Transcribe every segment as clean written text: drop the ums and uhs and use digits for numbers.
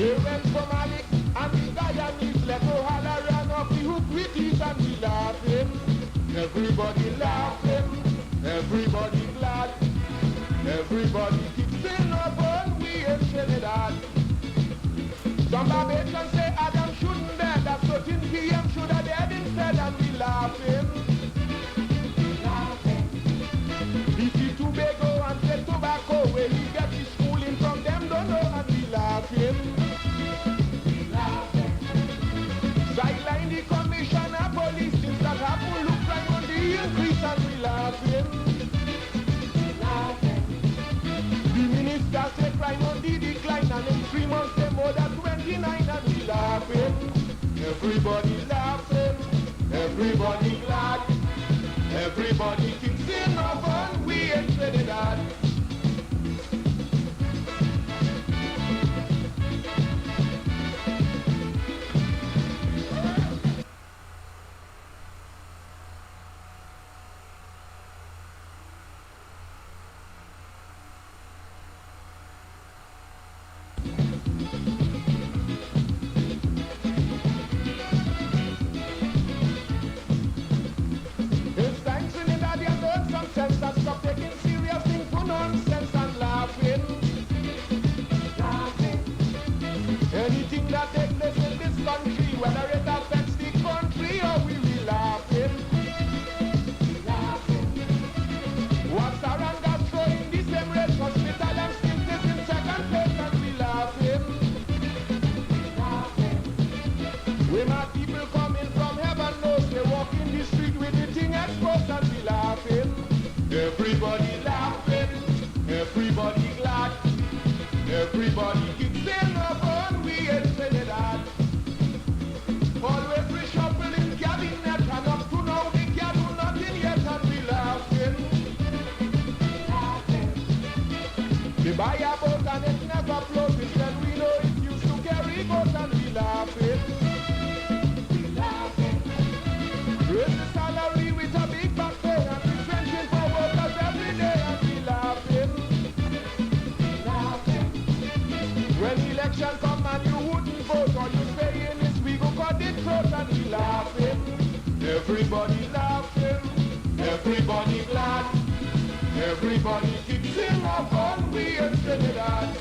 They went from Malik and the Guyanese left O'Hara ran off the hook with it and we laughing. Everybody laughing, everybody glad, everybody keeps saying up on we ain't Trinidad. Some Barbadians say Adam shouldn't dead, that 13 p.m. should have dead instead and we laughing. DC Tobago and say tobacco, where he get his schooling from them don't know and we laughing. Sideline the commissioner police since that happen look like on the increase and we laughing. The minister say crime on the decline and in 3 months they more than 29 and we laughing. Everybody laughing, everybody glad, everybody keeps saying no fun, we ain't Trinidad. Stop taking serious things for nonsense and laughing. Anything that takes place in this country, whether it affects the country or we will laughing. What's Saranga showing the same race hospital and still this in second place and we laughing. When my people coming from heaven knows they walk in the street with the thing exposed and we laughing. Everybody laughing, everybody glad, everybody keeps saying no fun, we ain't Trinidad. Always reshuffling cabinet and up to now we can't do nothing yet and we laughing. We buy a boat and it never floats, instead we know it used to carry boats and we laughing. Raise the salary with a big back pay and retrenching for workers every day and we laughing. When election come and you wouldn't vote or you say in this we go cut it throat and we laughing. Everybody laughing, everybody glad, everybody keeps singing up on we in Trinidad.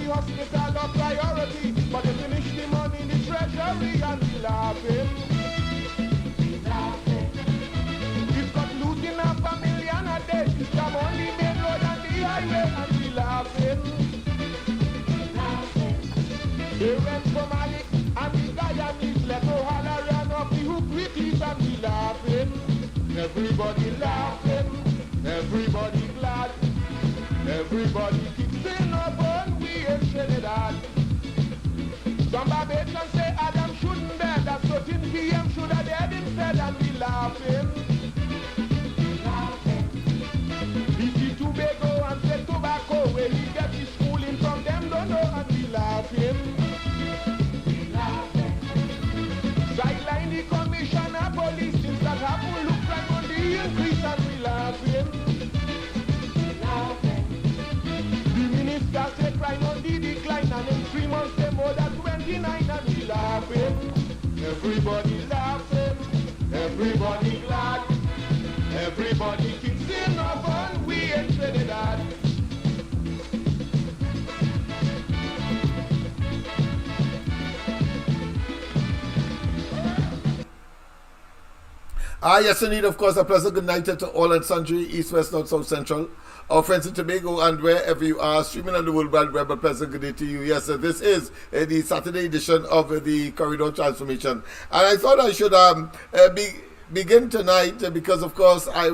Hospital of priority, but they finish the money in the treasury and we laughing. We've got looting up $1 million a day, jam on the main road and the highway and we laughing. They went from Malik and the Guyanese left O'Hara ran off the hook with it and we laughing. Everybody laughing, everybody glad, everybody keeps saying no fun, we ain't Trinidad. Some Barbadians say Adam shouldn't dead, that 13 p.m. should have dead instead and we laughing. DC Tobago and say tobacco, where he get his schooling from them don't know and we laughing. Sideline the commissioner police since that happen look like on the increase and we laughing. The minister say crime on the decline and in 3 months they more than 29 and we laughing. Everybody laughing, everybody glad, everybody keeps saying no fun, we ain't Trinidad. Yes, indeed, of course, a pleasant good night to all and sundry, east, west, north, south, central, our friends in Tobago, and wherever you are, streaming on the World Wide Web. A pleasant good day to you. Yes, this is the Saturday edition of the Corridor Transformation. And I thought I should begin tonight because, of course, I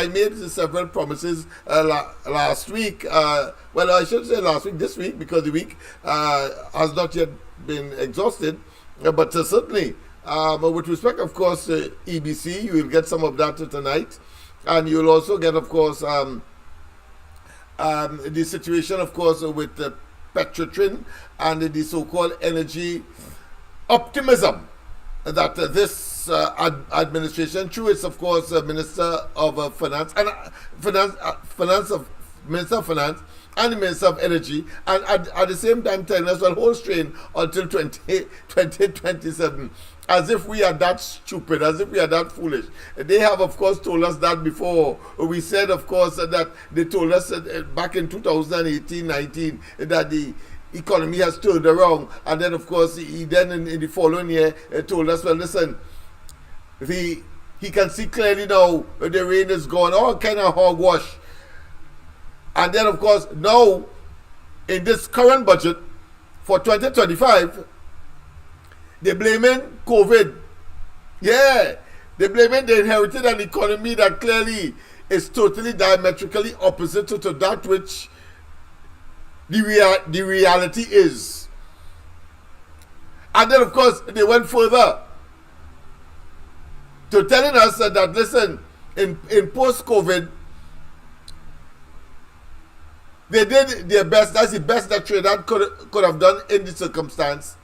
made several promises last week. Well, I should say last week, this week, because the week has not yet been exhausted. But certainly, with respect, of course, to EBC, you will get some of that tonight. And you'll also get, of course, the situation, of course, with Petrotrin and the so-called energy optimism that this administration, through its, of course, Minister of Finance and Minister of Finance and the Minister of Energy, and at the same time telling us, well, hold strain until 2027, as if we are that stupid, as if we are that foolish. They have, of course, told us that before. We said, of course, that they told us back in 2018-19 that the economy has turned around, and then, of course, he then in the following year told us, well, listen, he can see clearly now the rain is gone, all kind of hogwash. And then, of course, now in this current budget for 2025, they're blaming COVID. Yeah, they're blaming the inherited an economy that clearly is totally diametrically opposite to that which the reality is. And then, of course, they went further to telling us that listen, in post-COVID, they did their best. That's the best that Trinidad could have done in this circumstance.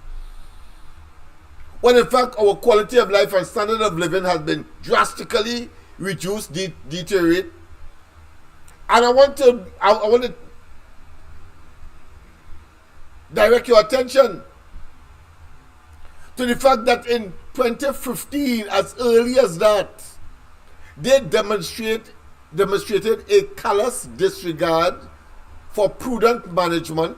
When in fact our quality of life and standard of living has been drastically reduced, deteriorate. And I want to direct your attention to the fact that in 2015, as early as that, they demonstrated a callous disregard for prudent management,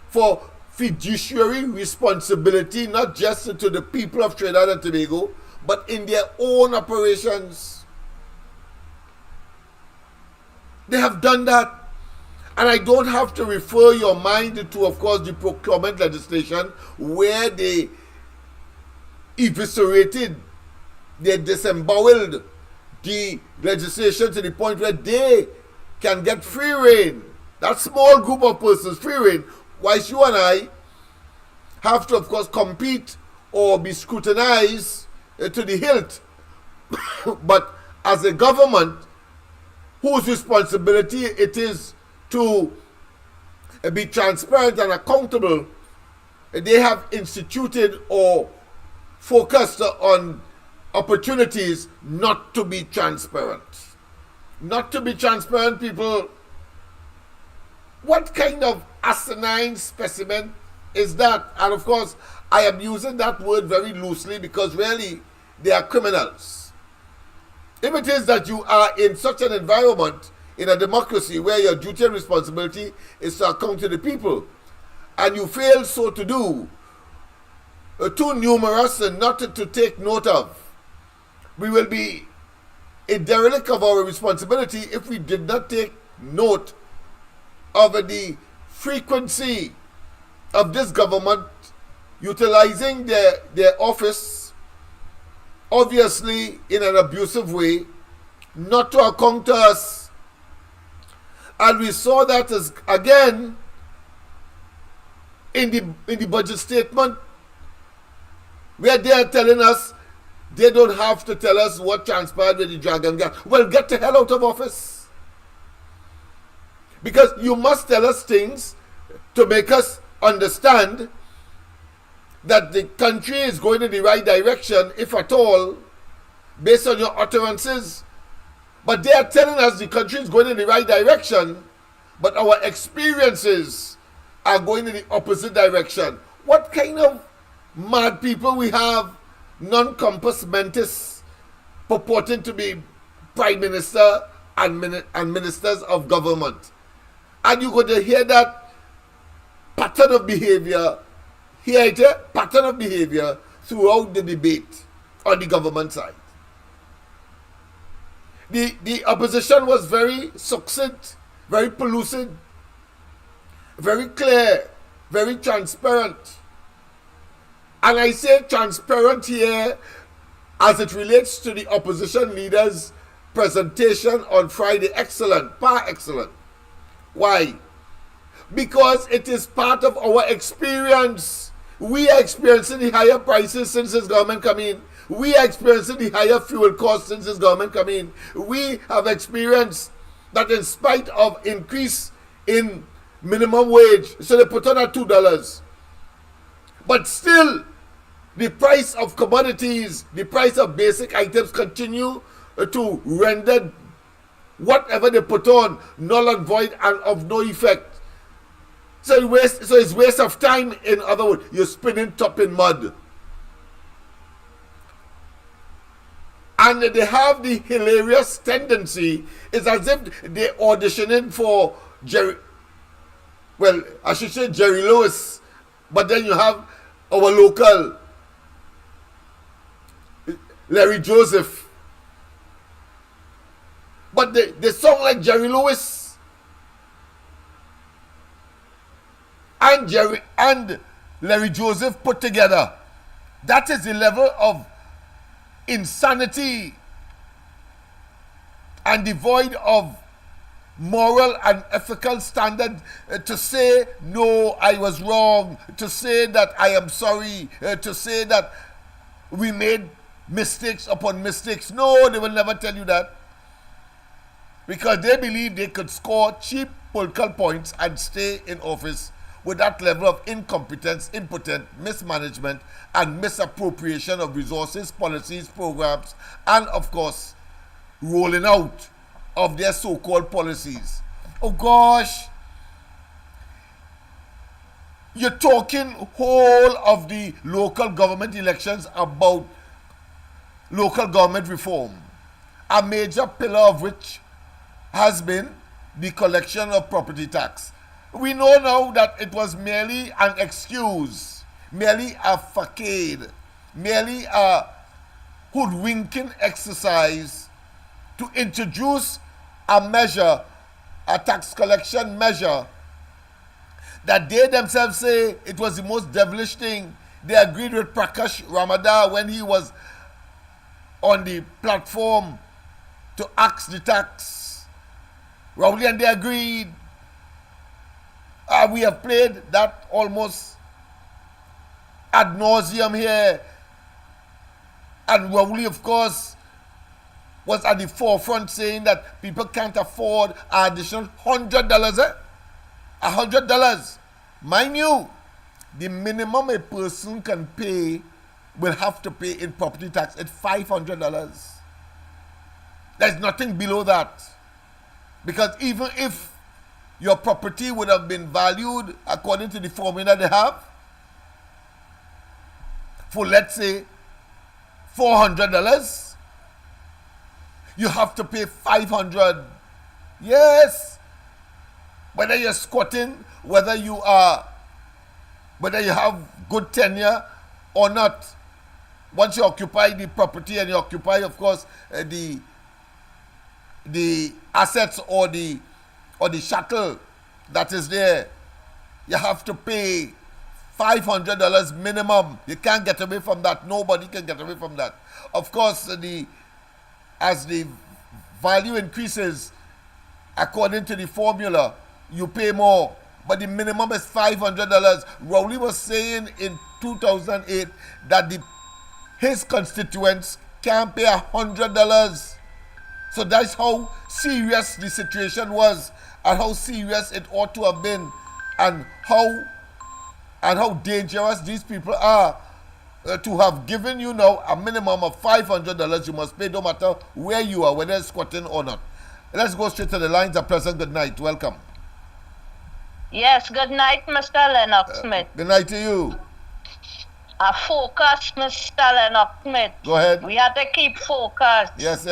for fiduciary responsibility, not just to the people of Trinidad and Tobago, but in their own operations. They have done that. And I don't have to refer your mind to, of course, the procurement legislation where they eviscerated, they disemboweled the legislation to the point where they can get free rein. That small group of persons, free rein, whilst you and I have to, of course, compete or be scrutinized to the hilt. But as a government whose responsibility it is to be transparent and accountable, they have instituted or focused on opportunities not to be transparent. Not to be transparent, people. What kind of asinine specimen is that? And of course, I am using that word very loosely because really they are criminals. If it is that you are in such an environment in a democracy where your duty and responsibility is to account to the people, and you fail so to do, too numerous and not to take note of, we will be a derelict of our responsibility if we did not take note of the frequency of this government utilizing their office, obviously in an abusive way, not to account to us. And we saw that as again in the budget statement, where they are telling us they don't have to tell us what transpired with the Dragon Gas. Well, get the hell out of office. Because you must tell us things to make us understand that the country is going in the right direction, if at all, based on your utterances. But they are telling us the country is going in the right direction, but our experiences are going in the opposite direction. What kind of mad people we have, non-compos mentis, purporting to be prime minister and ministers of government. And you're going to hear that pattern of behavior, pattern of behavior throughout the debate. on the government side. The opposition was very succinct, very pellucid, very clear, very transparent. And I say transparent here as it relates to the opposition leaders' presentation on Friday. Excellent, par excellent. Why? Because it is part of our experience. We are experiencing the higher prices since this government come in. We are experiencing the higher fuel costs since this government come in. We have experienced that in spite of increase in minimum wage, so they put on at $2. But still, the price of commodities, the price of basic items continue to render whatever they put on null and void and of no effect. So it's waste of time. In other words, you're spinning top in mud. And they have the hilarious tendency, it's as if they're auditioning for Jerry Lewis, but then you have our local Larry Joseph. But they sound like Jerry Lewis and Larry Joseph put together. That is the level of insanity and devoid of moral and ethical standard to say, no, I was wrong, to say that I am sorry, to say that we made mistakes upon mistakes. No, they will never tell you that. Because they believe they could score cheap political points and stay in office with that level of incompetence, impotence, mismanagement, and misappropriation of resources, policies, programs, and of course, rolling out of their so-called policies. Oh gosh, you're talking whole of the local government elections about local government reform, a major pillar of which has been the collection of property tax. We know now that it was merely an excuse, merely a facade, merely a hoodwinking exercise to introduce a measure, a tax collection measure, that they themselves say it was the most devilish thing. They agreed with Prakash Ramadar when he was on the platform to axe the tax. Rowley and they agreed. We have played that almost ad nauseum here. And Rowley, of course, was at the forefront saying that people can't afford an additional $100. $100. Mind you, the minimum a person can pay will have to pay in property tax at $500. There's nothing below that. Because even if your property would have been valued according to the formula they have for, let's say, $400, you have to pay $500. Yes. Whether you're squatting, whether you have good tenure or not. Once you occupy the property and you occupy, of course, the assets or the shuttle that is there, you have to pay $500 minimum. You can't get away from that. Nobody can get away from that. Of course, as the value increases according to the formula, you pay more. But the minimum is $500. Rowley was saying in 2008 that his constituents can't pay $100. So that's how serious the situation was, and how serious it ought to have been, and how dangerous these people are. To have given you now a minimum of $500 you must pay, no matter where you are, whether it's squatting or not. Let's go straight to the lines. A pleasant good night. Welcome. Yes, good night, Mr. Lennox Smith. Good night to you. Focus, Mr. Lennox Smith. Go ahead. We have to keep focused. Yes.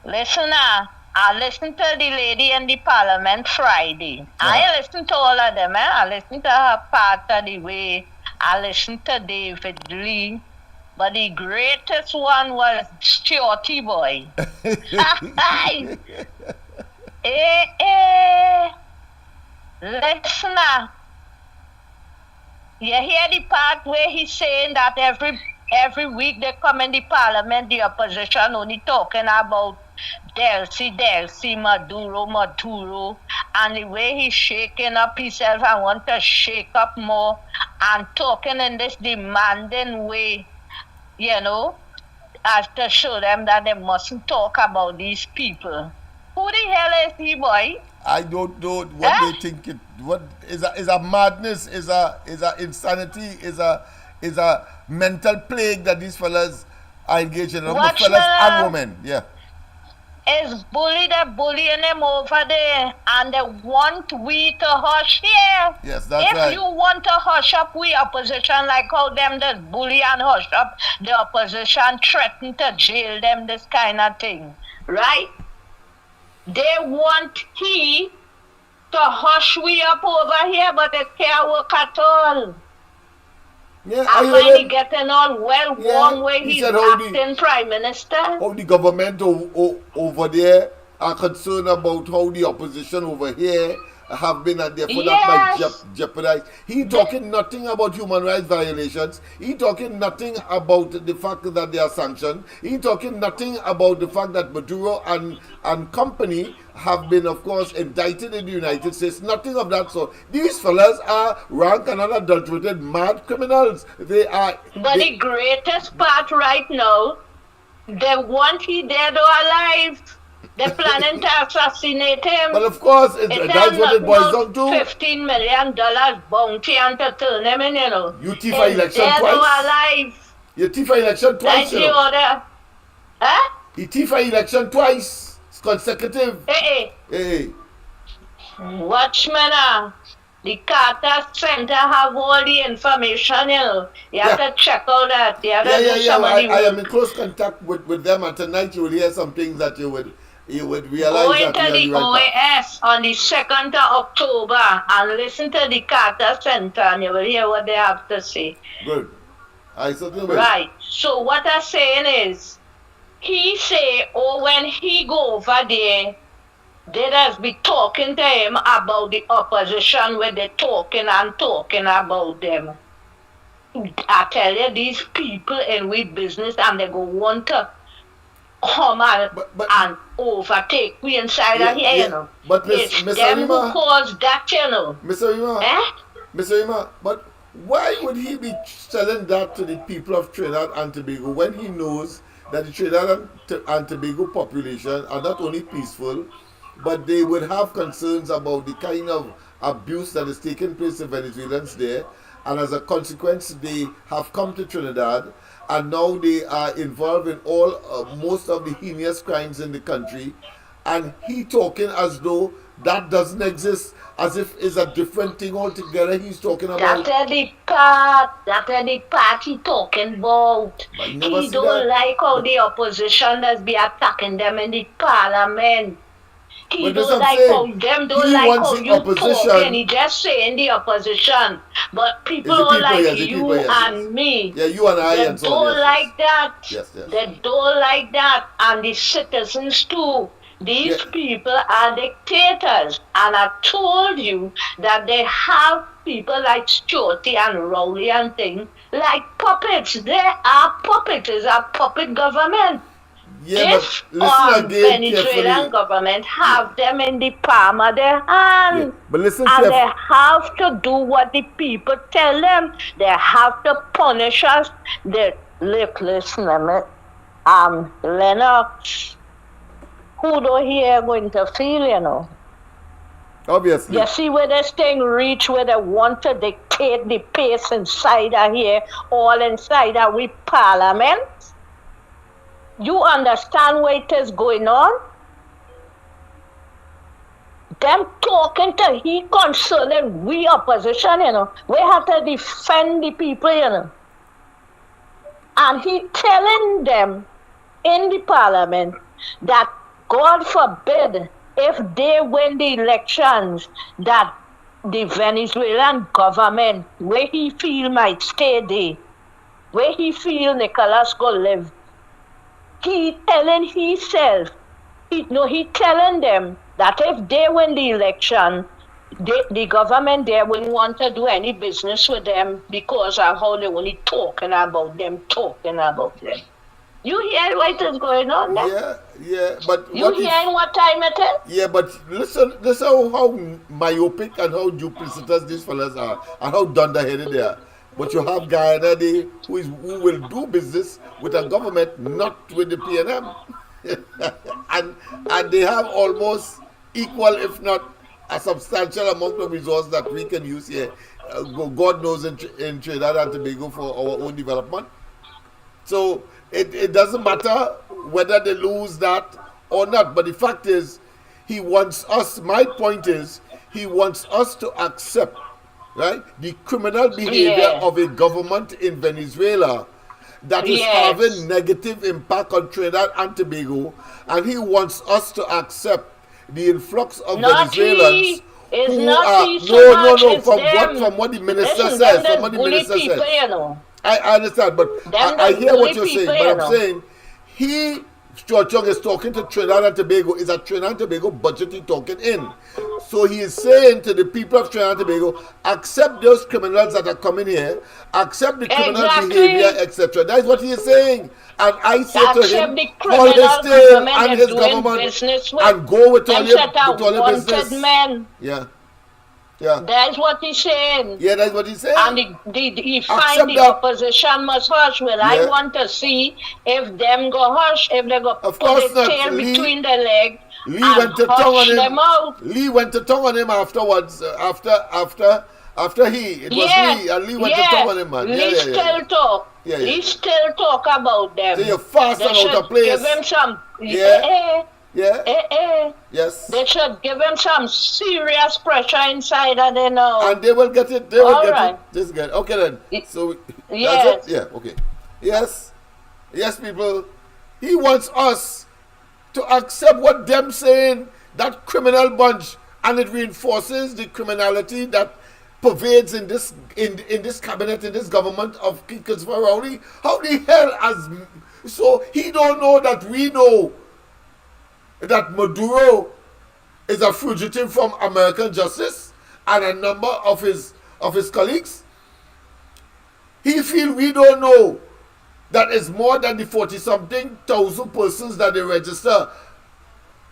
Listen, I listened to the lady in the parliament Friday. I listened to all of them. I listened to her part of the way. I listened to David Lee. But the greatest one was Shorty Boy. Listen now. You hear the part where he's saying that every week they come in the parliament, the opposition only talking about Delcy, Maduro, and the way he's shaking up himself and want to shake up more and talking in this demanding way, as to show them that they mustn't talk about these people. Who the hell is he, boy? I don't know what they think it. What is a madness? Is a insanity? Is a mental plague that these fellas are engaged in. Both fellas and women. Yeah. Is they're bullying them over there, and they want we to hush here. Yes, that's right. If you want to hush up we opposition, like how them just bully and hush up the opposition, threaten to jail them, this kind of thing, right? They want he to hush we up over here, but they can't work at all. Yeah, I find he getting on warm way he's acting prime minister. How the government over there are concerned about how the opposition over here have been, and therefore that might jeopardize. He talking nothing about human rights violations. He talking nothing about the fact that they are sanctioned. He talking nothing about the fact that Maduro and company have been, of course, indicted in the United States. Nothing of that sort. These fellas are rank and unadulterated mad criminals. They are. But the greatest part right now, they want he dead or alive. They're planning to assassinate him. But of course, that's what it boils down to. $15 million bounty and to turn him in, You thief an election dead twice. Or alive. You thief an election twice, That's the order. Huh? He thief an election twice. It's consecutive. Hey. Watchman, the Carter Center have all the information, You have to check out that. You have to do some of the work. I am in close contact with them, and tonight you will hear some things that you would realize. Go into the OAS on the 2nd of October and listen to the Carter Center, and you will hear what they have to say. Good. I certainly will. Right. So what I'm saying is, he say, when he go over there, they just be talking to him about the opposition, where they talking about them. I tell you, these people in with business, and they go want to come and overtake we inside of here, But it's Miss them Arima, who caused that, Miss Arima, Miss Arima, but why would he be selling that to the people of Trinidad and Tobago when he knows that the Trinidad and Tobago population are not only peaceful, but they would have concerns about the kind of abuse that is taking place in Venezuelans there, and as a consequence they have come to Trinidad, and now they are involved in most of the heinous crimes in the country, and he talking as though that doesn't exist, as if it's a different thing altogether. He's talking about that's the part he talking about. He don't like how the opposition does be attacking them in the parliament. He don't like how them don't like how you talking. He just saying the opposition. But people don't like you and me. Yeah, you and I they and so don't like that. Yes. They don't like that. And the citizens too. These people are dictators. And I told you that they have people like Stuarty and Rowley and things like puppets. They are puppets. It's a puppet government. Yeah, this Venezuelan government have them in the palm of their hand. Yeah. But listen, and they have to do what the people tell them. They have to punish us. Listen, Lennox, who do here going to feel, Obviously. You see where this thing reach, where they want to dictate the pace inside of here, all inside of we parliament? You understand what it is going on? Them talking to he concerning we opposition, We have to defend the people, And he telling them in the parliament that God forbid if they win the elections that the Venezuelan government, where he feel might stay there, where he feel Nicholas go live. He telling himself, he telling them that if they win the election, the government there wouldn't want to do any business with them because of how they only talking about them. You hear what is going on there? Yeah, but You hearing what time it is? Yeah, but listen how myopic and how duplicitous these fellas are, and how dunderheaded they are. But you have Guyana there who will do business with a government, not with the PNM, and they have almost equal, if not a substantial amount of resources that we can use here. God knows in Trinidad and Tobago for our own development. So it doesn't matter whether they lose that or not. But the fact is, he wants us, my point is, he wants us to accept, right, the criminal behavior of a government in Venezuela that is having negative impact on Trinidad and Tobago, and he wants us to accept the influx of Venezuelans who are from what the minister says. From what the minister says. I understand, but I hear what you're saying. But I'm saying he, George Young, is talking to Trinidad and Tobago. Is a Trinidad and Tobago budget he talking in? So he is saying to the people of Trinidad and Tobago, accept those criminals that are coming here, accept the criminal behavior, etc. That is what he is saying. And I say to him, hold his tail and his government and go with all your business. Men. Yeah. That's what he's saying. Yeah, that's what he's saying. And he find the opposition must hush. Well, I want to see if them go hush, if they go put their tail between their legs and hush them out. Lee went to tongue on him afterwards, after he. It was Lee, and Lee went to tongue on him, man. Lee still talk. Lee still talk about them. So you're fast and out of place. Give him some. Yes. They should give him some serious pressure inside, and they know. And they will get it. They will get it. This is good. Okay then. So that's it. Yeah. Okay. Yes, people. He wants us to accept what them saying, that criminal bunch, and it reinforces the criminality that pervades in this cabinet, in this government of Christopher Rowley. How the hell so he don't know that we know that Maduro is a fugitive from American justice, and a number of his colleagues? He feel we don't know that is more than the 40-something thousand persons that they register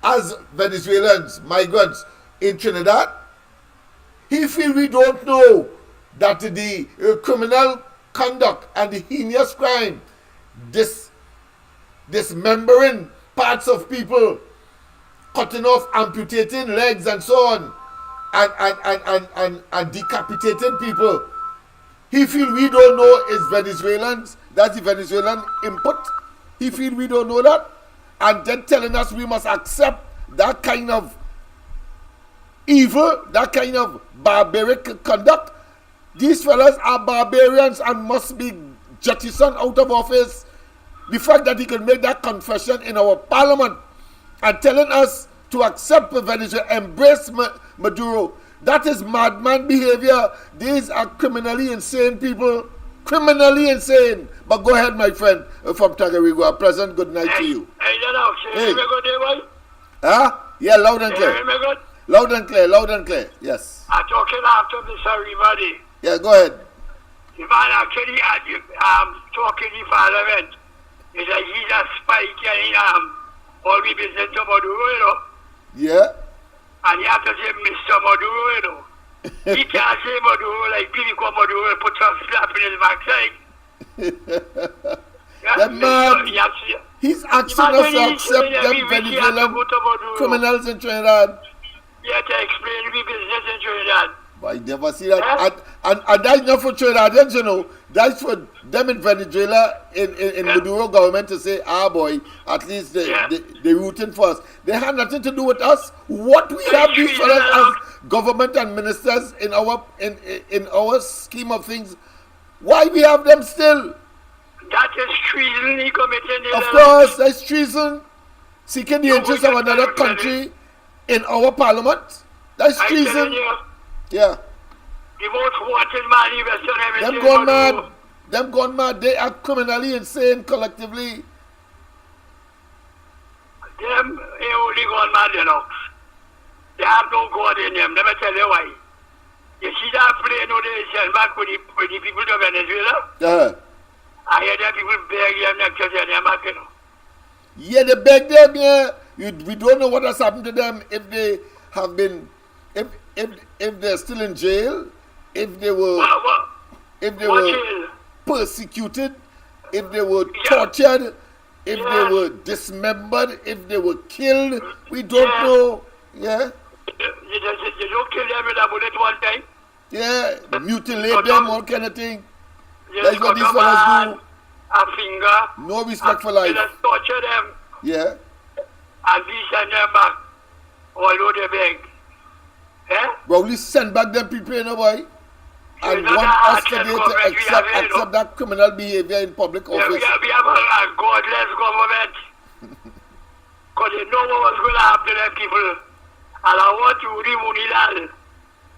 as Venezuelans, migrants in Trinidad. He feel we don't know that the criminal conduct and the heinous crime, dismembering parts of people, cutting off, amputating legs and so on, and decapitating people. He feel we don't know is Venezuelans. That's the Venezuelan input. He feel we don't know that, and then telling us we must accept that kind of evil, that kind of barbaric conduct. These fellas are barbarians and must be jettisoned out of office. The fact that he can make that confession in our parliament and telling us to accept Venezuela, embrace Maduro, that is madman behavior. These are criminally insane people. Criminally insane. But go ahead, my friend from Tagarigo. A pleasant good night to you. Hey. Yeah, loud and clear. Loud and clear. Yes. I'm talking after Mr. Everybody. Yeah, go ahead. The man actually talking in Parliament. He said he's a spy carrying all the business to Maduro, you know. Yeah. And you have to say Mr. Maduro, you know. He can't say Maduro like people call Maduro and put some slap in his backside. That man, he's asking us to accept them Venezuelan criminals in Trinidad. Yeah, to explain the business in Trinidad. But I never see that. And that's not for Trinidadians, you know. That's for them in Venezuela, in Maduro government to say, boy, at least they're rooting for us. They have nothing to do with us. What we have these fellas as government and ministers in our scheme of things, why we have them still? That is treason he committed. Of course, that's treason. Seeking the interests of another country in our parliament. That's treason. Yeah. The most wanted man in Western Hemisphere. Them gone mad. Them gone mad. They are criminally insane collectively. Them ain't only gone mad, Lennox. They have no God in them. Let me tell you why. You see that plane how they send back with the people to Venezuela? I hear them people beg them next to send them back, you know. Yeah, they beg them, yeah. We don't know what has happened to them, if they have been, if they're still in jail, if they were, jail? Persecuted, if they were tortured, if they were dismembered, if they were killed. We don't know. Yeah. You don't kill them with a bullet one time. Yeah, mutilate them, all kind of thing. That's what these fellas do. A finger. No respect for life. Just torture them. Yeah. And we send them back. Although they beg. Eh? Well, we send back them people, you know, boy. And want us today to accept that criminal behavior in public office. We have a godless government. Because they know what was going to happen to them people. And I want to remove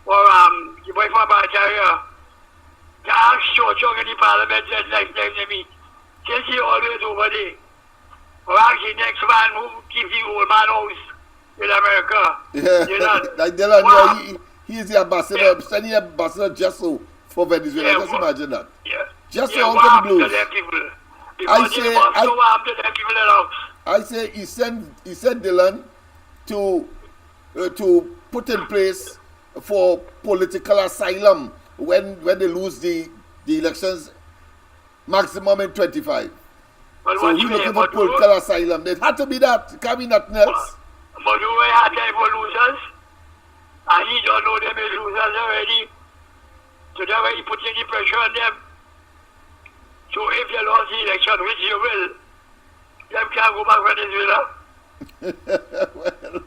or the boy from Nigeria to ask Church in the parliament next time they meet. Since he always over there. Or ask the next man who keeps the old man house in America. Yeah, like Dylan, wow. He is the ambassador, yeah. Sending ambassador Jesso for Venezuela. Yeah, just imagine that. Yeah. Jesso yeah, out of the blues. I say he sent Dylan to put in place for political asylum when they lose the elections, maximum in 25. Well, so he's looking for political asylum. It had to be that. It can't be nothing else. But you had time for losers, and he don't know them as losers already. So that's why he put any pressure on them. So if they lost the election, which you will, them can't go back Venezuela. Well,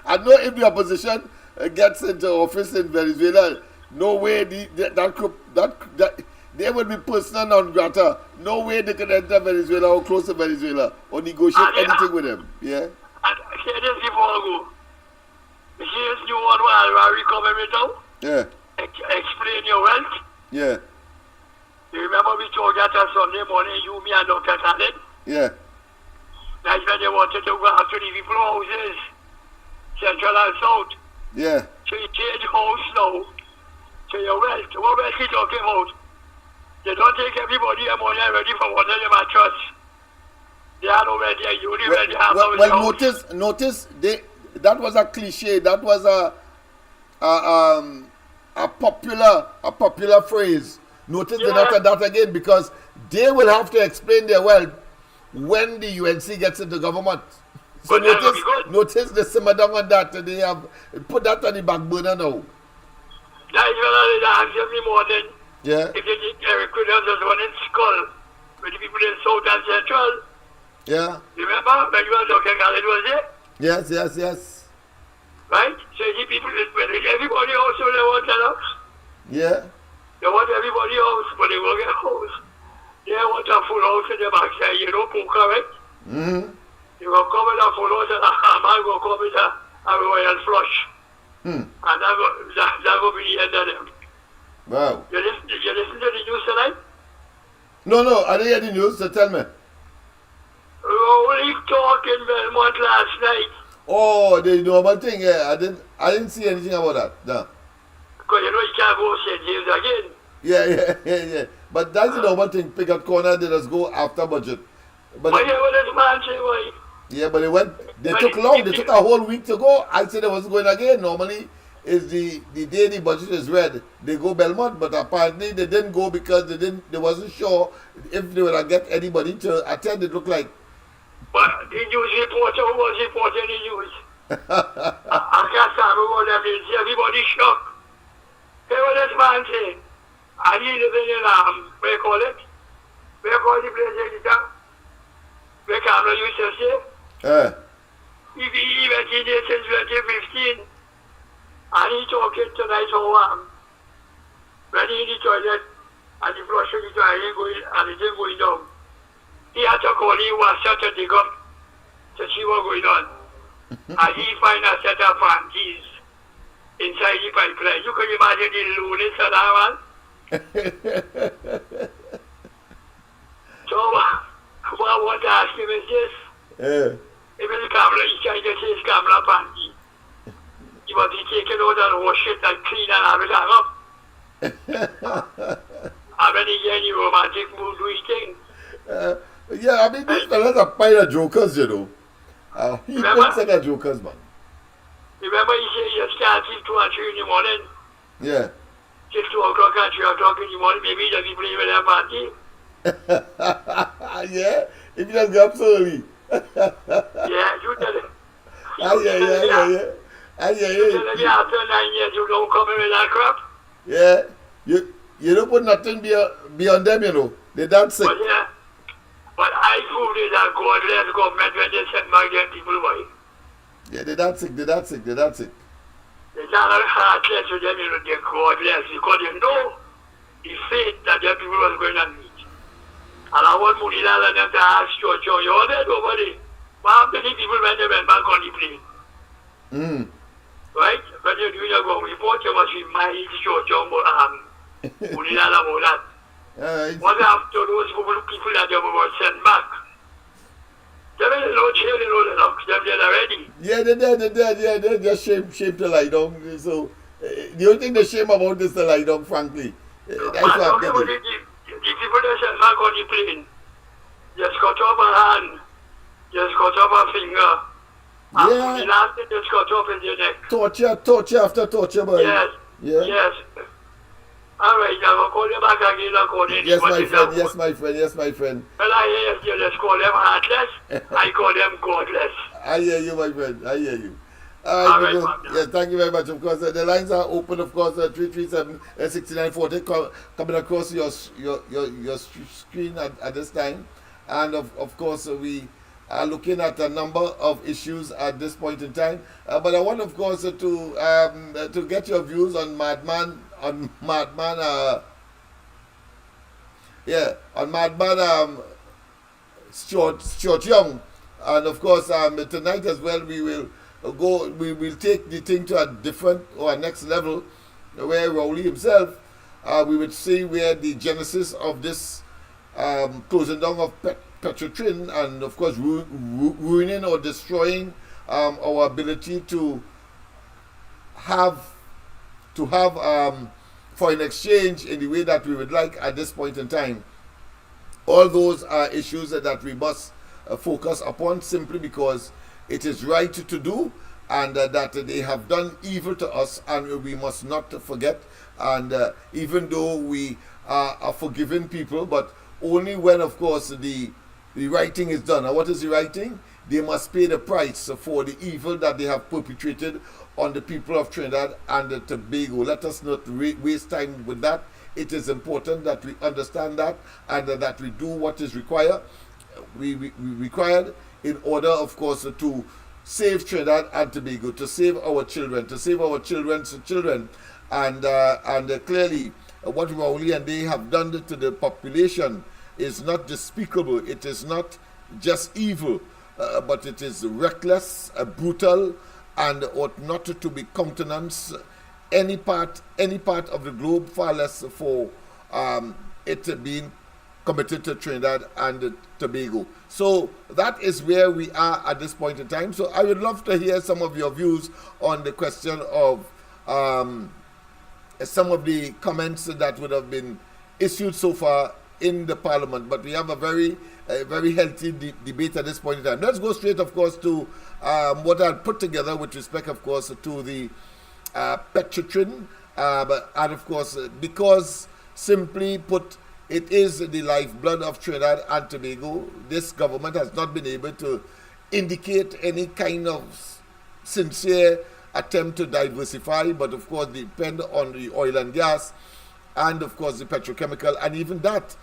I know if the opposition gets into office in Venezuela, no way that they would be personal non grata. No way they can enter Venezuela or close to Venezuela or negotiate anything with them. Yeah. And say this before I go. You see this new one where we come every now? Yeah. Explain your wealth. Yeah. You remember we talked that on Sunday morning, you, me, and Dr. Khaled? Yeah. That's when they wanted to go after the people houses, Central and South. Yeah. So you change house now. So your wealth, what wealth you talking about? They don't take everybody a money ready for one of them at trust. They are already a unit when they have well, notice that was a cliche. That was a popular phrase. Notice that again, because they will have to explain their wealth when the UNC gets into government. So notice the simmer down on that. They have put that on the back burner now. That is what they ask every morning. Yeah. If they think Eric Williams was one in Skull with the people in South and Central. Yeah. Remember when you and Dr. Khaled was there? Yes. Right? So the people, everybody also they want Lennox. Yeah. They want everybody else, but they will get house. They want a full house in the backside, you know, correct? Mm-hmm. You will come with a full house and a man will come with a royal flush. And that will be the end of them. Wow. You listen to the news tonight? No, I didn't hear the news, so tell me. Only talk in Belmont last night. Oh, the normal thing, yeah. I didn't see anything about that. No. Because you know you can't go St. James again. Yeah. But that's the normal thing. Pick up corner, they just go after budget. But yeah, what this man say, why? Yeah, but they took long. They took a whole week to go. I said they wasn't going again. Normally, is the day the budget is read, they go Belmont, but apparently they didn't go because they wasn't sure if they would get anybody to attend. It looked like. But the news reporter who was reporting the news. I can't stand over them. Everybody shocked. Hey, what this man say? And he living in what you call it? What you call the place editor? Where camera used to say? He went in there since 2015. And he talking tonight how when he in the toilet and the flush in the toilet going and it ain't going down. He had to call him washer to dig up to see what's going on. And he find a set of panties inside the pipeline. You can imagine the loneliness of that man. So what I want to ask him is this. If it's camera, he's trying to say his camera panty. He was taking out and wash it and clean and have it hang up. And then he get any romantic mood do he think? Yeah, I mean, these fellas are pile of jokers, you know. He thinks they're jokers, man. Remember he said you start till 2 and 3 in the morning? Yeah. Till 2 o'clock and 3 o'clock in the morning, maybe he doesn't play with that party. Yeah, if you don't get up so early. Yeah, you tell him. Yeah. You tell him after 9 years you don't come in with that crap. Yeah, you don't put nothing beyond them, you know. They're that sick. But I prove it that godless government when they send back them people away. Yeah, they're that sick. They not heartless with them, you know, they're godless because they know the fate that their people was going to meet. And I want Munila and them to ask Church, you're there, nobody. How many people when they went back on the plane? Right? When you're doing a go report, you must remind Church, Munila about that. What after those people that they were sent back? They were no jail in all the Lennox, they're already. Yeah, they're just shame to lie down. So, the only thing they shame about is to lie down, frankly. That's what I'm thinking. The people that sent back on the plane, just cut off a hand, just cut off a finger, and the last thing just cut off in your neck. Torture after torture, boy. Yes. All right, I'll call you back again and call you. Yes, my friend. Well, I hear you just call them heartless, I call them godless. I hear you, my friend, I hear you. All right, yes, thank you very much. Of course, the lines are open. Of course, 337-6940 coming across your screen at this time, and of course we are looking at a number of issues at this point in time. But I want, of course, to get your views on Madman Stuart Young, and of course tonight as well we will take the thing to a different or a next level, where Rowley himself, we would see where the genesis of this closing down of Petrotrin, and of course ruining or destroying our ability to have foreign exchange in the way that we would like at this point in time. All those are issues that we must focus upon, simply because it is right to do, and that they have done evil to us, and we must not forget. And even though we are forgiving people, but only when, of course, the writing is done. And what is the writing? They must pay the price for the evil that they have perpetrated on the people of Trinidad and Tobago. Let us not waste time with that. It is important that we understand that, and that we do what is required. We required in order, of course, to save Trinidad and Tobago, to save our children, to save our children's children, and clearly what Rowley and they have done to the population is not despicable. It is not just evil, but it is reckless, brutal, and ought not to be countenanced any part of the globe, far less for it being committed to Trinidad and Tobago. So that is where we are at this point in time. So I would love to hear some of your views on the question of some of the comments that would have been issued so far in the Parliament. But we have a very healthy debate at this point in time. Let's go straight, of course, to what I put together with respect, of course, to the Petrotrin, and of course, because simply put, it is the lifeblood of Trinidad and Tobago. This government has not been able to indicate any kind of sincere attempt to diversify, but of course depend on the oil and gas, and of course the petrochemical, and even that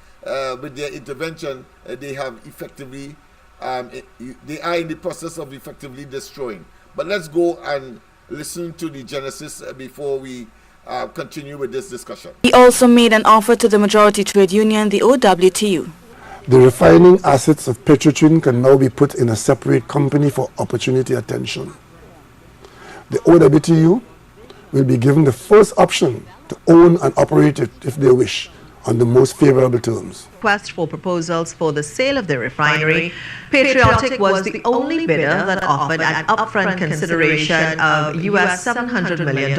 with their intervention they have effectively they are in the process of effectively destroying. But let's go and listen to the genesis before we continue with this discussion. He also made an offer to the majority trade union, the OWTU. The refining assets of Petrotrin can now be put in a separate company for opportunity attention. The OWTU will be given the first option to own and operate it if they wish, on the most favorable terms. Request for proposals for the sale of the refinery, Patriotic was the only bidder that offered an upfront consideration of US $700 million.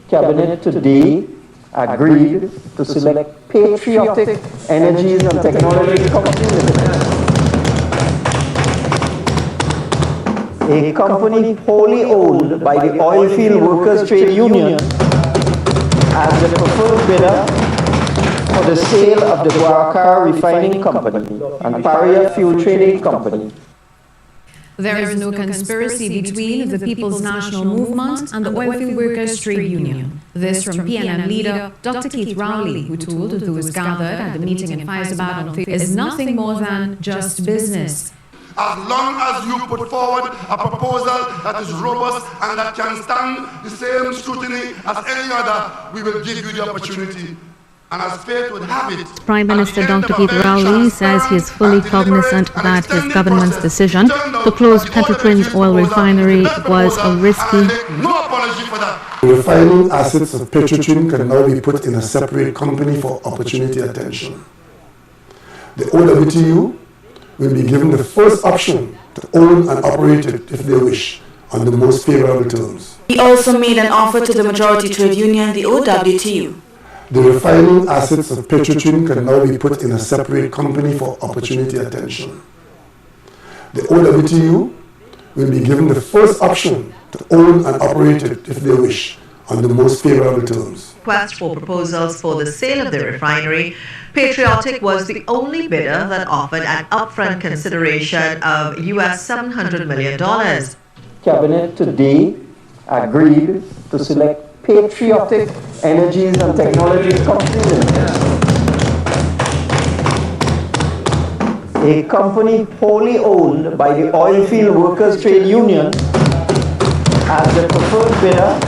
Cabinet today agreed to select Patriotic Energies and Technology Company Limited, a company wholly owned by the Oilfield Workers Trade Union, as the preferred bidder for the sale of the Guacara Refining Company and Paria Fuel Trading Company. There is no conspiracy between the People's National Movement and the Oilfield Workers Trade Union. This from PNM leader Dr. Keith Rowley, who told those gathered at the meeting in Fyzabad on Thursday is nothing more than just business. As long as you put forward a proposal that is robust and that can stand the same scrutiny as any other, we will give you the opportunity. And as fate would have it, Prime Minister Dr. Keith Rowley says he is fully cognizant that his government's decision to close Petrotrin's oil refinery was a risky. No apology for that. The refining assets of Petrotrin can now be put in a separate company for opportunity attention. The OWTU will be given the first option to own and operate it if they wish, on the most favorable terms. He also made an offer to the majority trade union, the OWTU. The refining assets of Petrotrin can now be put in a separate company for opportunity attention. The OWTU will be given the first option to own and operate it if they wish, on the most favorable terms. Request for proposals for the sale of the refinery, Patriotic was the only bidder that offered an upfront consideration of US $700 million. Cabinet today agreed to select Patriotic Energies and Technology Company Limited, a company wholly owned by the Oilfield Workers Trade Union, as the preferred bidder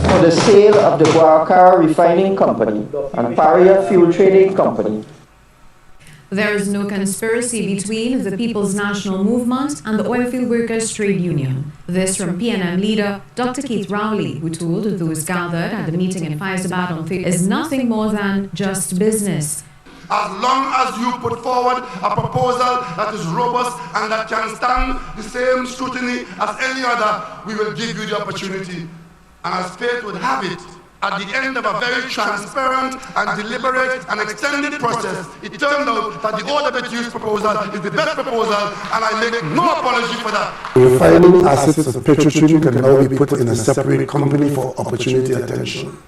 for the sale of the Guacara Refining Company and Paria Fuel Trading Company. There is no conspiracy between the People's National Movement and the Oilfield Workers Trade Union. This from PNM leader Dr. Keith Rowley, who told those gathered at the meeting in Fyzabad on Thursday is nothing more than just business. As long as you put forward a proposal that is robust and that can stand the same scrutiny as any other, we will give you the opportunity. And as fate would have it, at the end of a very transparent and deliberate and extended process, it turned out that the OWTU's proposal is the best proposal, and I make no apology for that. The refining assets of Petrotrin can now be put in a separate company for opportunity attention.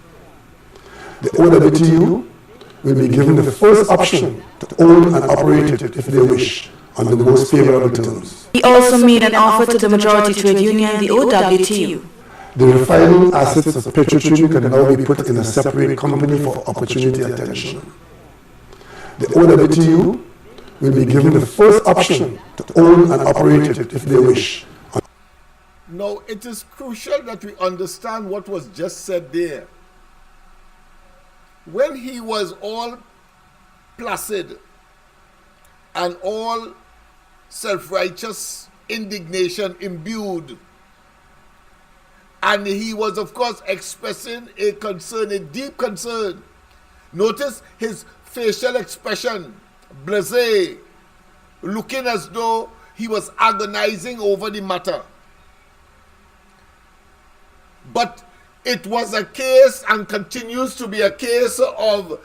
The OWTU will be given the first option to own and operate it if they wish, on the most favorable terms. He also made an offer to the majority trade union, the OWTU. The refining assets of Petrotrin can now be put in a separate company for opportunity attention. The OWTU will be given the first option to own and operate it if they wish. Now, it is crucial that we understand what was just said there. When he was all placid and all self-righteous indignation imbued, and he was, of course, expressing a concern, a deep concern. Notice his facial expression, blasé, looking as though he was agonizing over the matter. But it was a case and continues to be a case of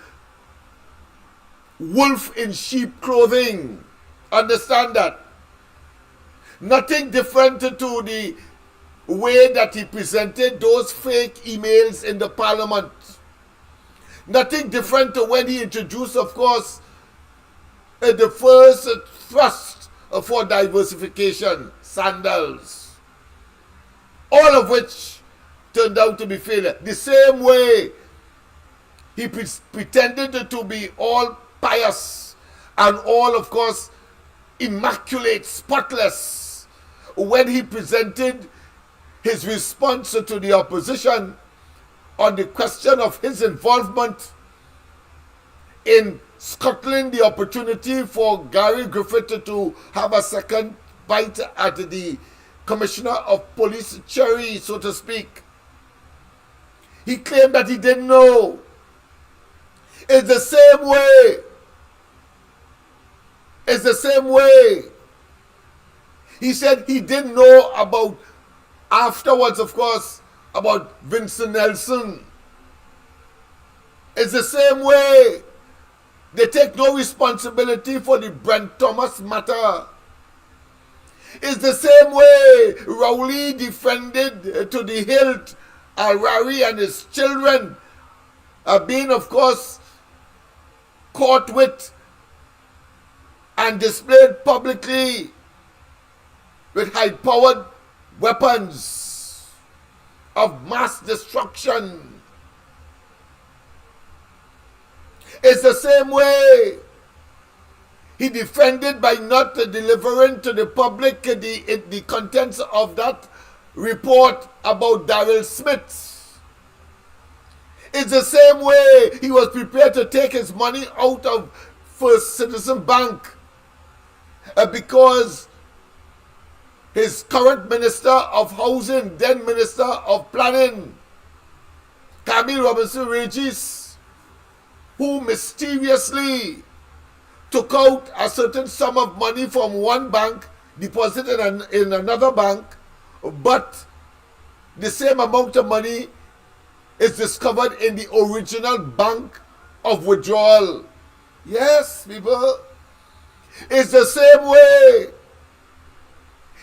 wolf in sheep clothing. Understand that? Nothing different to the way that he presented those fake emails in the parliament. Nothing different to when he introduced, of course, the first thrust for diversification, sandals. All of which turned out to be failure. The same way he pretended to be all pious and all, of course, immaculate, spotless, when he presented his response to the opposition on the question of his involvement in scuttling the opportunity for Gary Griffith to have a second bite at the Commissioner of Police cherry, so to speak. He claimed that he didn't know. It's the same way. It's the same way. He said he didn't know about, afterwards, of course, about Vincent Nelson. It's the same way. They take no responsibility for the Brent Thomas matter. It's the same way Rowley defended to the hilt Al-Rari and his children are being, of course, caught with and displayed publicly with high-powered weapons of mass destruction. It's the same way he defended by not delivering to the public the contents of that report about Daryl Smith. It's the same way he was prepared to take his money out of First Citizen Bank because his current Minister of Housing, then Minister of Planning, Camille Robinson Regis, who mysteriously took out a certain sum of money from one bank, deposited in another bank, but the same amount of money is discovered in the original bank of withdrawal. Yes, people. It's the same way.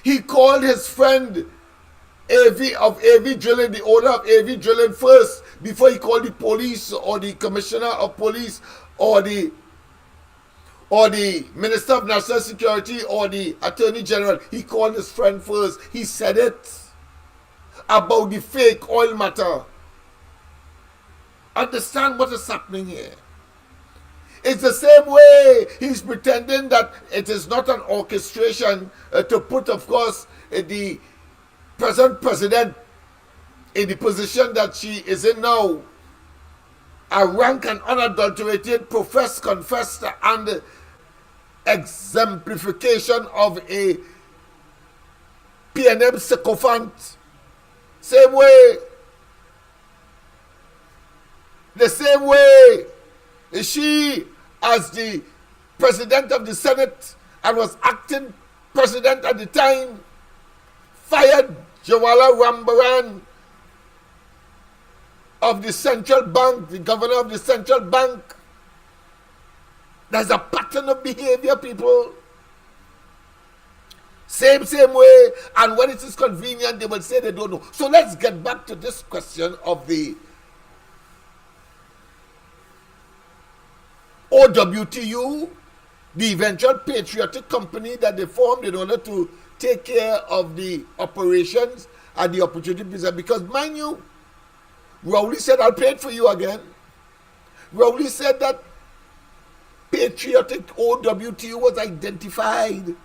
He called his friend AV Drilling, the owner of AV Drilling first, before he called the police or the commissioner of police or the Minister of National Security or the Attorney General. He called his friend first. He said it about the fake oil matter. Understand what is happening here. It's the same way he's pretending that it is not an orchestration to put, of course, the present president in the position that she is in now. A rank and unadulterated, professed, confessed, and exemplification of a PNM sycophant. Same way. The same way she, as the president of the Senate and was acting president at the time, fired Jawala Rambaran of the central bank, the governor of the central bank. There's a pattern of behavior, people. Same way. And when it is convenient, they will say they don't know. So let's get back to this question of the OWTU, the eventual patriotic company that they formed in order to take care of the operations and the opportunity present. Because mind you, Rowley said, I'll pay it for you again. Rowley said that patriotic OWTU was identified.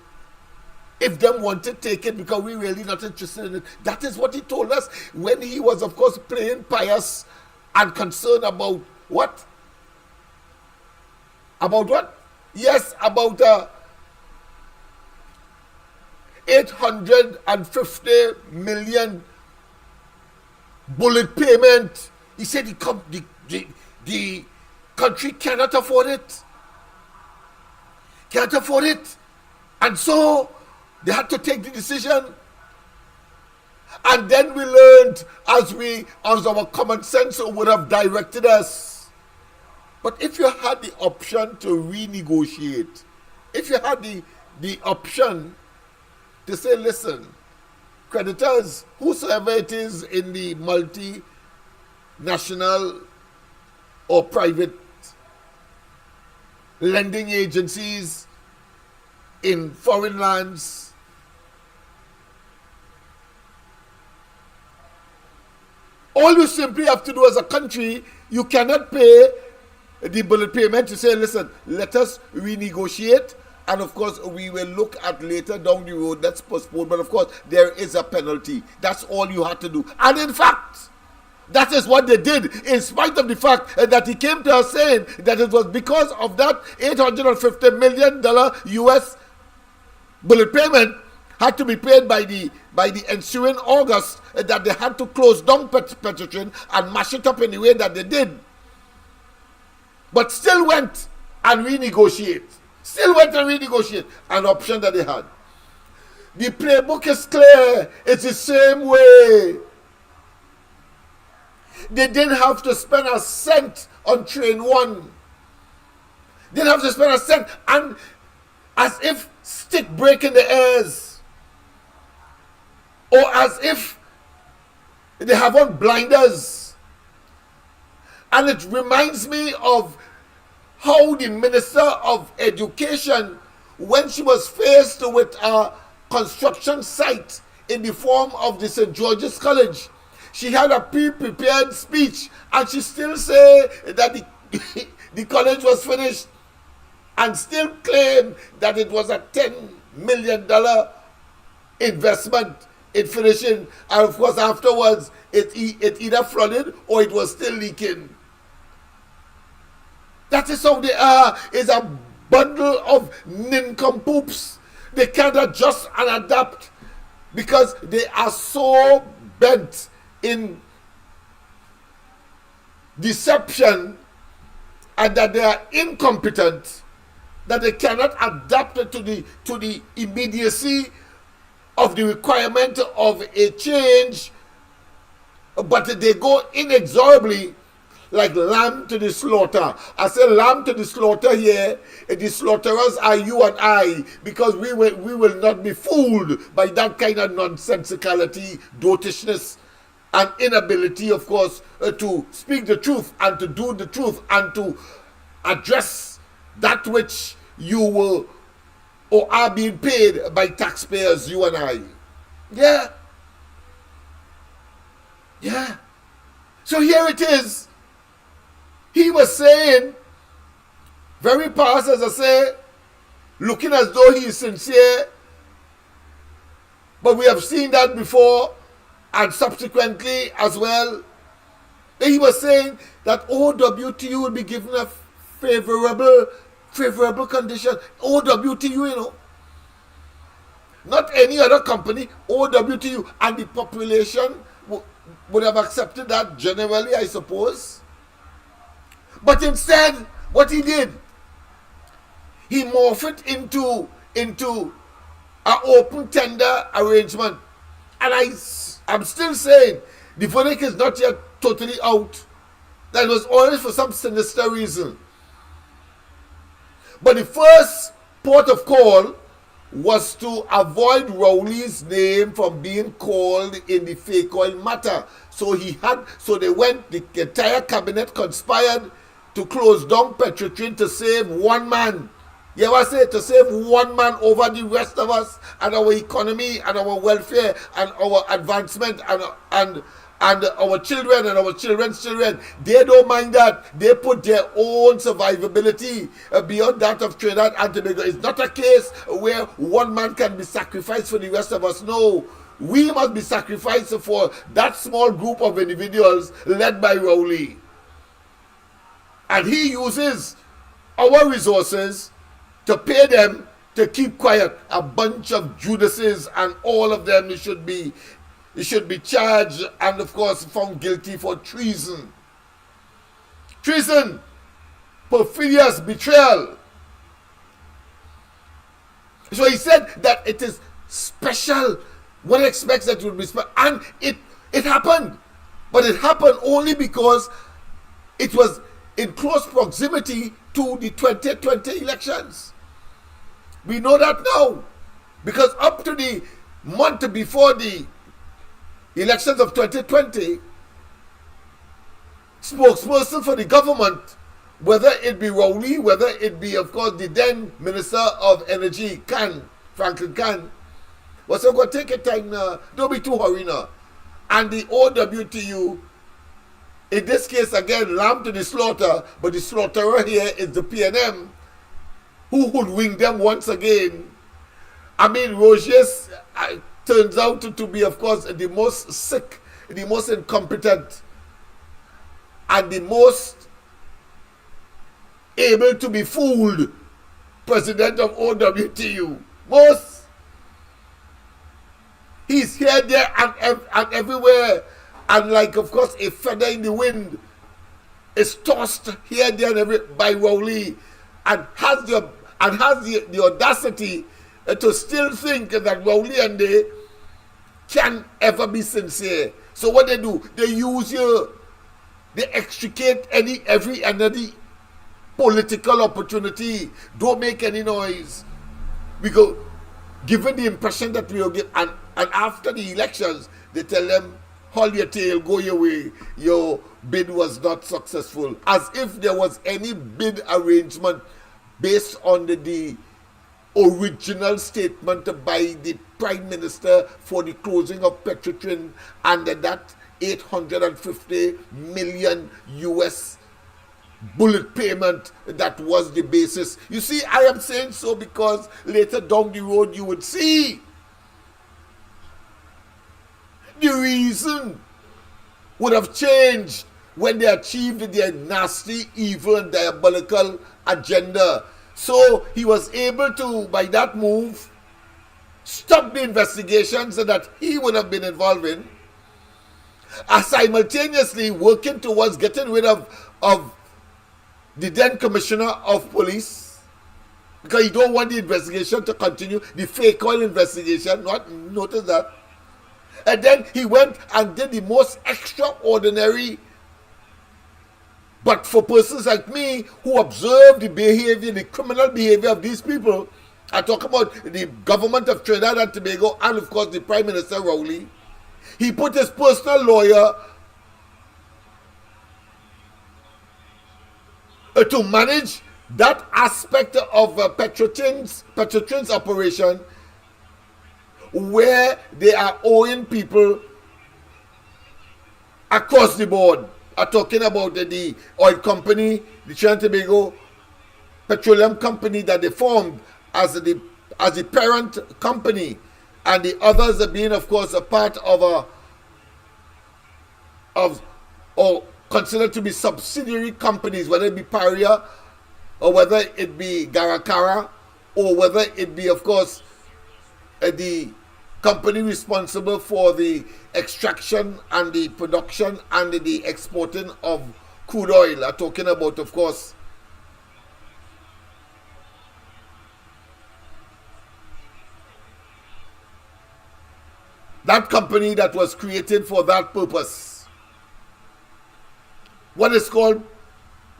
If them want to take it because we're really not interested in it. That is what he told us when he was, of course, playing pious and concerned about what? About what? Yes, about 850 million bullet payment. He said the country cannot afford it. Can't afford it. And so they had to take the decision. And then we learned as our common sense would have directed us. But if you had the option to renegotiate, if you had the option to say, listen, creditors, whosoever it is in the multinational or private lending agencies in foreign lands, all you simply have to do as a country, you cannot pay the bullet payment to say, listen, let us renegotiate, and of course we will look at later down the road, that's postponed, but of course there is a penalty. That's all you had to do. And in fact, that is what they did, in spite of the fact that he came to us saying that it was because of that $850 million US bullet payment had to be paid by the ensuing August that they had to close down Petrotrin and mash it up in the way that they did. but still went and renegotiate. Still went and renegotiate an option that they had. The playbook is clear. It's the same way. They didn't have to spend a cent on train 1. Didn't have to spend a cent, and as if stick break in the airs, or as if they have on blinders. And it reminds me of how the Minister of Education, when she was faced with a construction site in the form of the St. George's College, she had a pre-prepared speech, and she still said that the college was finished, and still claimed that it was a $10 million investment in finishing. And of course, afterwards, it either flooded or it was still leaking. That is how they are. Is a bundle of nincompoops. They can't adjust and adapt because they are so bent in deception and that they are incompetent, that they cannot adapt to the immediacy of the requirement of a change, but they go inexorably like lamb to the slaughter. I say lamb to the slaughter here. The slaughterers are you and I, because we will not be fooled by that kind of nonsensicality, dotishness, and inability, of course, to speak the truth and to do the truth and to address that which you will or are being paid by taxpayers, you and I. Yeah. Yeah. So here it is. He was saying, very past, as I say, looking as though he is sincere, but we have seen that before, and subsequently as well. He was saying that OWTU will be given a favorable condition. OWTU, you know. Not any other company, OWTU. And the population would have accepted that generally, I suppose. But instead, what he did, he morphed it into an open tender arrangement. And I'm still saying the verdict is not yet totally out. That was always for some sinister reason. But the first port of call was to avoid Rowley's name from being called in the fake oil matter. So the entire cabinet conspired to close down Petrotrin to save one man. You ever say to save one man over the rest of us and our economy and our welfare and our advancement and our children and our children's children? They don't mind that. They put their own survivability beyond that of Trinidad and Tobago. It's not a case where one man can be sacrificed for the rest of us. No. We must be sacrificed for that small group of individuals led by Rowley. And he uses our resources to pay them to keep quiet. A bunch of Judases, and all of them should be charged and of course found guilty for treason. Treason, perfidious betrayal. So he said that it is special. One expects that it will be special. And it happened. But it happened only because it was in close proximity to the 2020 elections. We know that now, because up to the month before the elections of 2020, spokesperson for the government, whether it be Rowley, whether it be, of course, the then Minister of Energy, Franklin Khan, was going to take your time now. Don't be too hurried now. And the OWTU, in this case, again, lamb to the slaughter, but the slaughterer here is the PNM, who would wing them once again. I mean, Rogers turns out to be, of course, the most sick, the most incompetent, and the most able to be fooled president of OWTU. Most. He's here, there, and everywhere. And like, of course, a feather in the wind. is tossed here, there, and every by Rowley, and has the audacity to still think that Rowley and they can ever be sincere. So what they do, they use you, they extricate every political opportunity. Don't make any noise. We go, given the impression that we will give, and after the elections, they tell them, haul your tail, go your way, your bid was not successful. As if there was any bid arrangement based on the original statement by the Prime Minister for the closing of Petrotrin and that 850 million US bullet payment that was the basis. You see, I am saying so because later down the road you would see the reason would have changed when they achieved their nasty, evil, and diabolical agenda. So he was able to, by that move, stop the investigations that he would have been involved in, simultaneously working towards getting rid of the then Commissioner of Police, because he don't want the investigation to continue, the fake oil investigation, notice that. And then he went and did the most extraordinary, but for persons like me who observe the behavior, the criminal behavior of these people, I talk about the government of Trinidad and Tobago and of course the Prime Minister Rowley. He put his personal lawyer to manage that aspect of Petrotrin's operation where they are owing people across the board. I'm talking about the oil company, the Trinidad and Tobago Petroleum Company that they formed as the parent company, and the others are being, of course, a part of or considered to be subsidiary companies, whether it be Paria or whether it be Garakara or whether it be, of course, the company responsible for the extraction and the production and the exporting of crude oil. I'm talking about, of course, that company that was created for that purpose. What is called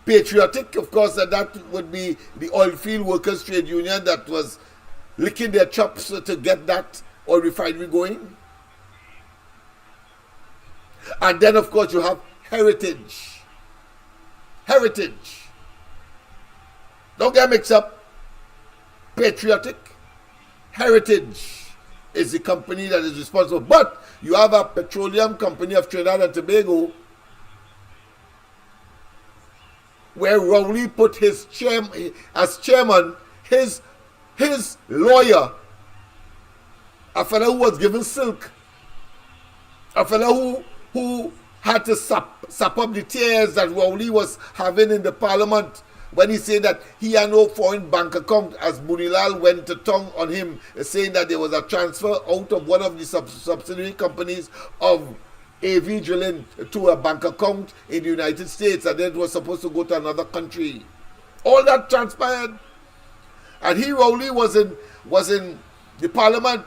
patriotic, of course, that would be the Oilfield Workers Trade Union that was licking their chops to get that oil refinery going. And then, of course, you have heritage. Heritage. Don't get mixed up. Patriotic. Heritage is the company that is responsible. But you have a petroleum company of Trinidad and Tobago where Rowley put his as chairman, his lawyer, a fellow who was given silk, a fellow who had to sap up the tears that Rowley was having in the parliament when he said that he had no foreign bank account, as Bunilal went to tongue on him, saying that there was a transfer out of one of the subsidiary companies of AV Drilling to a bank account in the United States, and then it was supposed to go to another country. All that transpired. And Rowley was in the parliament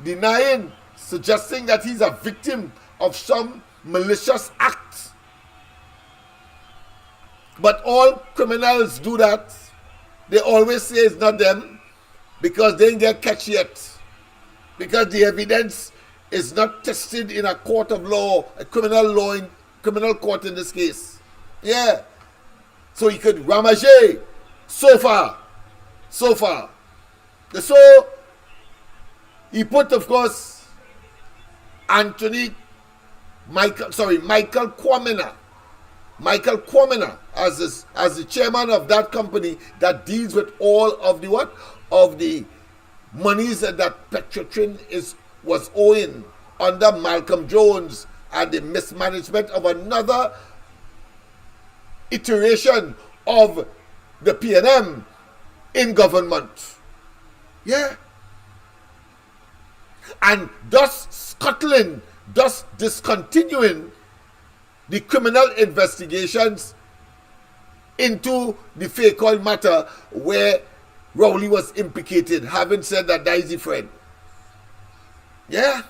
denying, suggesting that he's a victim of some malicious act. But all criminals do that. They always say it's not them because they didn't get catch yet. Because the evidence is not tested in a court of law, a criminal court in this case. Yeah. So he could ramage so far. So he put, of course, Michael Kwamina as the chairman of that company that deals with all of the monies that Petrotrin was owing under Malcolm Jones and the mismanagement of another iteration of the PNM in government. Yeah. And thus scuttling, thus discontinuing the criminal investigations into the fake oil matter where Rowley was implicated. Having said that, that is the friend. Yeah.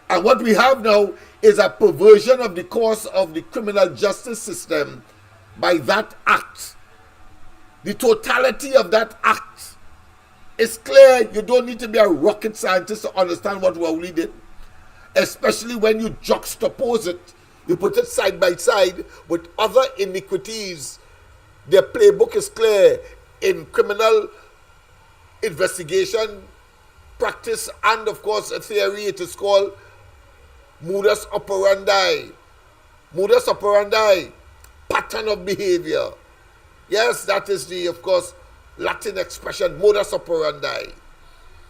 And what we have now is a perversion of the course of the criminal justice system by that act. The totality of that act is clear. You don't need to be a rocket scientist to understand what Rowley did, especially when you juxtapose it, you put it side by side with other iniquities. Their playbook is clear in criminal investigation practice, and of course a theory. It is called modus operandi. Modus operandi, pattern of behavior. Yes, that is the, of course, Latin expression, modus operandi.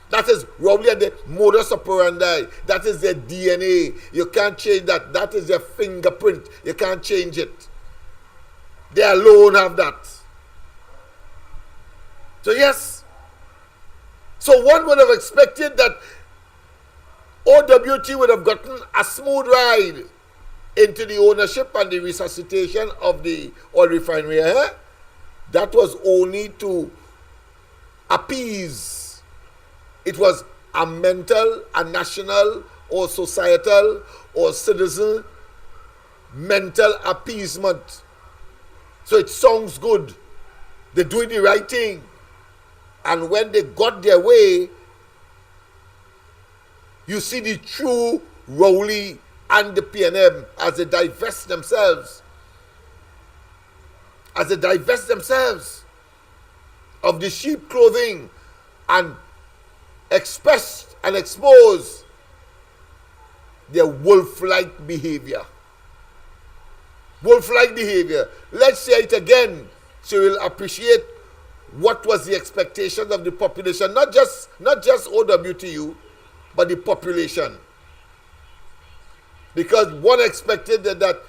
That is Rowley and the modus operandi. That is their DNA. You can't change that. That is their fingerprint. You can't change it. They alone have that. So yes. So one would have expected that OWT would have gotten a smooth ride into the ownership and the resuscitation of the oil refinery. That was only to appease. It was a mental, a national, or societal, or citizen mental appeasement. So it sounds good. They're doing the right thing. And when they got their way, you see the true Rowley and the PNM as they divest themselves. As they divest themselves of the sheep clothing and express and expose their wolf-like behavior. Wolf-like behavior. Let's say it again so you'll appreciate what was the expectation of the population, not just OWTU, but the population. Because one expected that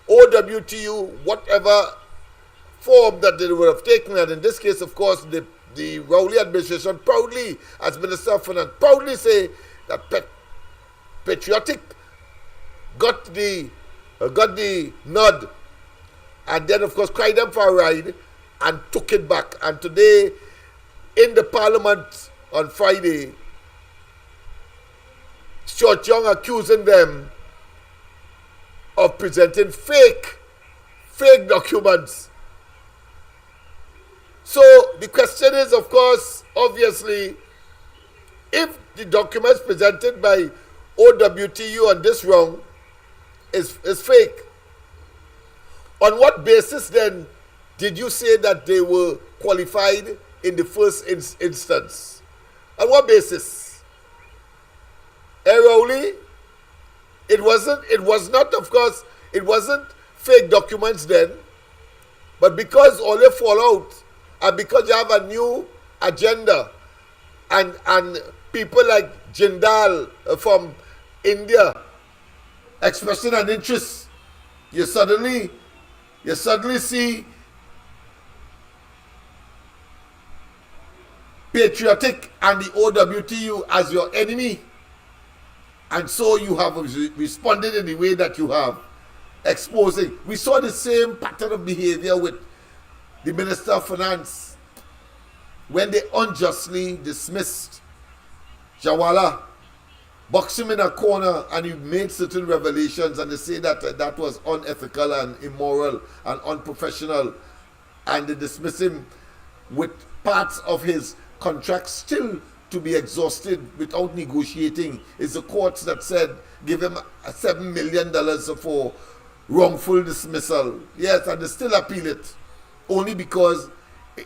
OWTU, whatever form that they would have taken, and in this case, of course, the Rowley administration proudly, as Minister of Finance, proudly say that patriotic got the nod, and then of course cried them for a ride and took it back. And today in the Parliament on Friday, Stuart Young accusing them of presenting fake documents. So the question is, of course, obviously, if the documents presented by OWTU on this round is fake, on what basis then did you say that they were qualified in the first instance? On what basis? Rowley? It was not, of course, it wasn't fake documents then, but because all they fall out, and because you have a new agenda, and people like Jindal from India expressing an interest, you suddenly see patriotic and the OWTU as your enemy. And so you have responded in the way that you have, exposing. We saw the same pattern of behavior with the Minister of Finance when they unjustly dismissed Jawala, boxed him in a corner, and he made certain revelations, and they say that that was unethical and immoral and unprofessional, and they dismiss him with parts of his contract still to be exhausted without negotiating. It's the courts that said give him $7 million for wrongful dismissal. Yes, and they still appeal it only because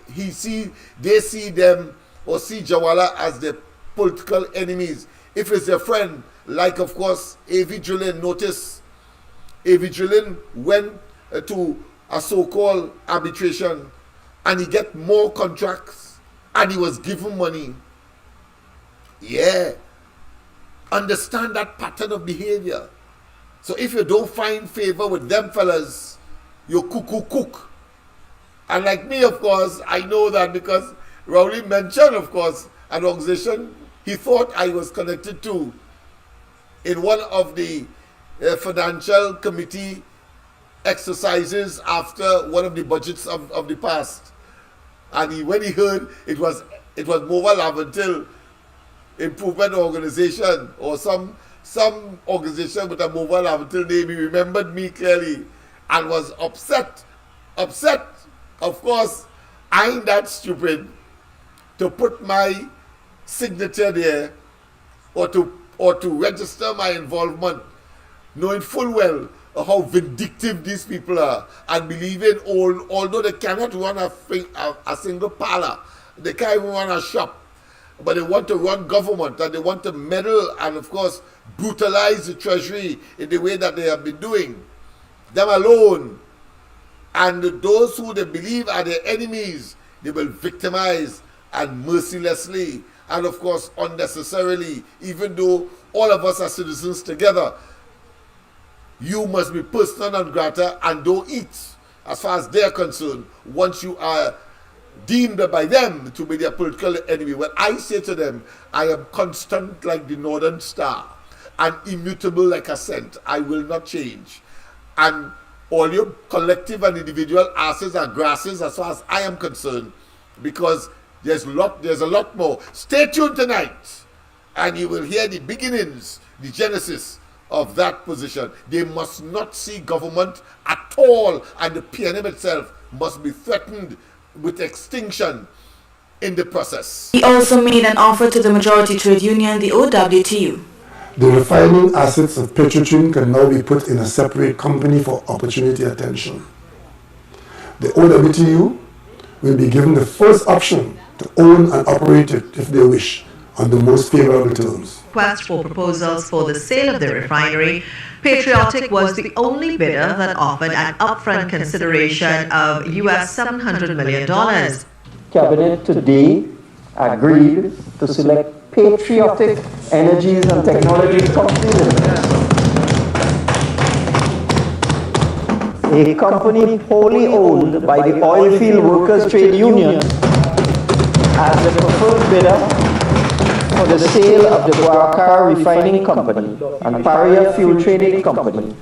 they see them or see Jawala as their political enemies. If it's their friend, like of course A.V. Drillin, notice A.V. Drillin went to a so-called arbitration and he get more contracts and he was given money. Yeah. Understand that pattern of behavior. So if you don't find favor with them fellas, you cook. And like me, of course, I know that because Rowley mentioned, of course, an organization he thought I was connected to in one of the financial committee exercises after one of the budgets of the past. And when he heard it was Mobile Laventil Improvement Organization or some organization with a Mobile Laventil name, he remembered me clearly and was upset. Of course, I ain't that stupid to put my signature there or to register my involvement, knowing full well how vindictive these people are and believing although they cannot run a single parlor, they can't even run a shop, but they want to run government and they want to meddle and of course brutalize the treasury in the way that they have been doing. Them alone and those who they believe are their enemies, they will victimize and mercilessly and of course unnecessarily, even though all of us are citizens together. You must be persona non grata and don't eat, as far as they're concerned, once you are deemed by them to be their political enemy. Well, I say to them, I am constant like the northern star and immutable like a scent. I will not change. And all your collective and individual asses are grasses as far as I am concerned, because there's a lot more. Stay tuned tonight and you will hear the beginnings, the genesis of that position. They must not see government at all, and the PNM itself must be threatened with extinction in the process. He also made an offer to the majority trade union, the OWTU. The refining assets of Petrotrin can now be put in a separate company for opportunity attention. The OWTU will be given the first option to own and operate it if they wish, on the most favorable terms. Request for proposals for the sale of the refinery, Patriotic was the only bidder that offered an upfront consideration of US $700 million. Cabinet today agreed to select Patriotic Energies and Technologies Company Limited, a company wholly owned by the Oilfield Workers Trade Union, as the preferred bidder for the sale of the Guacar Refining Company and Paria Fuel Trading Company.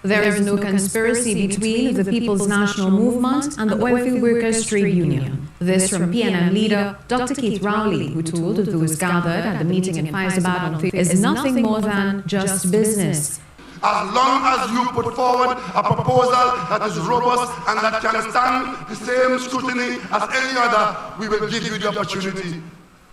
There is no conspiracy between the People's National Movement and the Oilfield Workers Trade Union. This from PNM leader Dr. Keith Rowley, who told those gathered at the meeting in Faizabad on Thursday is nothing more than just business. As long as you put forward a proposal that is robust and that can stand the same scrutiny as any other, we will give you the opportunity.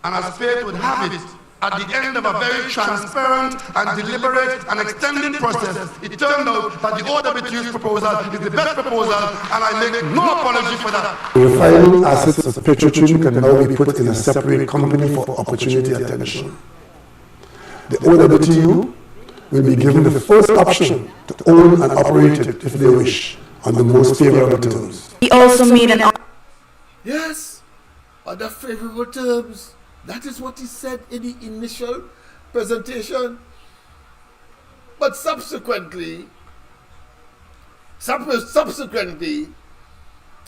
And as fate would have it, at the end of a very transparent and deliberate and extended process, it turned out that the OWTU's proposal is the best proposal, and I make no apology for that. The refining assets of Petrotrin can now be put in a separate company for opportunity attention. The OWTU will be given the first option to own and operate it if they wish, on the most favorable terms. He also made an offer. Yes, under favorable terms. That is what he said in the initial presentation. But subsequently,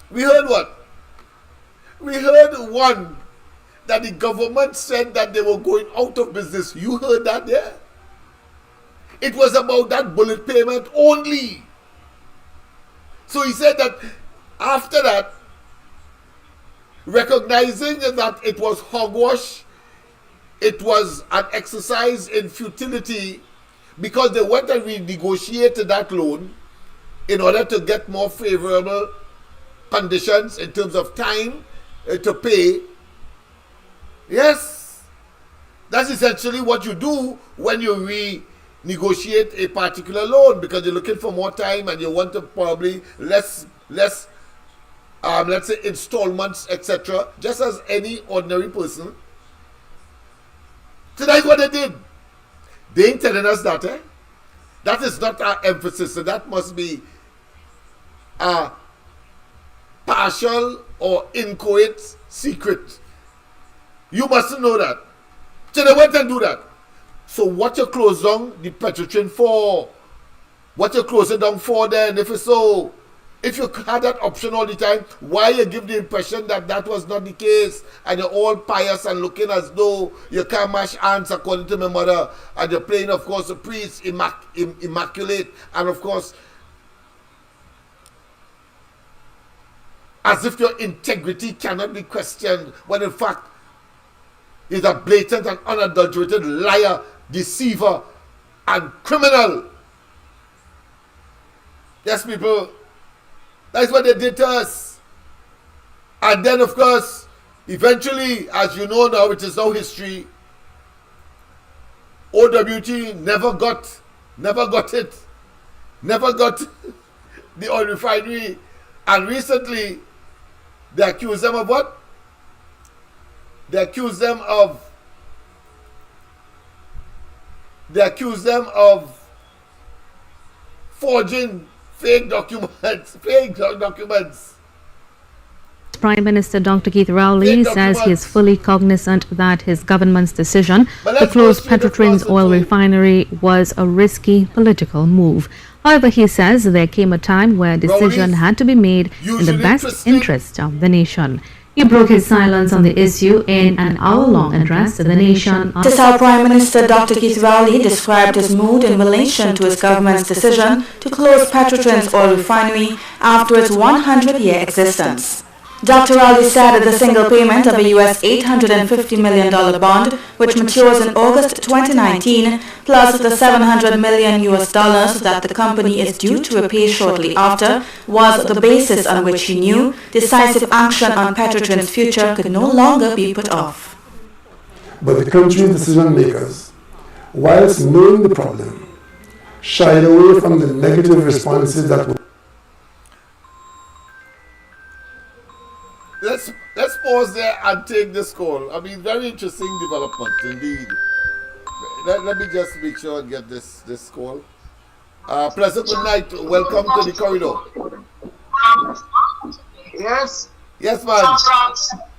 we heard what? We heard one, that the government said that they were going out of business. You heard that there? It was about that bullet payment only. So he said that after that, recognizing that it was hogwash, it was an exercise in futility, because they went and renegotiated that loan in order to get more favorable conditions in terms of time to pay. Yes, that's essentially what you do when you renegotiate a particular loan, because you're looking for more time and you want to probably less let's say installments, etc., just as any ordinary person. So that's what they did. They ain't telling us that, eh? That is not our emphasis, so that must be a partial or inchoate secret. You mustn't know that. So they went and do that. So what you close down the Petrotrin for? What you close it down for then, if it's so? If you had that option all the time, why you give the impression that that was not the case, and you're all pious and looking as though you can't mash ants according to my mother, and you're playing, of course, the priest immaculate, and of course as if your integrity cannot be questioned, when in fact is a blatant and unadulterated liar, deceiver, and criminal. Yes, people, that's what they did to us. And then, of course, eventually, as you know now, it is now history, OWT never got the oil refinery, and recently they accused them of what? They accused them of forging fake documents. Prime Minister Dr. Keith Rowley says he is fully cognizant that his government's decision to close Petrotrain's oil refinery was a risky political move. However, he says there came a time where a decision had to be made in the best interest of the nation. He broke his silence on the issue in an hour-long address to the nation. This is how Prime Minister Dr. Keith Rowley described his mood in relation to his government's decision to close Petrotrain's oil refinery after its 100-year existence. Dr. Rowley said that the single payment of a US $850 million bond, which matures in August 2019, plus the $700 million that the company is due to repay shortly after, was the basis on which he knew decisive action on Petrotrain's future could no longer be put off. But the country's decision makers, whilst knowing the problem, shied away from the negative responses that were. Let's pause there and take this call. I mean, very interesting development indeed. Let me just make sure and get this call. Pleasant good night. Welcome to the corridor. Yes. Yes, man.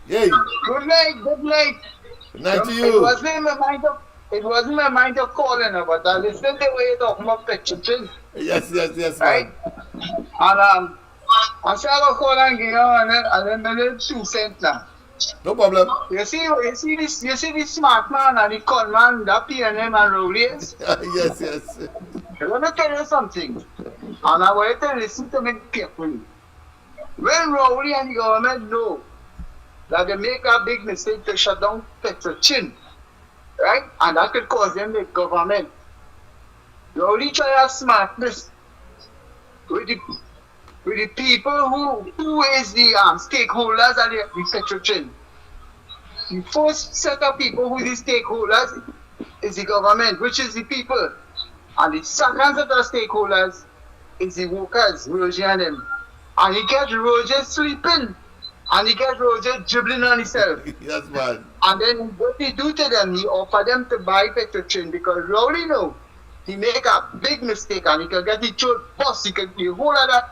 Yay. Good night. Good night. Good night to you. It wasn't my mind of calling, but I listened to the way you talking about Petrotrain. Yes, right? Man. And I said I'll call and give and then 2 cents now. No problem. You see this smart man and the con man, that PNM and Rowley is? Yes. I want to tell you something. And I want you to listen to me carefully. When Rowley and the government know that they make a big mistake to shut down Petrotrain, right? And that could cause them the government. Rowley try to smartness with the people who is the stakeholders of the Petrotrain. The first set of people who is the stakeholders is the government, which is the people. And the second set of stakeholders is the workers, Roger and them. And he gets Roger sleeping. And he gets Roger dribbling on himself. Yes, man. And then what he do to them, he offer them to buy Petrotrain because Rowley know he make a big mistake and he can get the throat bust, he can the whole of that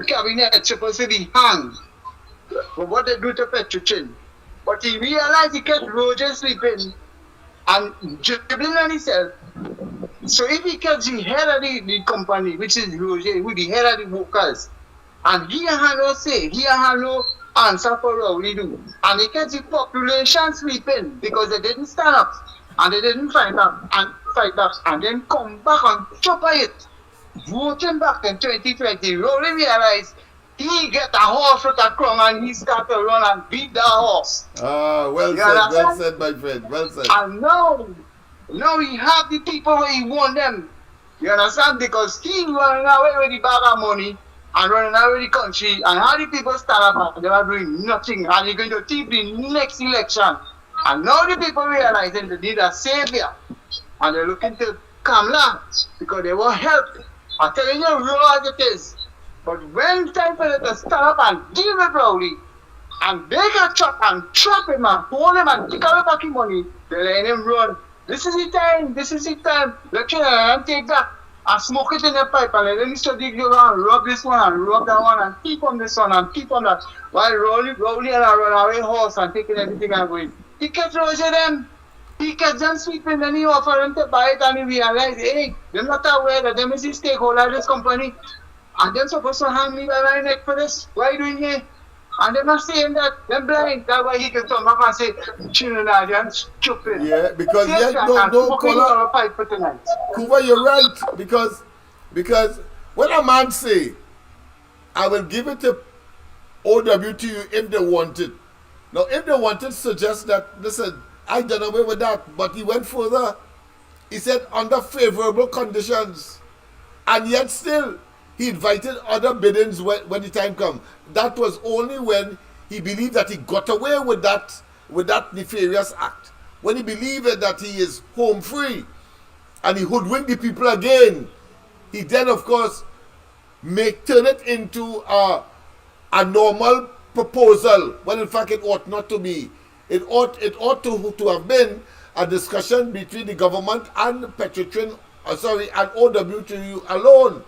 cabinet supposed to be hanged for what they do to Petrotrain. But he realized he kept Roger sleeping and dribbling on himself. So if he kept the head of the company, which is Roger, who the head of the workers, and he had no say, he had no answer for Rowley do. And he kept the population sleeping because they didn't stand up and they didn't fight back and then come back and chop it. Voting back in 2020, Rowley realized he get a horse with a crown and he start to run and beat the horse. Well said, my friend, well said. And now he have the people where he want them. You understand? Because he running away with the bag of money and running away with the country, and how the people stand up and they are doing nothing, and you're going to keep the next election. And now the people realizing they need a savior, and they're looking to Kamala because they want help. I'm telling you raw as it is. But when time for them to stand up and deal with Rowley, and they can chop and trap him and hold him and take away back his money, they let him run. This is the time. Let him take that and smoke it in the pipe and let him study go and rub this one and rub that one and keep on this one and keep on that. While Rowley and I run away horse and taking everything and going. He kept Roger them. He kept them sleeping, then he offered them to buy it and he realized, hey, they're not aware that them is the stakeholder of this company. And they're supposed to hang me by my neck for this. Why are you doing here? And they're not saying that. They're blind. That's why he can come back and say, Trinidad, you're stupid. Yeah, because no Kuva, you're right. Because when a man say, I will give it to OWTU if they wanted. Now, if they wanted to suggest that, listen, I done away with that, but he went further. He said under favorable conditions, and yet still he invited other biddings when the time come. That was only when he believed that he got away with that nefarious act. When he believed that he is home free, and he hoodwinked the people again, he then, of course, turn it into a normal proposal, when in fact it ought not to be. It ought to have been a discussion between the government and Petrotrin, and OWTU alone,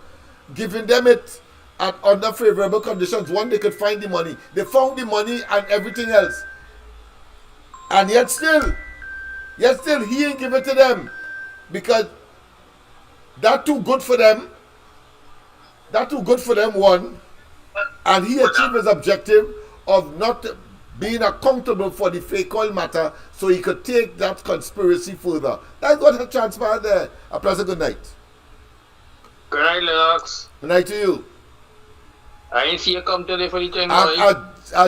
giving them it under favorable conditions. One, they could find the money. They found the money and everything else. And yet still he ain't give it to them, because that too good for them, one, and he achieved his objective of not being accountable for the fake oil matter, so he could take that conspiracy further. That's what had transpired there. A pleasant good night. Good night, Lennox. Good night to you. I ain't see you come today for the thing.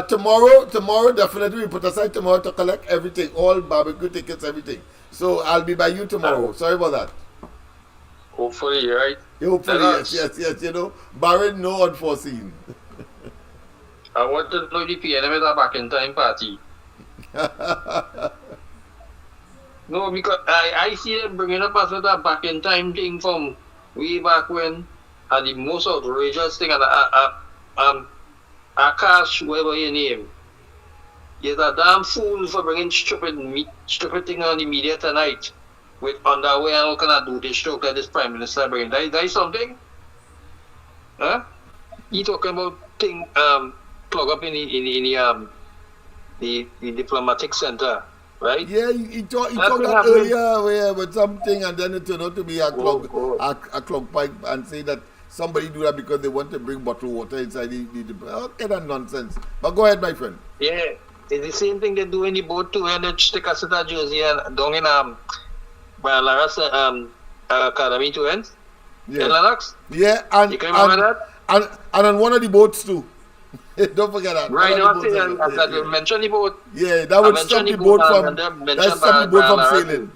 Tomorrow, definitely we put aside tomorrow to collect everything, all barbecue tickets, everything. So I'll be by you tomorrow. Sorry about that. Hopefully, right? Hopefully, yes. You know, barring no unforeseen. I want to know the PNM is a back in time party. No, because I see them bringing up as a back in time thing from way back when, and the most outrageous thing, and Akash, whoever your name, you're a damn fool for bringing stupid thing on the media tonight with underwear and all kind of do this joke that this Prime Minister bringing. That is something? Huh? He talking about thing plug up in the diplomatic center, right? Yeah, he talked that earlier with something, and then it turned out to be a clog pipe, and say that somebody do that because they want to bring bottled water inside the okay, that nonsense. But go ahead, my friend. Yeah, it's the same thing they do in the boat too, and they stick us in that jersey and down in Lara's academy too, and Lennox. Yeah, and you can remember that? And on one of the boats too. Don't forget that. Right, I mentioned the boat. Yeah, that would stop the boat from sailing.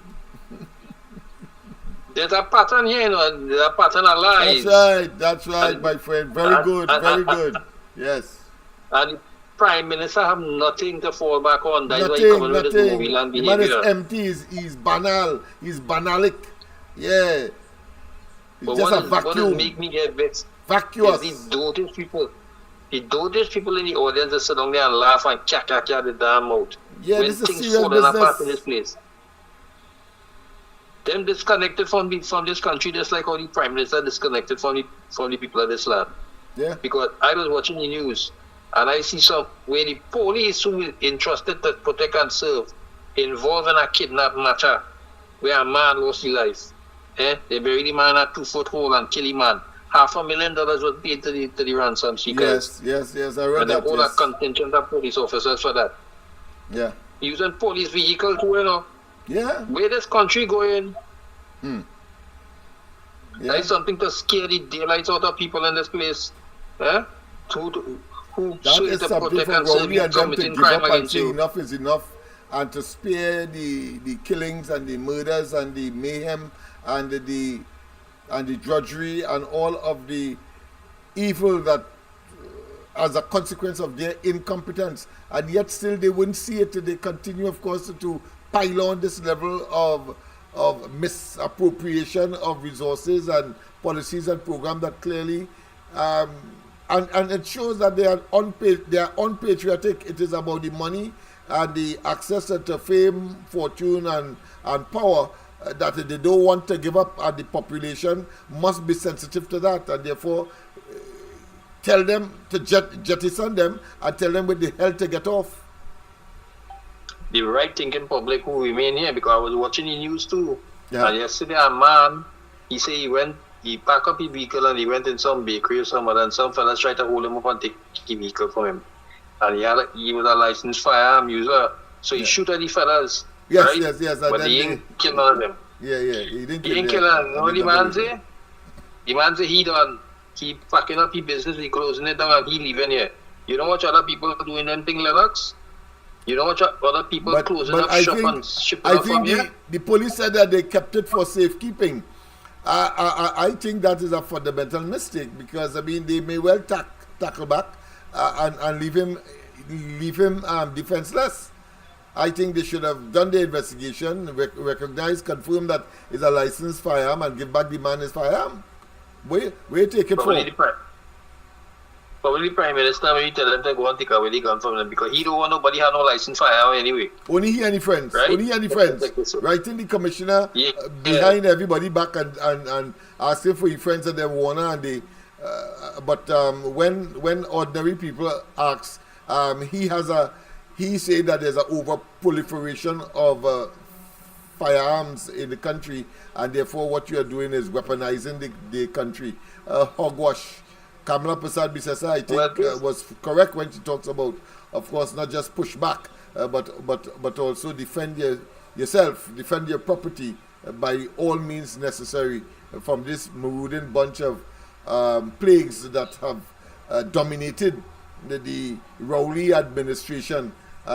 There's a pattern here, you know. There's a pattern of lies. That's right, my friend. Very good. Yes. And the Prime Minister have nothing to fall back on. That's why he's coming with this movie land behavior. Man is empty. He's banal. He's banalic. Yeah. It's just a vacuum. What make me get vexed? Vacuous. These dotish people in the audience that sit down there and laugh and cack the damn mouth. Yeah, when this is things serious falling business. apart in this place. Them disconnected from this country, just like how the Prime Minister disconnected from the people of this land. Yeah. Because I was watching the news and I see some where the police who is entrusted to protect and serve involved in a kidnap matter where a man lost his life. They buried the man in a 2-foot hole and kill the man. $500,000 was paid to the ransom seekers. Yes, I read and that. And they hold a contingent of police officers for that. Yeah. Using police vehicle too, you know. Yeah. Where this country going? Yeah. That is something to scare the daylights out of people in this place. Who that is to something protect for and serve Rowley you and them to committing give crime up and against say you. enough is enough, and to spare the killings and the murders and the mayhem and the drudgery and all of the evil that as a consequence of their incompetence, and yet still they wouldn't see it. They continue, of course, to pile on this level of misappropriation of resources and policies and programs that clearly and it shows that they are unpatriotic. It is about the money and the access to fame, fortune and power that they don't want to give up, and the population must be sensitive to that, and therefore tell them to jettison them and tell them with the hell to get off. The right thinking public who remain here, because I was watching the news too. Yeah. And yesterday a man, he said he packed up his vehicle and he went in some bakery or somewhere, and some fellas tried to hold him up and take the vehicle from him. And he was a licensed firearm user, so he shoot at the fellas. Yes, right? yes. But he didn't kill none of them. Yeah. He didn't kill them. You know what the man say? The man say he done. He packing up his business, he closing it down, and he leaving here. You don't watch other people doing anything, Lennox? You don't watch other people closing up shop and shipping up from here? The police said that they kept it for safekeeping. I think that is a fundamental mistake because, I mean, they may well tackle back and leave him defenseless. I think they should have done the investigation, recognize, confirm that it's a licensed firearm and give back the man his firearm. Where you take it from? Probably the Prime Minister when he tell them to go and take away the gun from them because he don't want nobody have no licensed firearm anyway. Only he and the friends. Right? Only he and the friends. Writing the commissioner behind everybody back and asking for his friends and them warner and they when ordinary people ask, he said that there's an over proliferation of firearms in the country and therefore what you are doing is weaponizing the country. Hogwash. Kamala Prasad Bisesa, I think, was correct when she talks about, of course, not just push back, but also defend yourself, defend your property by all means necessary from this marauding bunch of plagues that have dominated the Rowley administration,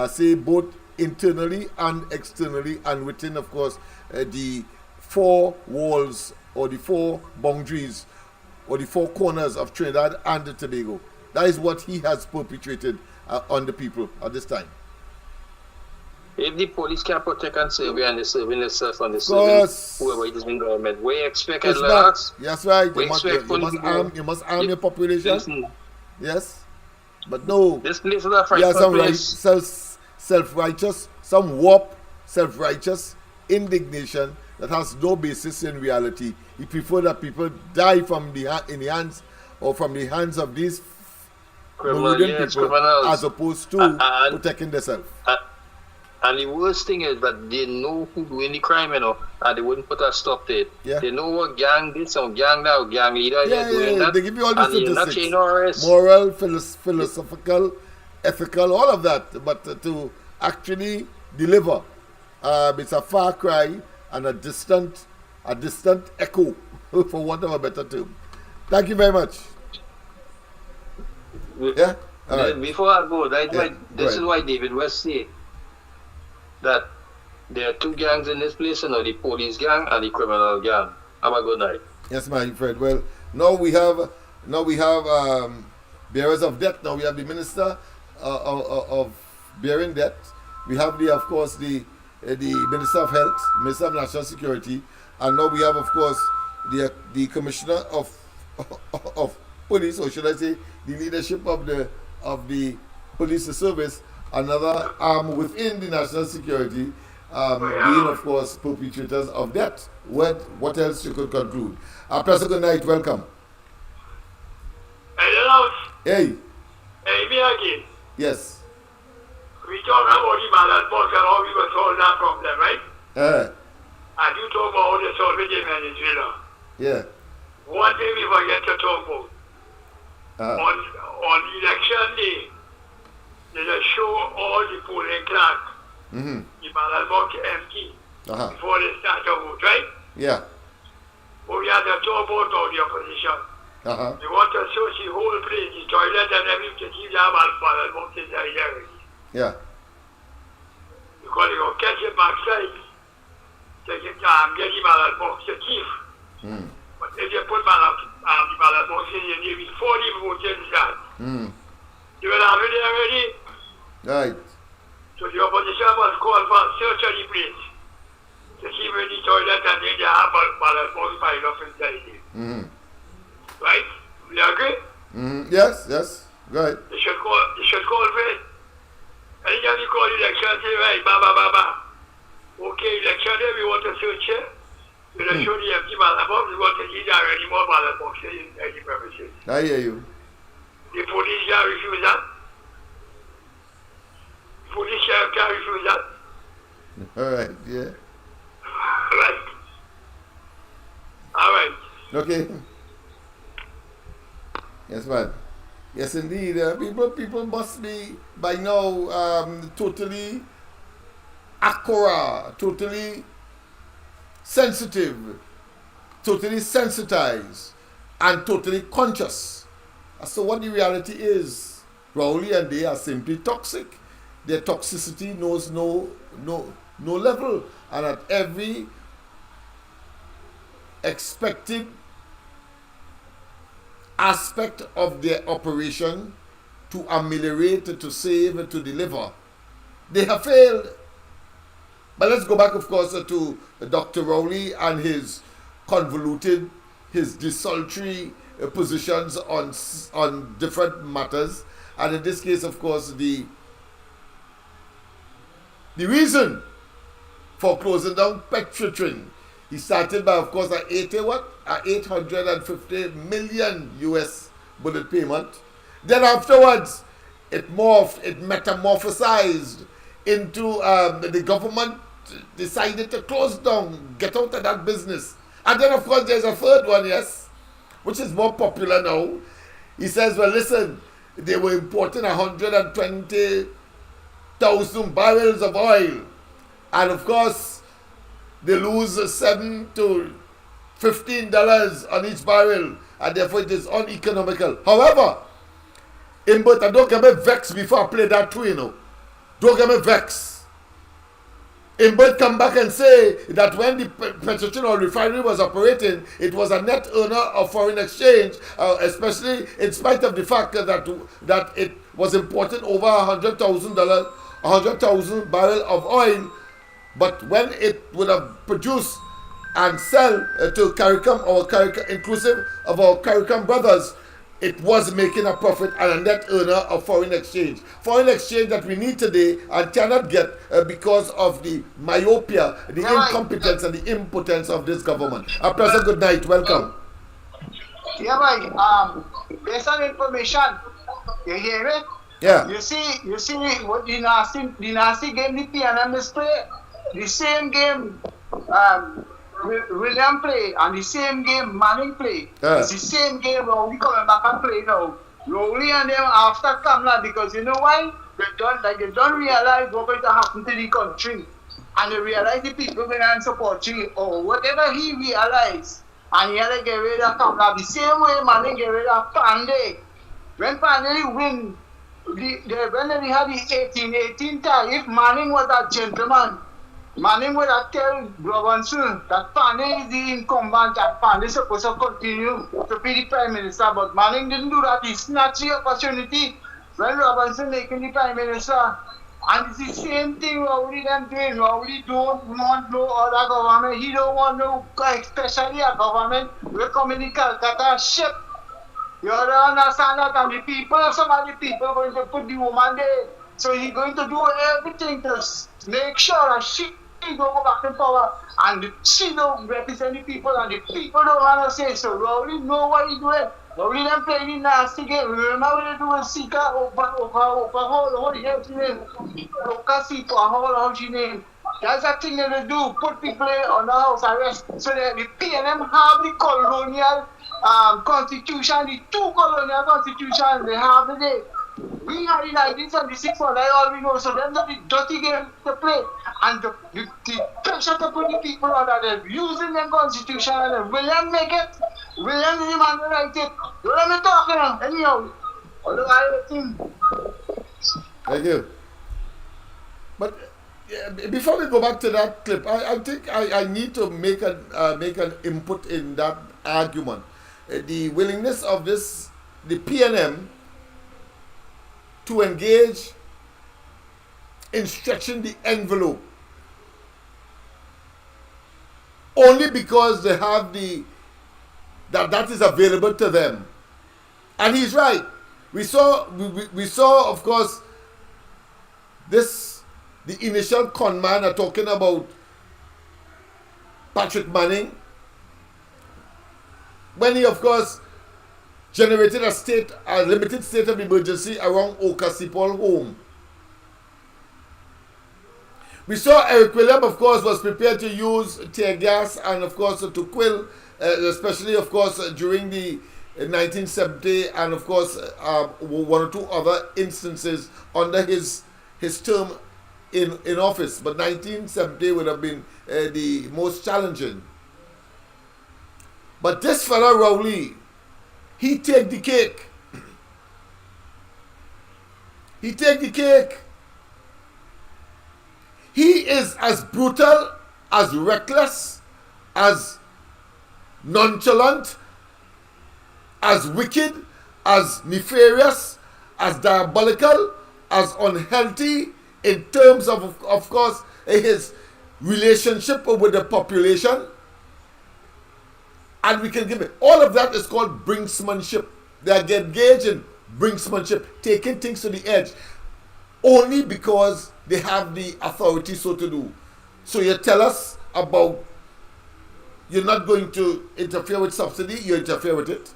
say both internally and externally, and within, of course, the four walls or the four boundaries or the four corners of Trinidad and Tobago. That is what he has perpetrated on the people at this time. If the police can protect and serve you and they're serving themselves and they're serving whoever it is in government, we expect at last. Yes, right. You must arm your population. Listen. Yes. But no. This place is a frightful place. Self-righteous, some warped self-righteous indignation that has no basis in reality. He prefer that people die in the hands of these people as opposed to protecting themselves. And the worst thing is that they know who doing the crime, and they wouldn't put a stop to it. Yeah. They know what gang did, some gang now, gang leader, they're doing that. They give you all the statistics. Moral, philosophical, ethical, all of that. But to actually deliver, it's a far cry and a distant echo, for want of a better term. Thank you very much. Yeah? All right. Before I go, this is why David West say that there are two gangs in this place, the police gang and the criminal gang. Have a good night. Yes, my friend. Well, now we have bearers of debt. Now we have the Minister of Bearing Debt. We have of course, the Minister of Health, Minister of National Security, and now we have, of course, the Commissioner of Police, or should I say, the leadership of the police service, another arm within the national security, being, of course, perpetrators of debt. What else you could conclude? Professor, good night. Welcome. Hey. Hey, me again. Yes. We talk about the ballot box and how we will solve that problem, right? And you talk about how they solve it in Venezuela. Yeah. One thing we forget to talk about. On election day, they just show all the polling clerks, the ballot box empty, before they start to vote, right? Yeah. But we have to talk about all the opposition. They want to search the whole place, the toilet and everything, to keep their ballot box in there already. Yeah. Because they will catch him backside to get the ballot box to thief. But if they put the ballot box in there before the voting starts, they will have it already. Right. So the opposition must call for search of the place to see where the toilet and then they have ballot box piled up inside there. Right? Do you agree? Yes. Right. They should call for it. Anytime you call election, say, right, okay, election day, we want to search here. We don't show the empty ballot box, we want to see there any more ballot boxes in the premises. I hear you. The police can refuse that. The police can refuse that. All right, yeah. Right. All right. Okay. Yes, man. Yes, indeed. People must be by now totally accurate, totally sensitive, totally sensitized, and totally conscious as to what the reality is Rowley and they are simply toxic. Their toxicity knows no level, and at every expected aspect of their operation to ameliorate, to save, to deliver, they have failed. But let's go back, of course, to Dr. Rowley and his convoluted, his desultory positions on different matters. And in this case, of course, the reason for closing down Petrotrin, he started by, of course, a 850 million US bullet payment. Then afterwards, it metamorphosized into the government decided to close down, get out of that business. And then, of course, there's a third one, yes, which is more popular now. He says, well, listen, they were importing 120,000 barrels of oil. And, of course, they lose $7 to $15 on each barrel. And therefore, it is uneconomical. However, but don't get me vexed before I play that too, you know. Don't get me vexed. Imbert come back and say that when the Petrotrin oil refinery was operating, it was a net earner of foreign exchange, especially in spite of the fact that it was importing over 100,000 barrel of oil. But when it would have produced and sell to CARICOM, inclusive of our CARICOM brothers, it was making a profit and a net earner of foreign exchange. Foreign exchange that we need today and cannot get because of the myopia, the incompetence and the impotence of this government. A pleasant good night. Welcome. Yeah, right. Based on information, you hear it? Yeah. You see what the nasty game the PNM is play, the same game William play and the same game Manning play. It's the same game Rowley coming back and play now. Rowley and them after Kamla, because you know why? They don't realize what's going to happen to the country. And they realize the people going to support you or whatever he realized. And he had to get rid of Kamla. The same way Manning get rid of Pandey. When Pandey win, when they had the 18 tariff, Manning was a gentleman. Manning would have tell Robinson that Pandey is the incumbent and Pandey is supposed to continue to be the Prime Minister. But Manning didn't do that. He snatched the opportunity when Robinson making the Prime Minister. And it's the same thing Rowley them doing. Rowley don't want no other government. He don't want no, especially a government will come in the Calcutta ship. You don't understand that? And the people, some of the people going to put the woman there. So he's going to do everything to make sure that she don't go back in power and she don't represent the people and the people don't want to say so. Rowley know what he's doing. Rowley them playing the nasty game. Remember when they do a Sika over name. That's a thing that they do, put people on the house arrest so that the PNM have the colonial constitution, the two colonial constitutions they have today. We are in 1976 one, I all we know, so them the dirty game to play. And the pressure to put the people under them, using their constitution, and William make it. William is the man who write it. Don't let me talk now, anyhow. Thank you. But before we go back to that clip, I think I need to make an input in that argument. The willingness of the PNM to engage in stretching the envelope only because they have that is available to them. And he's right. We saw of course the initial con man are talking about Patrick Manning when he of course generated a limited state of emergency around Okasipol home. We saw Eric William, of course, was prepared to use tear gas and, of course, to quill, especially, of course, during the 1970 and, of course, one or two other instances under his term in office. But 1970 would have been the most challenging. But this fellow Rowley, he take the cake. He take the cake. He is as brutal, as reckless, as nonchalant, as wicked, as nefarious, as diabolical, as unhealthy in terms of course, his relationship with the population. And we can give it. All of that is called brinksmanship. They are engaged in brinksmanship, taking things to the edge, only because they have the authority so to do. So you tell us about you're not going to interfere with subsidy, you interfere with it.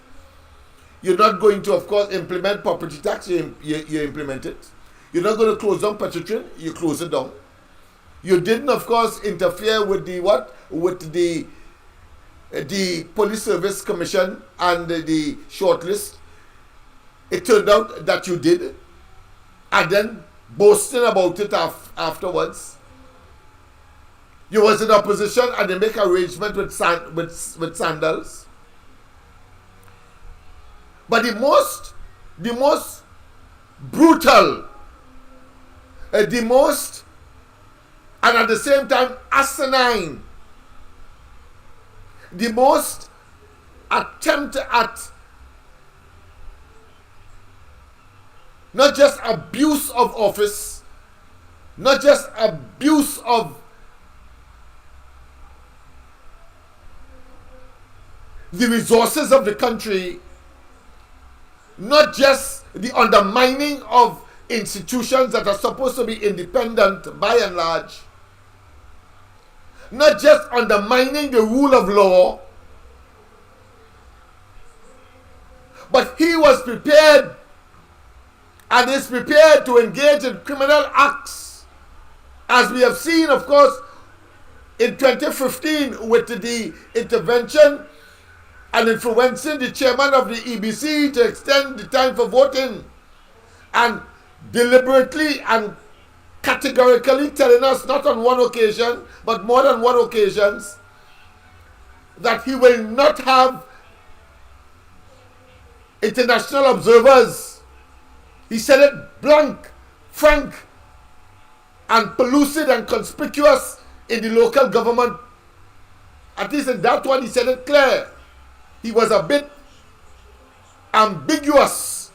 You're not going to, of course, implement property tax, you implement it. You're not going to close down Petrotrin, you close it down. You didn't, of course, interfere with the what? With the Police Service Commission and the shortlist. It turned out that you did, and then boasting about it afterwards. You was in opposition and they make arrangement with sandals. But the most brutal, the most, and at the same time asinine, the most attempt at not just abuse of office, not just abuse of the resources of the country, not just the undermining of institutions that are supposed to be independent by and large, not just undermining the rule of law, but he was prepared and is prepared to engage in criminal acts, as we have seen, of course, in 2015 with the intervention and influencing the chairman of the EBC to extend the time for voting, and deliberately and categorically telling us, not on one occasion, but more than one occasions, that he will not have international observers. He said it blank, frank, and pellucid and conspicuous in the local government. At least in that one, he said it clear. He was a bit ambiguous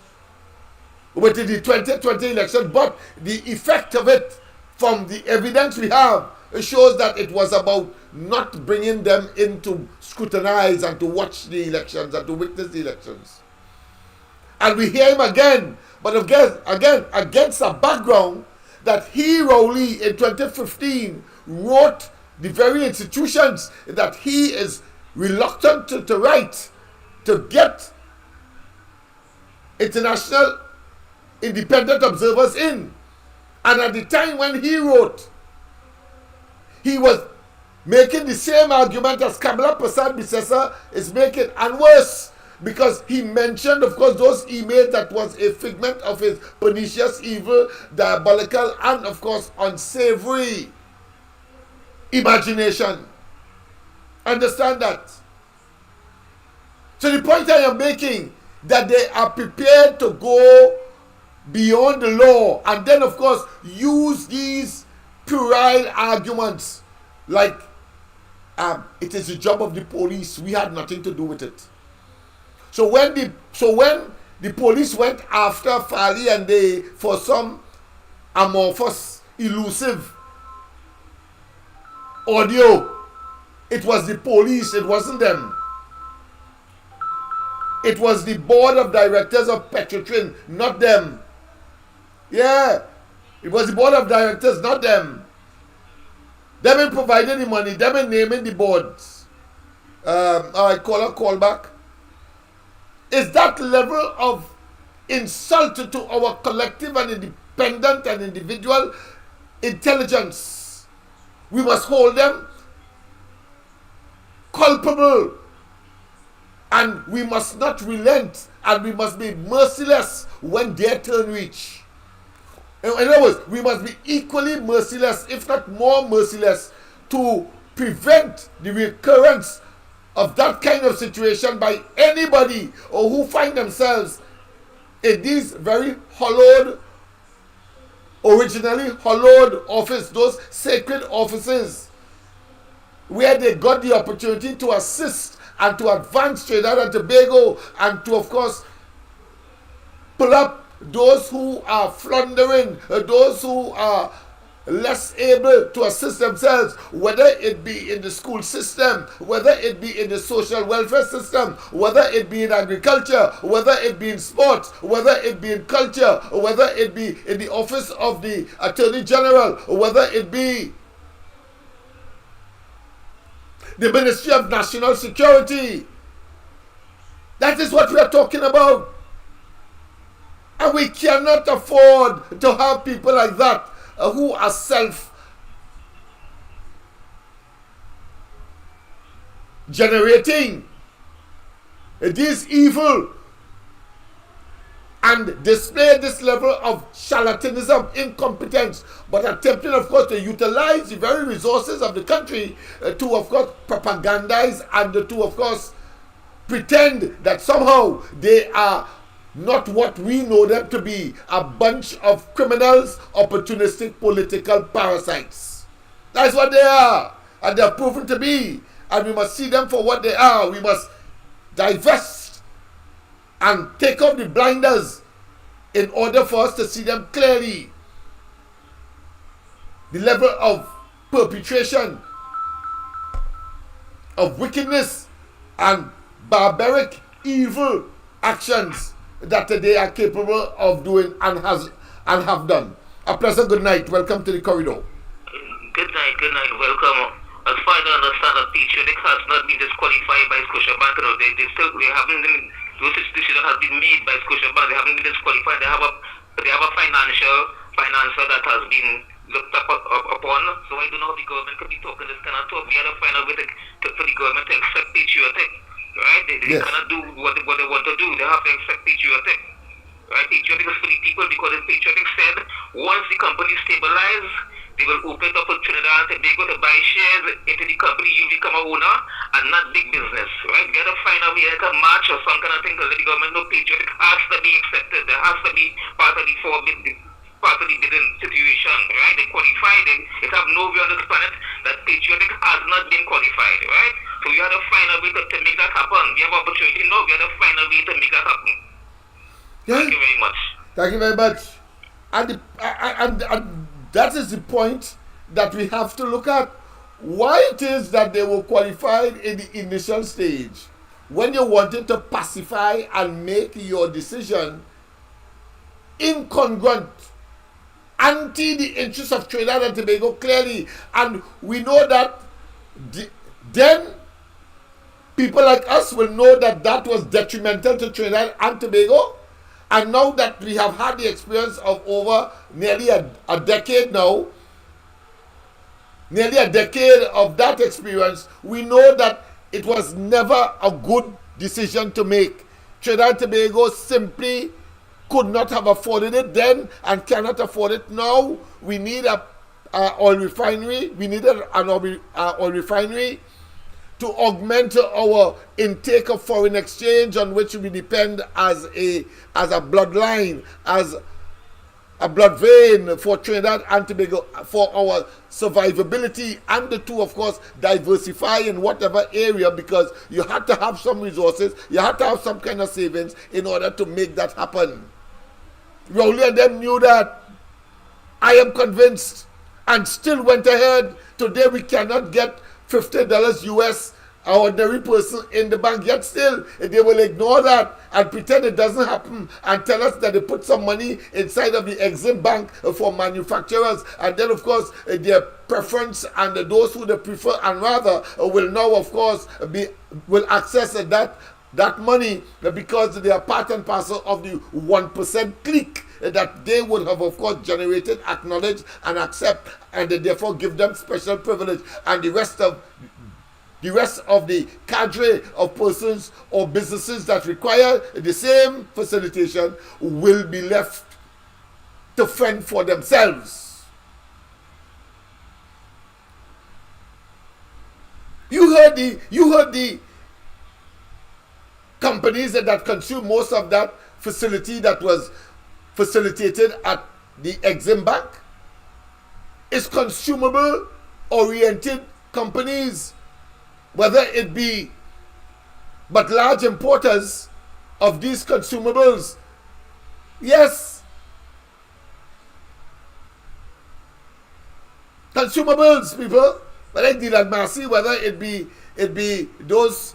with the 2020 election, but the effect of it, from the evidence we have, it shows that it was about not bringing them in to scrutinize and to watch the elections and to witness the elections. And we hear him again, but again against a background that he, Rowley, in 2015 wrote the very institutions that he is reluctant to write to get international independent observers in. And at the time when he wrote, he was making the same argument as Kamala Prasad Bisesa is making, and worse, because he mentioned, of course, those emails that was a figment of his pernicious, evil, diabolical, and, of course, unsavory imagination. Understand that? So the point I am making, that they are prepared to go beyond the law and then, of course, use these puerile arguments like it is the job of the police, we had nothing to do with it. So when the police went after Fali and they, for some amorphous, elusive audio, it was the police, it wasn't them. It was the board of directors of Petrotrin, not them. Yeah, it was the board of directors, not them. Them in providing the money, them in naming the boards. All right, call back. Is that level of insult to our collective and independent and individual intelligence? We must hold them culpable, and we must not relent, and we must be merciless when their turn reach. In other words, we must be equally merciless, if not more merciless, to prevent the recurrence of that kind of situation by anybody or who find themselves in these very hollowed originally hallowed office, those sacred offices, where they got the opportunity to assist and to advance Trinidad and Tobago, and to, of course, pull up those who are floundering, those who are less able to assist themselves, whether it be in the school system, whether it be in the social welfare system, whether it be in agriculture, whether it be in sports, whether it be in culture, whether it be in the office of the Attorney General, whether it be the Ministry of National Security. That is what we are talking about. And we cannot afford to have people like that who are self-generating this evil and display this level of charlatanism, incompetence, but attempting, of course, to utilize the very resources of the country to, of course, propagandize and to, of course, pretend that somehow they are not what we know them to be, a bunch of criminals, opportunistic political parasites. That's what they are, and they are proven to be, and we must see them for what they are. We must divest and take off the blinders in order for us to see them clearly. The level of perpetration of wickedness and barbaric evil actions that they are capable of doing and have done. A pleasant good night. Welcome to the corridor. Good night, welcome. As far as I understand, that Patriotic has not been disqualified by Scotiabank. They haven't been, those decisions have been made by Scotiabank. They haven't been disqualified. They have a financial that has been looked upon. So I don't know how the government could be talking this kind of talk. We have to find a way for the government to accept Patriotic. Right? They cannot do what they want to do. They have to accept Patriotic. Right? Patriotic is for the people, because if Patriotic said once the company stabilize, they will open it up for Trinidad and Tobago to buy shares into the company, you become a owner and not big business. Right? You gotta find a way like a match or some kind of thing, because the government know Patriotic has to be accepted. There has to be part of the bidding situation. Right? They qualified. It have no way on this planet that Patriotic has not been qualified. Right? So we have to find a way to make that happen. We have opportunity now. We have to find a way to make that happen. Yeah. Thank you very much. Thank you very much. And that is the point that we have to look at. Why it is that they were qualified in the initial stage, when you wanted to pacify and make your decision incongruent, anti the interests of Trinidad and Tobago clearly. And we know that then people like us will know that that was detrimental to Trinidad and Tobago. And now that we have had the experience of over nearly a decade now, nearly a decade of that experience, we know that it was never a good decision to make. Trinidad and Tobago simply could not have afforded it then and cannot afford it now. We need a oil refinery. We need an oil refinery to augment our intake of foreign exchange, on which we depend as a bloodline, as a blood vein for Trinidad and Tobago, for our survivability, and to, of course, diversify in whatever area, because you had to have some resources, you had to have some kind of savings in order to make that happen. Rowley and them knew that. I am convinced, and still went ahead. Today we cannot get $50 US, an ordinary person in the bank, yet still they will ignore that and pretend it doesn't happen and tell us that they put some money inside of the Exim Bank for manufacturers, and then of course their preference and those who they prefer and rather will now of course will access that money because they are part and parcel of the 1% clique that they would have of course generated, acknowledged and accept, and they therefore give them special privilege, and the rest of the cadre of persons or businesses that require the same facilitation will be left to fend for themselves. You heard the companies that consume most of that facility that was facilitated at the Exim Bank is consumable oriented companies, whether it be but large importers of these consumables. Yes, consumables, people, whether it be like Marcy, whether it be those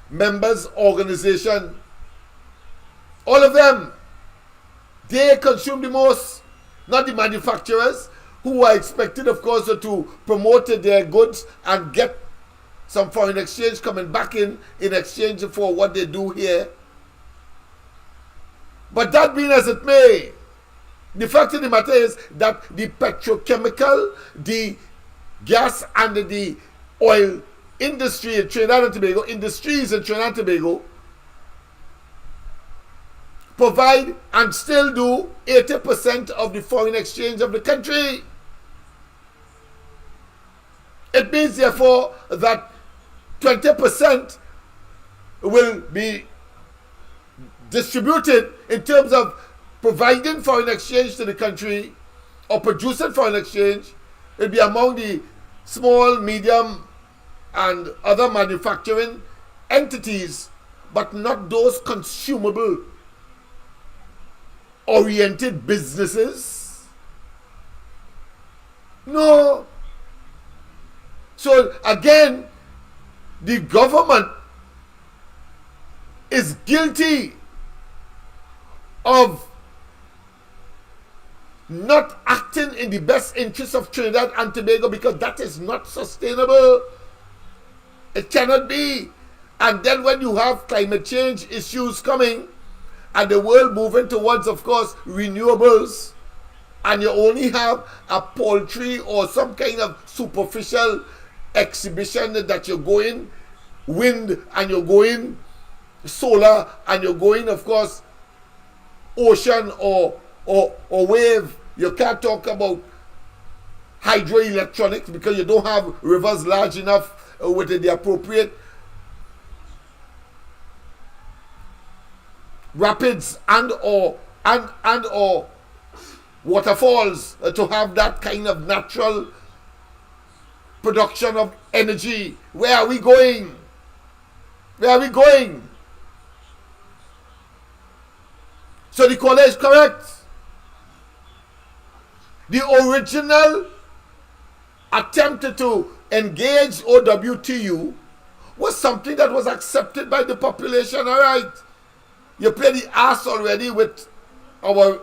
members organization, all of them, they consume the most, not the manufacturers, who are expected, of course, to promote their goods and get some foreign exchange coming back in exchange for what they do here. But that being as it may, the fact of the matter is that the petrochemical, the gas and the oil industry in Trinidad and Tobago, industries in Trinidad and Tobago, provide and still do 80% of the foreign exchange of the country. It means, therefore, that 20% will be distributed in terms of providing foreign exchange to the country or producing foreign exchange. It will be among the small, medium, and other manufacturing entities, but not those consumable oriented businesses. No. So again, the government is guilty of not acting in the best interest of Trinidad and Tobago, because that is not sustainable. It cannot be. And then when you have climate change issues coming and the world moving towards, of course, renewables, and you only have a paltry or some kind of superficial exhibition that you're going wind and you're going solar and you're going, of course, ocean or wave. You can't talk about hydroelectronics because you don't have rivers large enough with the appropriate rapids and or waterfalls to have that kind of natural production of energy. Where are we going? Where are we going? So the caller is correct. The original attempt to engage OWTU was something that was accepted by the population. All right, you play the ass already with our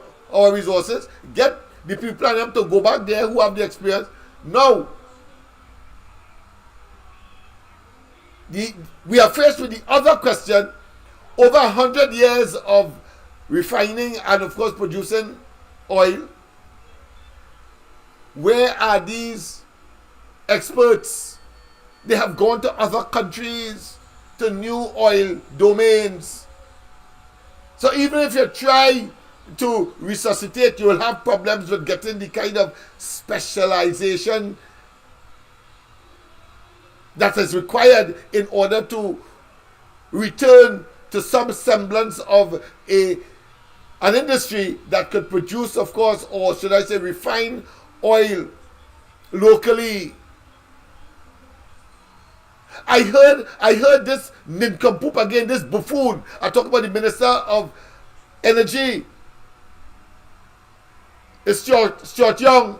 resources. Get the people and them to go back there who have the experience. Now, we are faced with the other question. Over 100 years of refining and, of course, producing oil. Where are these experts? They have gone to other countries, to new oil domains. So even if you try to resuscitate, you will have problems with getting the kind of specialization that is required in order to return to some semblance of an industry that could produce, of course, or should I say refine oil locally. I heard this nincompoop again, this buffoon. I talk about the Minister of Energy, Stuart Young,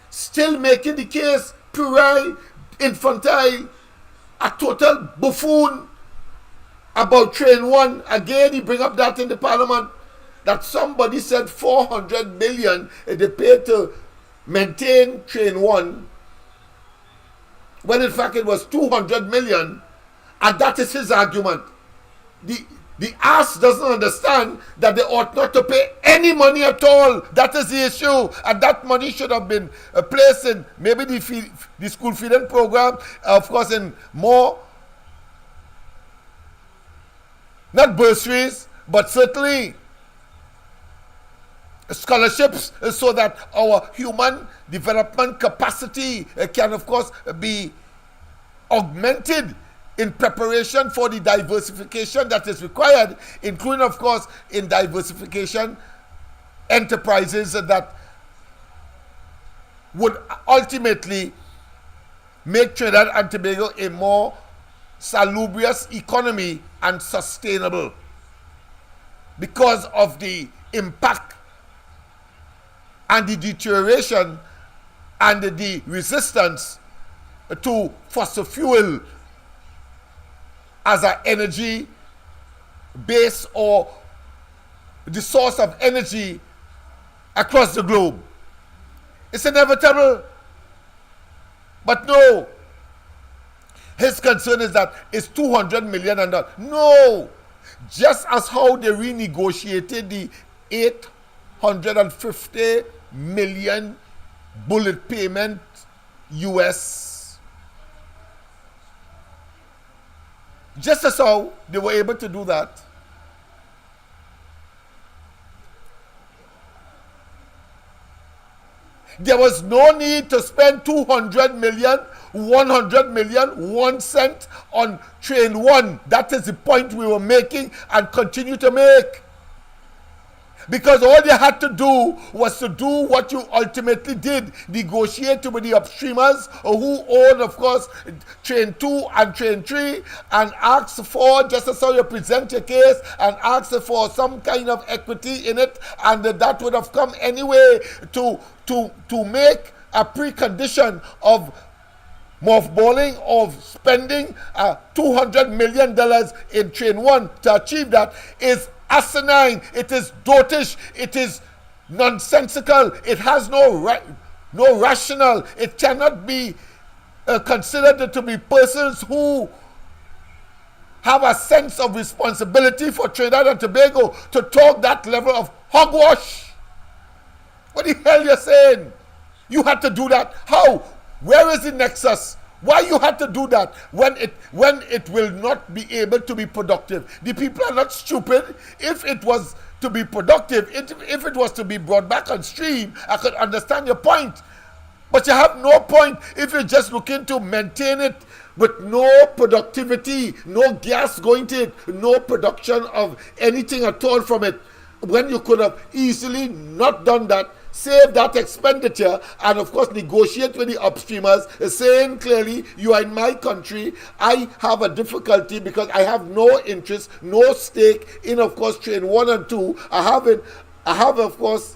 still making the case puerile, infantile, a total buffoon about Train 1. Again, he bring up that in the Parliament, that somebody said 400 million they paid to maintain Train 1, when in fact it was 200 million, and that is his argument. The ass doesn't understand that they ought not to pay any money at all. That is the issue, and that money should have been placed in maybe the school feeding program, of course, in more, not bursaries, but certainly scholarships, so that our human development capacity can, of course, be augmented in preparation for the diversification that is required, including, of course, in diversification enterprises that would ultimately make Trinidad and Tobago a more salubrious economy and sustainable because of the impact and the deterioration and the resistance to fossil fuel as an energy base or the source of energy across the globe. It's inevitable. But no, his concern is that it's 200 million and that. No, just as how they renegotiated the 850 million bullet payment US, just as how they were able to do that, there was no need to spend 200 million, 100 million, 1 cent on train 1. That is the point we were making and continue to make. Because all you had to do was to do what you ultimately did, negotiate with the upstreamers who own, of course, train 2 and train 3, and ask for, just as how you present your case, and ask for some kind of equity in it, and that would have come anyway to make a precondition of mothballing, of spending $200 million in train 1 to achieve that is asinine, it is dotish, it is nonsensical, it has no rational, it cannot be considered to be persons who have a sense of responsibility for Trinidad and Tobago to talk that level of hogwash. What the hell you're saying? You had to do that. How? Where is the nexus? Why you had to do that when it will not be able to be productive? The people are not stupid. If it was to be productive, if it was to be brought back on stream, I could understand your point. But you have no point if you're just looking to maintain it with no productivity, no gas going to it, no production of anything at all from it, when you could have easily not done that, save that expenditure, and of course negotiate with the upstreamers, saying clearly, you are in my country, I have a difficulty because I have no interest, no stake in, of course, train 1 and 2. I have of course,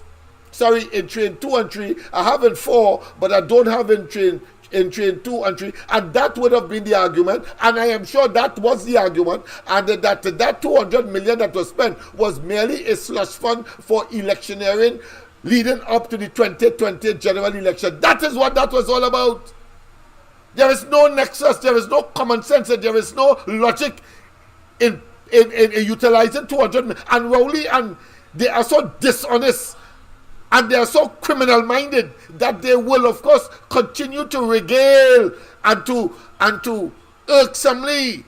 sorry, in train 2 and 3, I have in 4, but I don't have in train 2 and 3, and that would have been the argument, and I am sure that was the argument, and that 200 million that was spent was merely a slush fund for electioneering leading up to the 2020 general election. That is what that was all about. There is no nexus, there is no common sense, and there is no logic in utilizing 200 million. And Rowley, and they are so dishonest and they are so criminal minded that they will, of course, continue to regale and to irksomely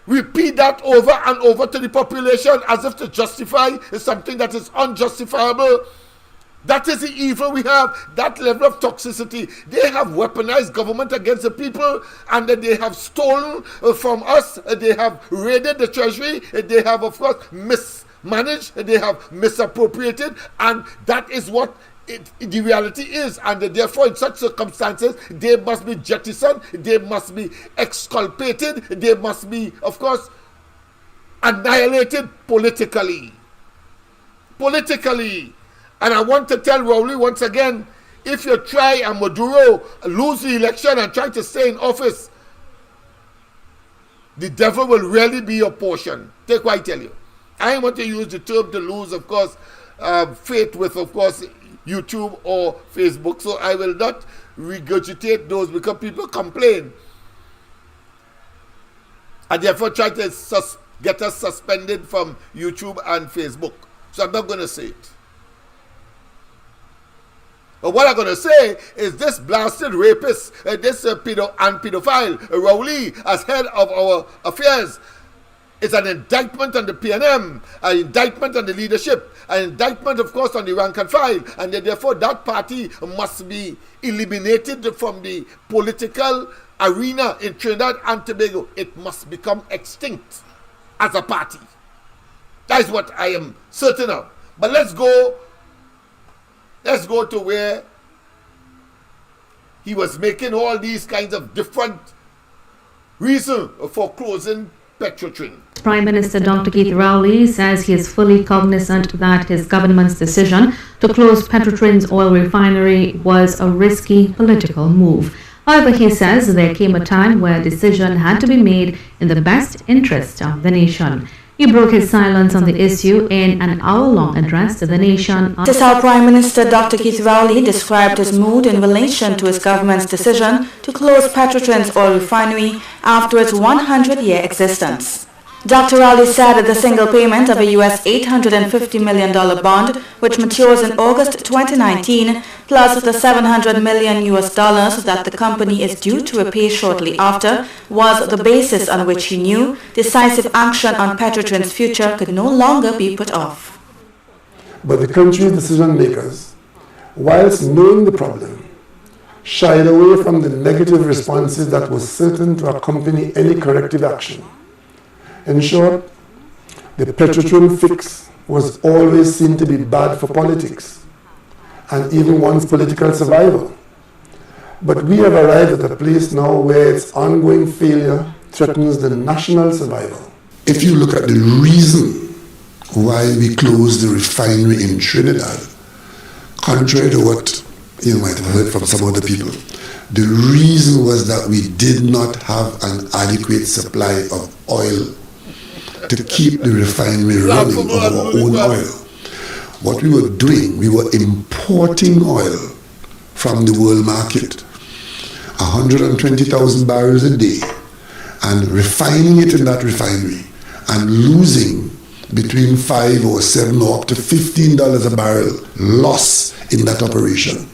repeat that over and over to the population as if to justify something that is unjustifiable. That is the evil we have, that level of toxicity. They have weaponized government against the people, and they have stolen from us. They have raided the treasury. They have, of course, mismanaged. They have misappropriated, and that is what the reality is. And therefore, in such circumstances, they must be jettisoned, they must be exculpated, they must be, of course, annihilated politically. And I want to tell Rowley once again, if you try and Maduro lose the election and try to stay in office, the devil will really be your portion. Take what I tell you. I want to use the term to lose, of course, faith with, of course, YouTube or Facebook, so I will not regurgitate those because people complain and therefore try to get us suspended from YouTube and Facebook. So I'm not going to say it. But what I'm going to say is this blasted rapist, this pedophile, Rowley, as head of our affairs, It's an indictment on the PNM, an indictment on the leadership, an indictment, of course, on the rank and file, and therefore that party must be eliminated from the political arena in Trinidad and Tobago. It must become extinct as a party. That is what I am certain of. But let's go to where he was making all these kinds of different reasons for closing Petrotrin. Prime Minister Dr. Keith Rowley says he is fully cognizant that his government's decision to close Petrotrin's oil refinery was a risky political move. However, he says there came a time where a decision had to be made in the best interest of the nation. He broke his silence on the issue in an hour-long address to the nation. This is how Prime Minister Dr. Keith Rowley described his mood in relation to his government's decision to close Petrotrin's oil refinery after its 100-year existence. Dr. Rowley said the single payment of a US $850 million bond, which matures in August 2019, plus the $700 million that the company is due to repay shortly after, was the basis on which he knew decisive action on Petrotrin's future could no longer be put off. But the country's decision makers, whilst knowing the problem, shied away from the negative responses that was certain to accompany any corrective action. In short, the Petrotrin fix was always seen to be bad for politics, and even one's political survival. But we have arrived at a place now where its ongoing failure threatens the national survival. If you look at the reason why we closed the refinery in Trinidad, contrary to what you might have heard from some other people, the reason was that we did not have an adequate supply of oil to keep the refinery running of our own oil. What we were doing, we were importing oil from the world market, 120,000 barrels a day, and refining it in that refinery and losing between $5 or $7 or up to $15 a barrel loss in that operation.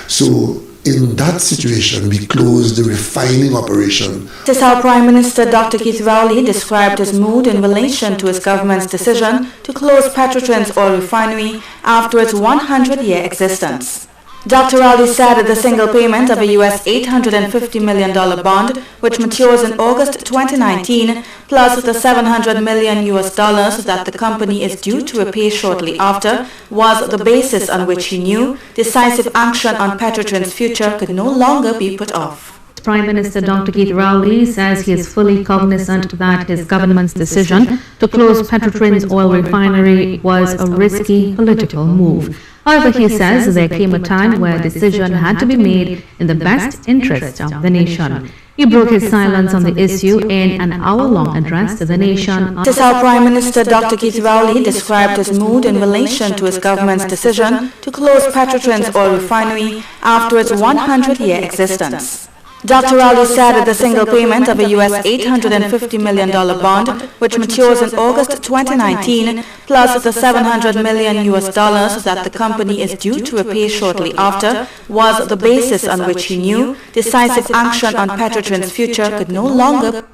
So in that situation, we closed the refining operation. This is how Prime Minister Dr. Keith Rowley described his mood in relation to his government's decision to close Petrotrin's oil refinery after its 100-year existence. Dr. Rowley said the single payment of a US $850 million bond, which matures in August 2019, plus the $700 million that the company is due to repay shortly after, was the basis on which he knew decisive action on Petrotrin's future could no longer be put off. Prime Minister Dr. Keith Rowley says he is fully cognizant that his government's decision to close Petrotrin's oil refinery was a risky political move. However, he says there came a time where a decision had to be made in the best interest of the nation. He broke his silence on the issue in an hour-long address to the nation. This is how Prime Minister Dr. Keith Rowley described his mood in relation to his government's decision to close Petrotrin's oil refinery after its 100-year existence. Dr. Rowley said the single payment of a US $850 million bond, which matures in August 2019, plus the $700 million that the company is due to repay shortly after, was the basis on which he knew decisive action on Petrotrin's future could no longer.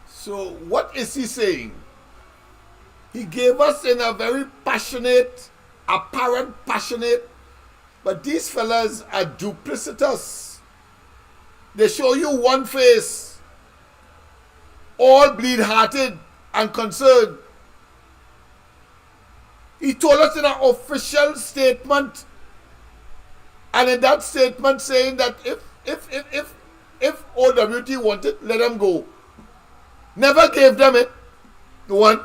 So what is he saying? He gave us in a very passionate, apparent passionate, but these fellas are duplicitous. They show you one face, all bleed-hearted and concerned. He told us in an official statement, and in that statement saying that if OWT wanted, let them go. Never gave them it, one.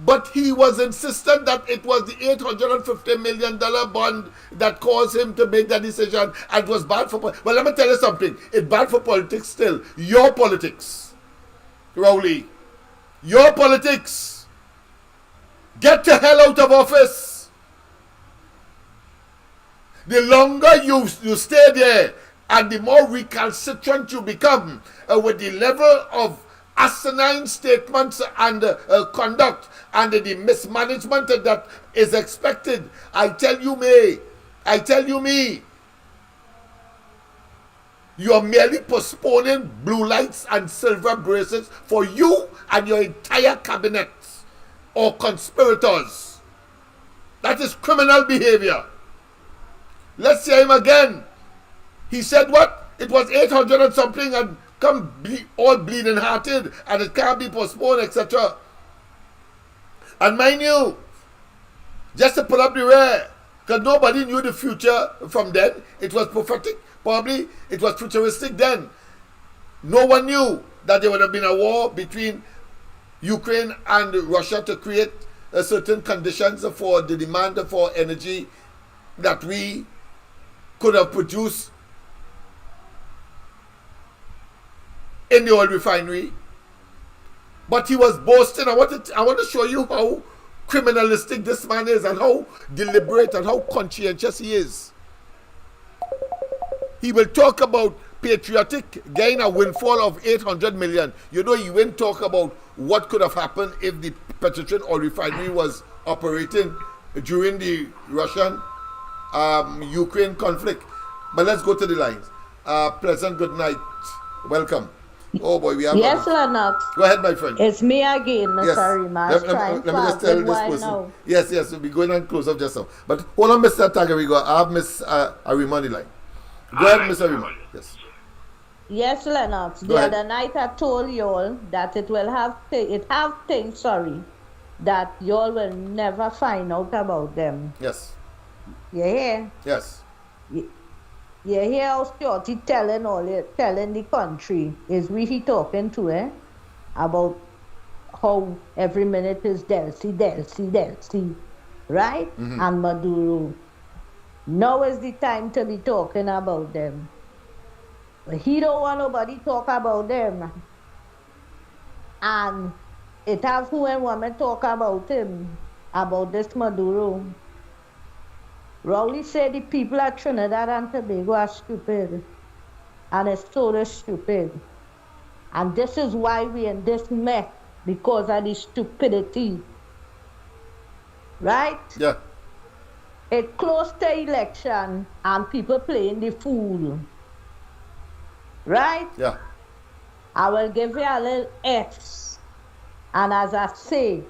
But he was insistent that it was the $850 million bond that caused him to make that decision, and it was bad for politics. Well, let me tell you something. It's bad for politics still. Your politics, Rowley. Your politics. Get the hell out of office. The longer you stay there, and the more recalcitrant you become with the level of asinine statements and conduct and the mismanagement that is expected, I tell you me, You are merely postponing blue lights and silver bracelets for you and your entire cabinet or conspirators. That is criminal behavior. Let's hear him again. He said what? It was 800 and something and come all bleeding hearted and it can't be postponed, etc. And mind you, just to pull up the rear, because nobody knew the future from then. It was prophetic. Probably it was futuristic then. No one knew that there would have been a war between Ukraine and Russia to create certain conditions for the demand for energy that we could have produced in the oil refinery. But he was boasting. I want to show you how criminalistic this man is and how deliberate and how conscientious he is. He will talk about patriotic gain a windfall of 800 million. You know, he won't talk about what could have happened if the Petrotrin oil refinery was operating during the Russian-Ukraine conflict. But let's go to the lines. Pleasant good night. Welcome. Oh boy, we have... Yes, Lennox. Go ahead, my friend. It's me again, Mr. Rima. Let me just tell this person. Now. Yes, we'll be going on close up just now. But hold on, Mr. Tagarigo. I have Miss Arima on the line. Go ahead, Miss Arima. Yes. Yes, Lennox. The other night I told y'all that it have things, that y'all will never find out about them. Yes. You hear? Yes. You hear how Shorty telling the country is really talking to about how every minute is Delcy, right? Mm-hmm. And Maduro. Now is the time to be talking about them. But he don't want nobody talk about them. And it have who and women talk about him, about this Maduro. Rowley said the people at Trinidad and Tobago are stupid. And it's totally stupid. And this is why we're in this mess, because of the stupidity. Right? Yeah. It close to election and people playing the fool. Right? Yeah. I will give you a little F's. And as I say,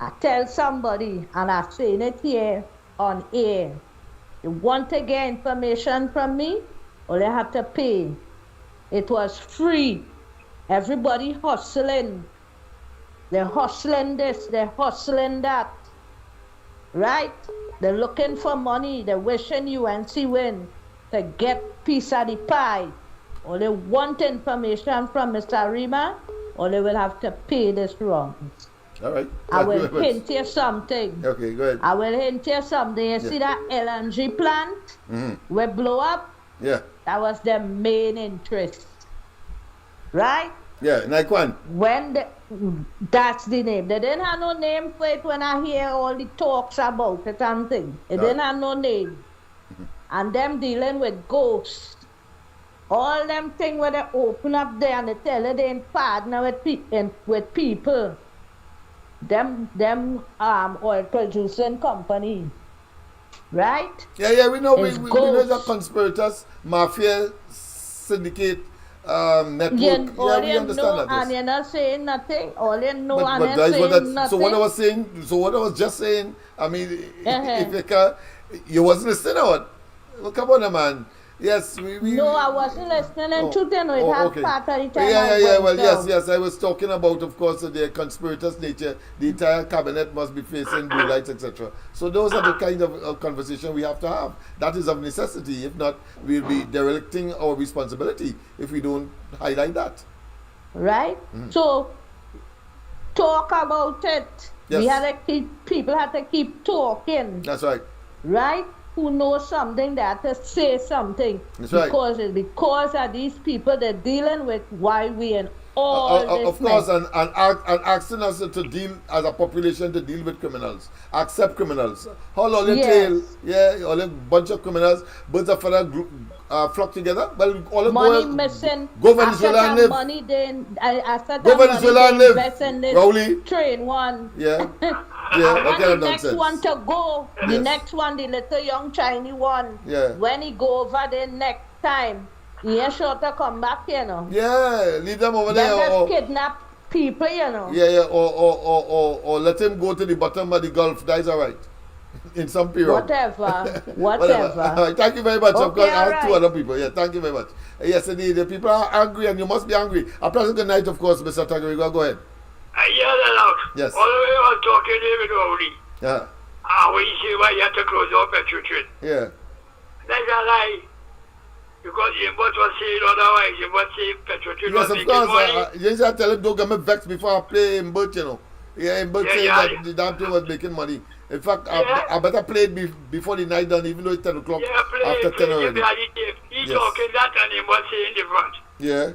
I tell somebody, and I'm saying it here on air, you want to get information from me, or you have to pay. It was free. Everybody hustling. They're hustling this, they're hustling that. Right? They're looking for money, they're wishing UNC win to get piece of the pie. Or they want information from Mr. Rima, or they will have to pay this wrong. All right. I will hint you something. Okay, go ahead. I will hint you something. You see that LNG plant will blow up? Yeah. That was their main interest. Right? Yeah, Naikwan. That's the name. They didn't have no name for it when I hear all the talks about it and things. It didn't have no name. And them dealing with ghosts. All them things where they open up there and they tell you they ain't partner with people. Them oil producing company. Right? Yeah, we know we know the conspirators, mafia, syndicate, network. We understand that. And you're not saying nothing. All you know and you're saying nothing. So what I was just saying, I mean, if you wasn't listening or what? Well, come on, man. Yes, No, I wasn't listening to them. It had part of the time. Well, yes. I was talking about, of course, the conspirators' nature. The entire cabinet must be facing blue lights, etc. So those are the kind of conversation we have to have. That is of necessity. If not, we'll be derelicting our responsibility if we don't highlight that. Right? Mm-hmm. So, talk about it. Yes. People had to keep talking. That's right. Right? Who knows something, they have to say something. That's right. Because of these people they're dealing with why we in all this of course, and asking us to deal as a population to deal with criminals, accept criminals. All the tail, all a bunch of criminals, birds of feather flock together. Well, all money missing. Go Venezuela and live. Money then go Venezuela and live. Rowley. Train one. Yeah. The next one to go. The next one, the little young Chinese one. Yeah. When he go over there next time, He ain't sure to come back, you know. Yeah, leave them over there. Them Or just kidnap people, you know. yeah, or let him go to the bottom of the Gulf. That is all right. In some period. Whatever. All right, thank you very much. Of Okay, course, I have all two right. other people. Yeah, thank you very much. Yes, indeed. The people are angry, and you must be angry. A pleasant good night, of course, Mr. Tagariga. Go ahead. Yeah, Lennox. Yes. All the way I was talking David Rowley. Yeah. When you say why you have to close off Petro train. Yeah. That's a lie. Because the import was saying otherwise, the import saying Petro train Yes, was of making course. money. You just tell him don't get me vexed before I play in Bert, you know. Yeah, in Bert saying that the damn thing was making money. In fact, I better play it before the night done, even though it's 10 o'clock. Yeah, After 10 already. He's talking that and he was saying different. Yeah.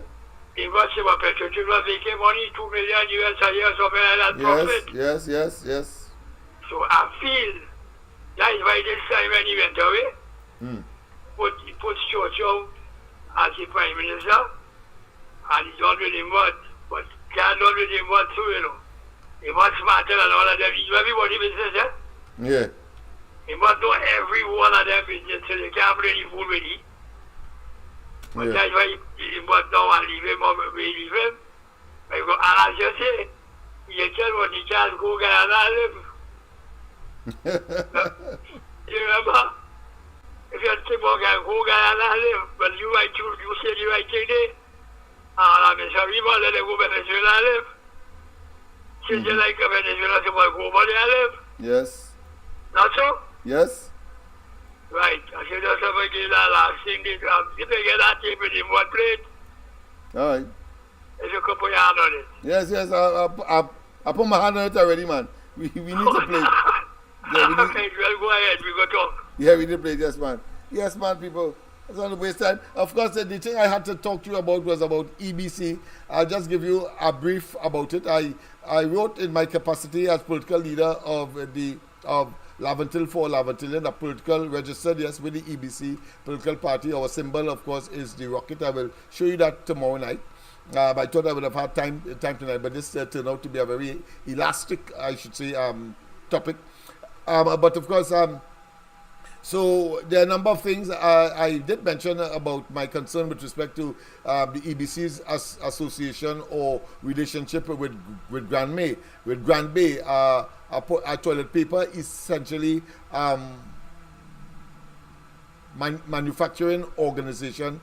He was saying what Petro train was making money, $2 million US a year, something like that profit. Yes. So I feel that is why this time when he went away, put Churchill as the Prime Minister, and he's done with him what, but can't done with him what too, you know. He must smarter than all of them. He do everybody business, eh? Yeah. He must know every one of them business, so they can't play the fool with him. But that's why he must now and leave him, or we leave him. And as you say, you tell what he can't go get another live. You remember? If you think about go get another live, but you say the right thing there. And I'm sorry, but let them go Venezuela live. Since you like Venezuela, so go over there live. Yes. Not so? Yes. Right. I should just have to get that last thing. If you get that tape with him one plate, All right. if you could put your hand on it. Yes. I put my hand on it already, man. We need to play. Yeah, Okay, well, go ahead. We go talk. Yeah, we need to play. Yes, man. Yes, man, people. It's not a waste time. Of course, the thing I had to talk to you about was about EBC. I'll just give you a brief about it. I wrote in my capacity as political leader of Laventil for Laventillian, a political registered, yes, with the EBC political party. Our symbol, of course, is the rocket. I will show you that tomorrow night. I thought I would have had time tonight, but this turned out to be a very elastic, I should say, topic. But of course, so there are a number of things I did mention about my concern with respect to the EBC's association or relationship with Grand May. With Grand Bay, a toilet paper essentially manufacturing organization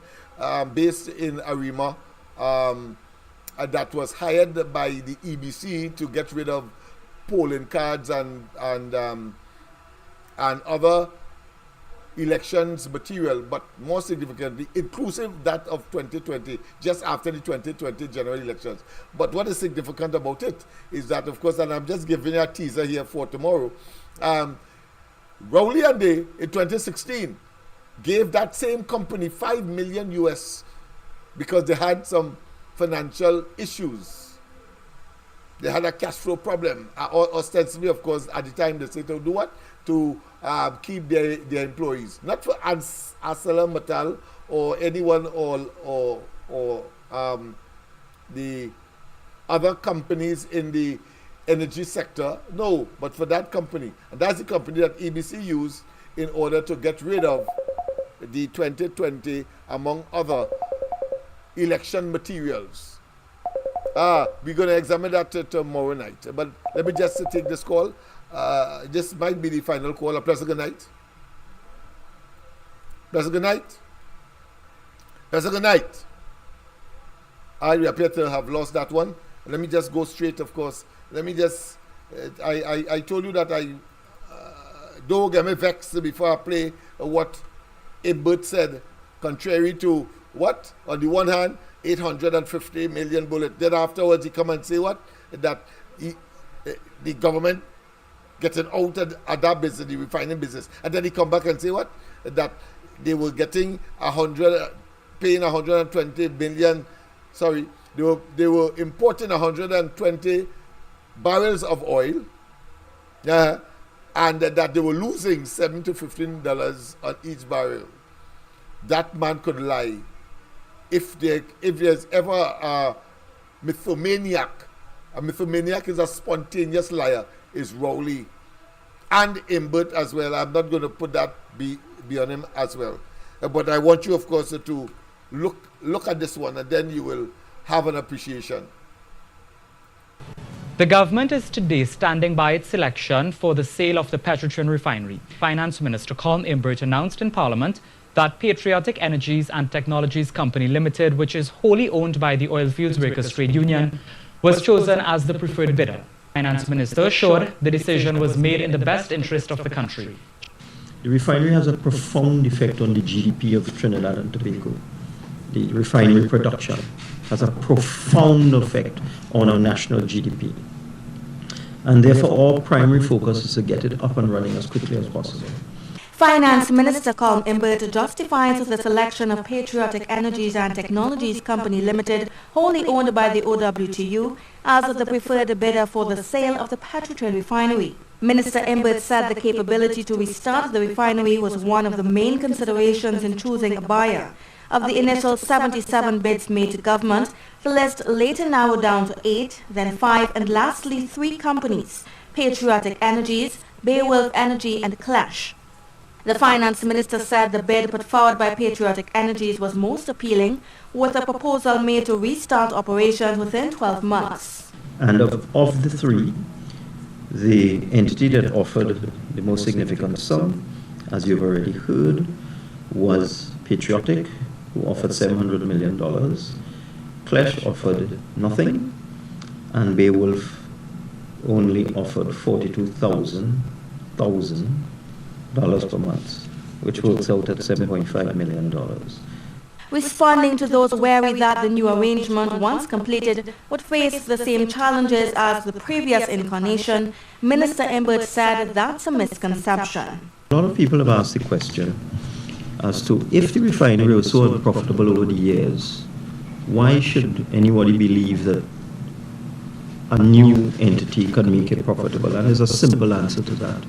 based in Arima that was hired by the EBC to get rid of polling cards and other elections material, but more significantly, inclusive that of 2020, just after the 2020 general elections. But what is significant about it is that, of course, and I'm just giving you a teaser here for tomorrow, Rowley and Day in 2016 gave that same company $5 million US because they had some financial issues. They had a cash flow problem. Ostensibly, of course, at the time they said to do what? To keep their employees, not for ArcelorMittal or anyone or the other companies in the energy sector. No, but for that company, and that's the company that EBC used in order to get rid of the 2020, among other election materials. We're going to examine that tomorrow night. But let me just take this call. This might be the final call. A pleasant good night. Pleasant good night. Pleasant good night. I appear to have lost that one. Let me just go straight, of course. Let me just... I told you that I... don't get me vexed before I play what Imbert said, contrary to what? On the one hand, 850 million bullets. Then afterwards, he come and say what? That the government getting out of that business, the refining business. And then he come back and say what? That they were getting paying 120 billion, sorry, they were importing 120 barrels of oil, and that they were losing $7 to $15 on each barrel. That man could lie. If there's ever a mythomaniac is a spontaneous liar, is Rowley and Imbert as well. I'm not going to put that be on him as well. But I want you, of course, to look at this one, and then you will have an appreciation. The government is today standing by its selection for the sale of the Petrotrin refinery. Finance Minister Colm Imbert announced in Parliament that Patriotic Energies and Technologies Company Limited, which is wholly owned by the Oilfields Workers Trade Union, was chosen as the preferred bidder. Finance Minister assured the decision was made in the best interest of the country. The refinery has a profound effect on the GDP of Trinidad and Tobago. The refinery production has a profound effect on our national GDP. And therefore, our primary focus is to get it up and running as quickly as possible. Finance Minister Colm Imbert justifies the selection of Patriotic Energies and Technologies Company Limited, wholly owned by the OWTU, as the preferred bidder for the sale of the Petrotrin refinery. Minister Imbert said the capability to restart the refinery was one of the main considerations in choosing a buyer. Of the initial 77 bids made to government, the list later narrowed down to 8, then 5, and lastly 3 companies: Patriotic Energies, Beowulf Energy, and Clash. The Finance Minister said the bid put forward by Patriotic Energies was most appealing, with a proposal made to restart operations within 12 months. And of the 3, the entity that offered the most significant sum, as you've already heard, was Patriotic, who offered $700 million. Clash offered nothing, and Beowulf only offered $42,000 per month, which works out at $7.5 million. Responding to those wary that the new arrangement, once completed, would face the same challenges as the previous incarnation, Minister Imbert said that's a misconception. A lot of people have asked the question as to if the refinery was so unprofitable over the years, why should anybody believe that a new entity can make it profitable? And there's a simple answer to that.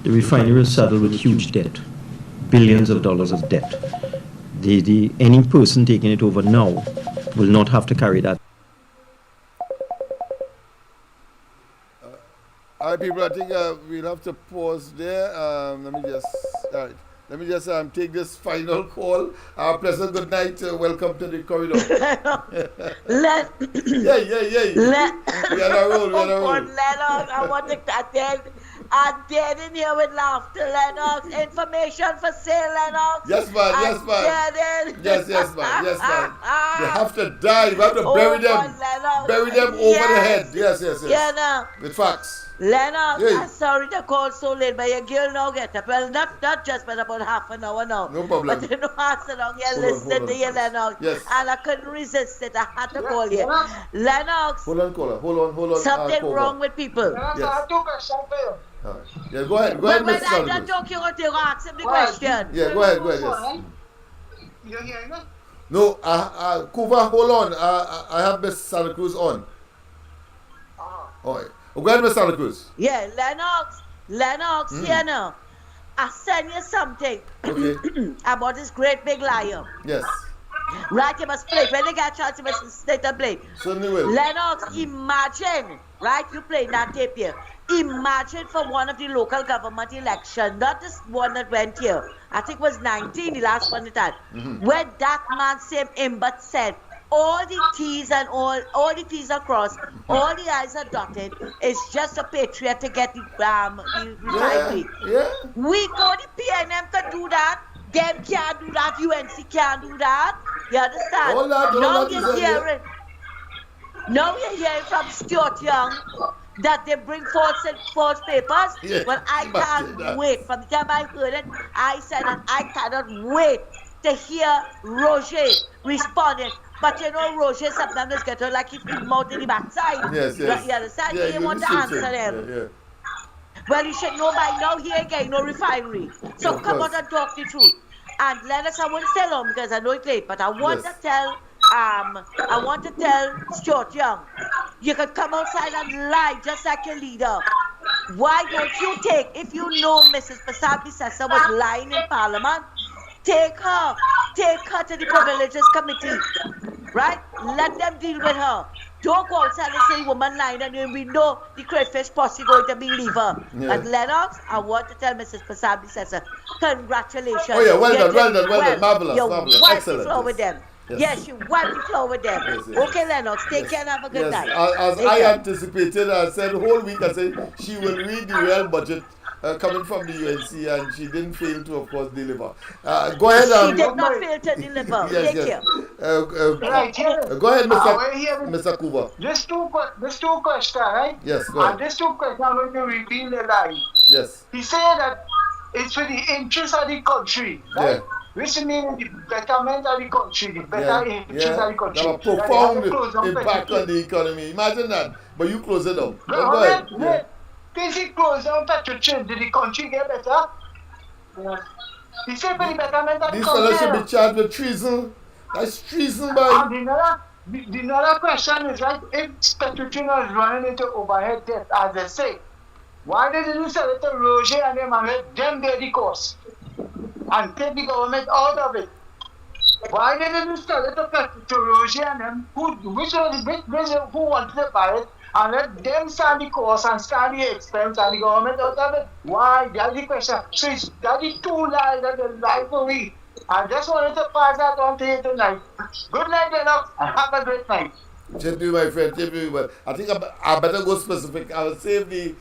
The refinery is saddled with huge debt, billions of dollars of debt. Any person taking it over now will not have to carry that. All right, people, I think we'll have to pause there. Let me just take this final call. Pleasant good night. Welcome to the corridor. We are on a roll. Lennox, I want to attend. I'm dead in here with laughter, Lennox. Information for sale, Lennox. Yes, man. Yes, man. They have to die. We have to bury them. Bury them over the head. Yes. Yeah, no. With facts. Lennox, I'm sorry to call so late, but your girl now get up. Well, not just, but about half an hour now. No problem. But you know, half an hour, you're listening to you, Lennox. Yes. And I couldn't resist it. I had to call you. Lennox. Hold on, caller. Hold on. Something wrong with people. Yes. Yeah, go ahead, Mr. I don't talk you to ask him the question. Yeah, go ahead, yes. You hearing me? No, Kuva, hold on. I have Miss Santa Cruz on. All right. Go ahead, Miss Santa Cruz. Yeah, Lennox, here now. I send you something about this great big lion. Yes. Right, you must play. When you get a chance, you must state and play. Certainly will. Lennox, imagine, right, you playing that tape here. Imagine for one of the local government elections, not this one that went here. I think it was 19, the last one that had. When that man, same Imbert, said, all the T's and all the T's are crossed, all the I's are dotted. It's just a patriot to get the refinery. Yeah. We go, the PNM can do that. Them can't do that. UNC can't do that. You understand? Now you're hearing from Stuart Young that they bring false papers. Yeah, well, I can't wait. From the time I heard it, I said that I cannot wait to hear Roger responding. But you know, Roger sometimes just get like he put mouth in the backside. Yes. You understand? Yeah, you want to answer them. Yeah. Well, you should know by now he ain't getting no refinery. So come out and talk the truth. And Lennox, I won't stay long because I know it's late, but I want to tell Stuart Young, you can come outside and lie just like your leader. Why don't you if you know Mrs. Pasabdi Sessa was lying in Parliament, take her to the Privileges Committee, right? Let them deal with her. Don't go outside and say woman lying and we know the crayfish posse going to believe her. Yeah. But Lennox, I want to tell Mrs. Pasabdi Sessa, congratulations. Oh yeah, well done, marvelous, excellent. With them. Yes, she wiped the floor with them. Yes, yes, Okay, Lennox, take care and have a good Yes, night. as Take I care. anticipated, I said whole week, I said she will read the real budget coming from the UNC, and she didn't fail to, of course, deliver. Go ahead. She did not fail to deliver. Yes, Take care. Right here. Go ahead, Here, Mr. Kuba. This two questions, right? Yes, go ahead. And this two questions are going to reveal the lie. Yes. He said that it's for the interest of the country, right? Yeah. Which means the betterment of the country, the better interest of the country. That a profound impact on the economy. Imagine that. But you close it down. Go ahead. Yeah. Since he closed down Petrochim, did the country get better? He said for the betterment of the country. This fellow should be charged with treason. That's treason, boy. And the another question is, right, if Petrochim is running into overhead debt, as they say, why didn't you sell it to Roger and them and let them bear the cost and take the government out of it? Why didn't you sell it to Roger and them who wanted to buy it and let them stand the cost and stand the expense and the government out of it? Why? That's the question. So it's that the two lies that the lie for me. I just wanted to pass that on to you tonight. Good night, Lennox, and have a great night. Thank you, my friend. Thank you. But I think I better go specific. I will save the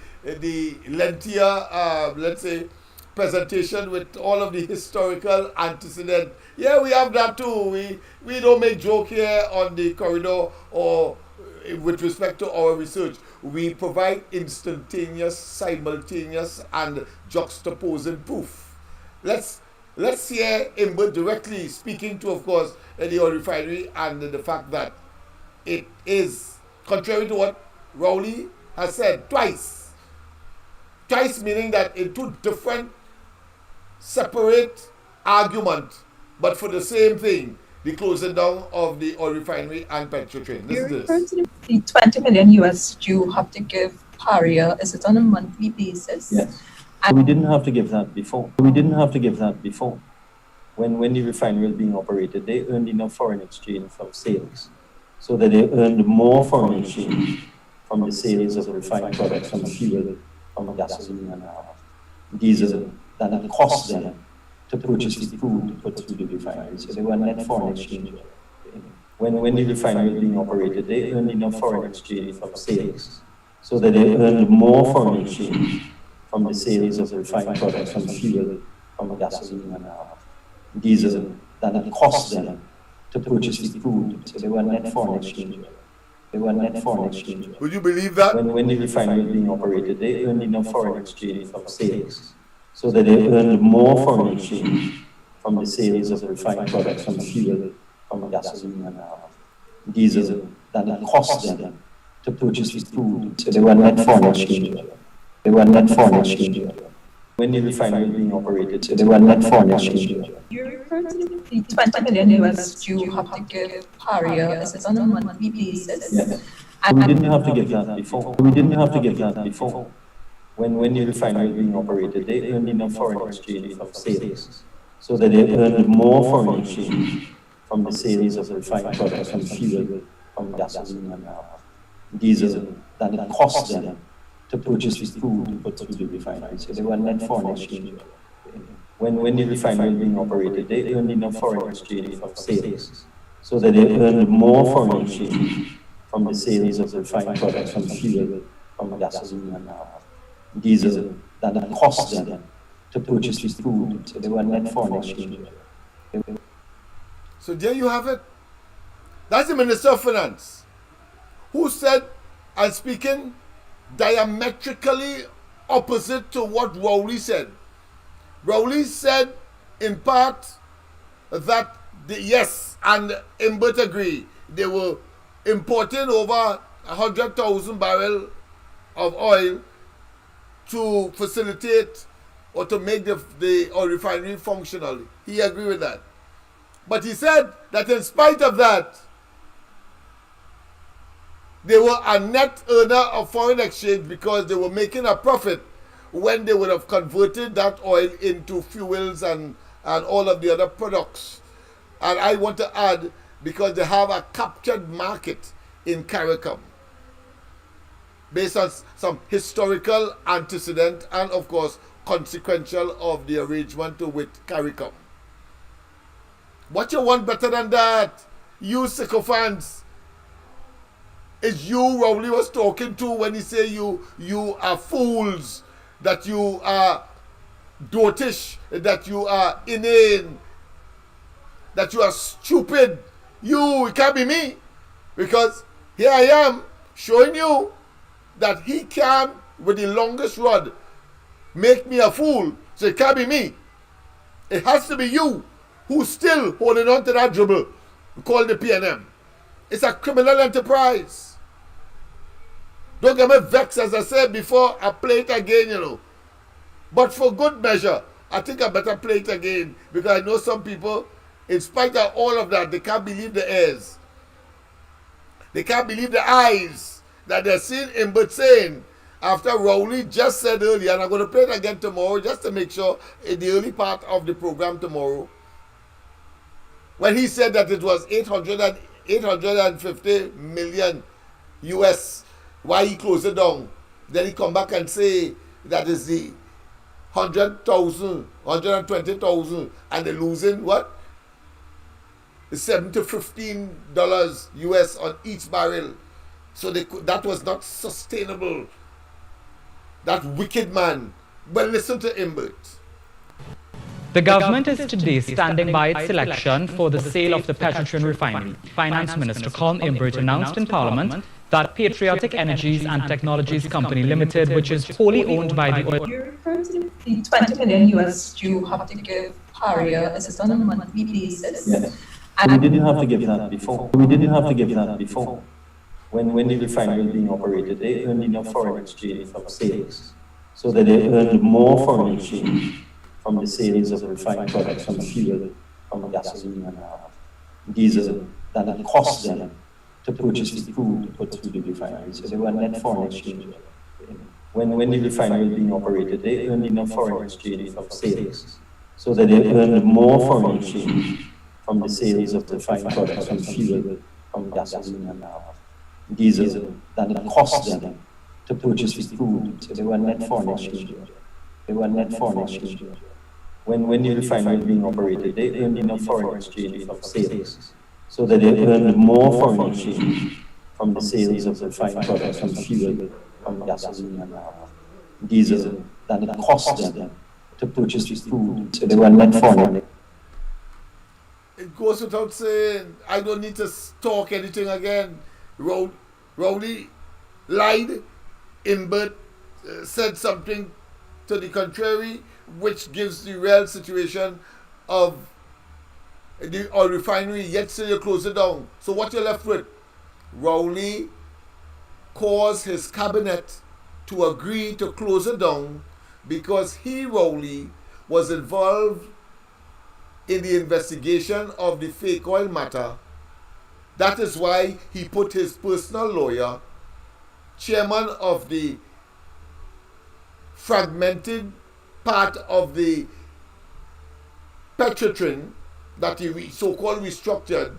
lengthier, let's say, presentation with all of the historical antecedent. Yeah, we have that too. We don't make joke here on the corridor or with respect to our research. We provide instantaneous, simultaneous, and juxtaposing proof. Let's hear Imber directly speaking to, of course, the oil refinery and the fact that it is contrary to what Rowley has said twice. Twice meaning that in two different, separate arguments, but for the same thing, the closing down of the oil refinery and Petrotrain. Listen to this. The 20 million US you have to give Paria, is it on a monthly basis? Yes. We didn't have to give that before. When the refinery was being operated, they earned enough foreign exchange from sales, so that they earned more foreign exchange from the sales of refined products, from fuel, from gasoline and diesel, than it cost them to purchase the food to put through the refinery. So they were net foreign exchange. When the refinery was being operated, they earned enough foreign exchange from sales, so that they earned more foreign exchange from the sales of refined products, from fuel, from gasoline and diesel, than it cost them to purchase the food. So they were net foreign exchange. Would you believe that? When the refinery was being operated, they earned enough foreign exchange from sales, so that they earned more foreign exchange from the sales of refined products, from fuel, from gasoline and diesel, than it cost them to purchase the food. So they were net foreign exchange. When the refinery was being operated, so they were net foreign exchange. You're referring to the 20 million US you have to give Paria, is it on a monthly basis? Yes. We didn't have to give that before. When the refinery was being operated, they earned enough foreign exchange from sales, so that they earned more foreign exchange from the sales of refined products, from fuel, from gasoline and diesel, than it cost them to purchase the food to put through the refinery. So they were net foreign exchange. When the refinery was being operated, they earned enough foreign exchange from sales, so that they earned more foreign exchange from the sales of refined products, from fuel, from gasoline and diesel, than it cost them to purchase the food. So they were net foreign exchange. So there you have it. That's the Minister of Finance, who said, and speaking diametrically opposite to what Rowley said. Rowley said, in part, that yes, and Imbert agree, they were importing over 100,000 barrels of oil to facilitate or to make the oil refinery functional. He agreed with that. But he said that in spite of that, they were a net earner of foreign exchange because they were making a profit when they would have converted that oil into fuels and all of the other products. And I want to add, because they have a captured market in CARICOM based on some historical antecedent and, of course, consequential of the arrangement with CARICOM. What you want better than that? You sycophants. It's you Rowley was talking to when he say you are fools, that you are dotish, that you are inane, that you are stupid. It can't be me. Because here I am showing you that he can, with the longest rod, make me a fool. So it can't be me. It has to be you who's still holding on to that dribble called the PNM. It's a criminal enterprise. Don't get me vexed, as I said before, I play it again, you know. But for good measure, I think I better play it again, because I know some people, in spite of all of that, they can't believe the ears. They can't believe the eyes that they're seeing Imbert saying, after Rowley just said earlier, and I'm going to play it again tomorrow just to make sure in the early part of the program tomorrow, when he said that it was 850 million US, why he closed it down. Then he come back and say that is the 100,000, 120,000, and they're losing what? $7 to $15 US on each barrel. So that was not sustainable. That wicked man. But listen to Imbert. The government is today standing by its selection for the sale of the Petrotrin refinery. Finance Minister Colm Imbert announced in Parliament that Patriotic Energies and Technologies Company Limited, which is wholly owned by the oil... You're referring to the 20 million US you have to give Paria assistance on a monthly basis. Yes. And we didn't have to give that before. When the refinery was being operated, they earned enough foreign exchange from sales, so that they earned more foreign exchange from the sales of refined products, from fuel, from gasoline and diesel, than it cost them to purchase the crude to put through the refinery. So they were net foreign exchange. When the refinery was being operated, they earned enough foreign exchange from sales, so that they earned more foreign exchange from the sales of refined products, from fuel, from gasoline and diesel, than it cost them to purchase the crude. So they were net foreign exchange. When the refinery was being operated, they earned enough foreign exchange from sales, so that they earned more foreign exchange from the sales of refined products, from fuel, from gasoline and diesel, than it cost them to purchase the crude. So they were net foreign. It goes without saying, I don't need to talk anything again. Rowley lied. Imbert said something to the contrary, which gives the real situation of the oil refinery, yet still you close it down. So what you're left with? Rowley caused his cabinet to agree to close it down because he, Rowley, was involved in the investigation of the fake oil matter. That is why he put his personal lawyer, chairman of the fragmented part of the Petrotrin that he so-called restructured,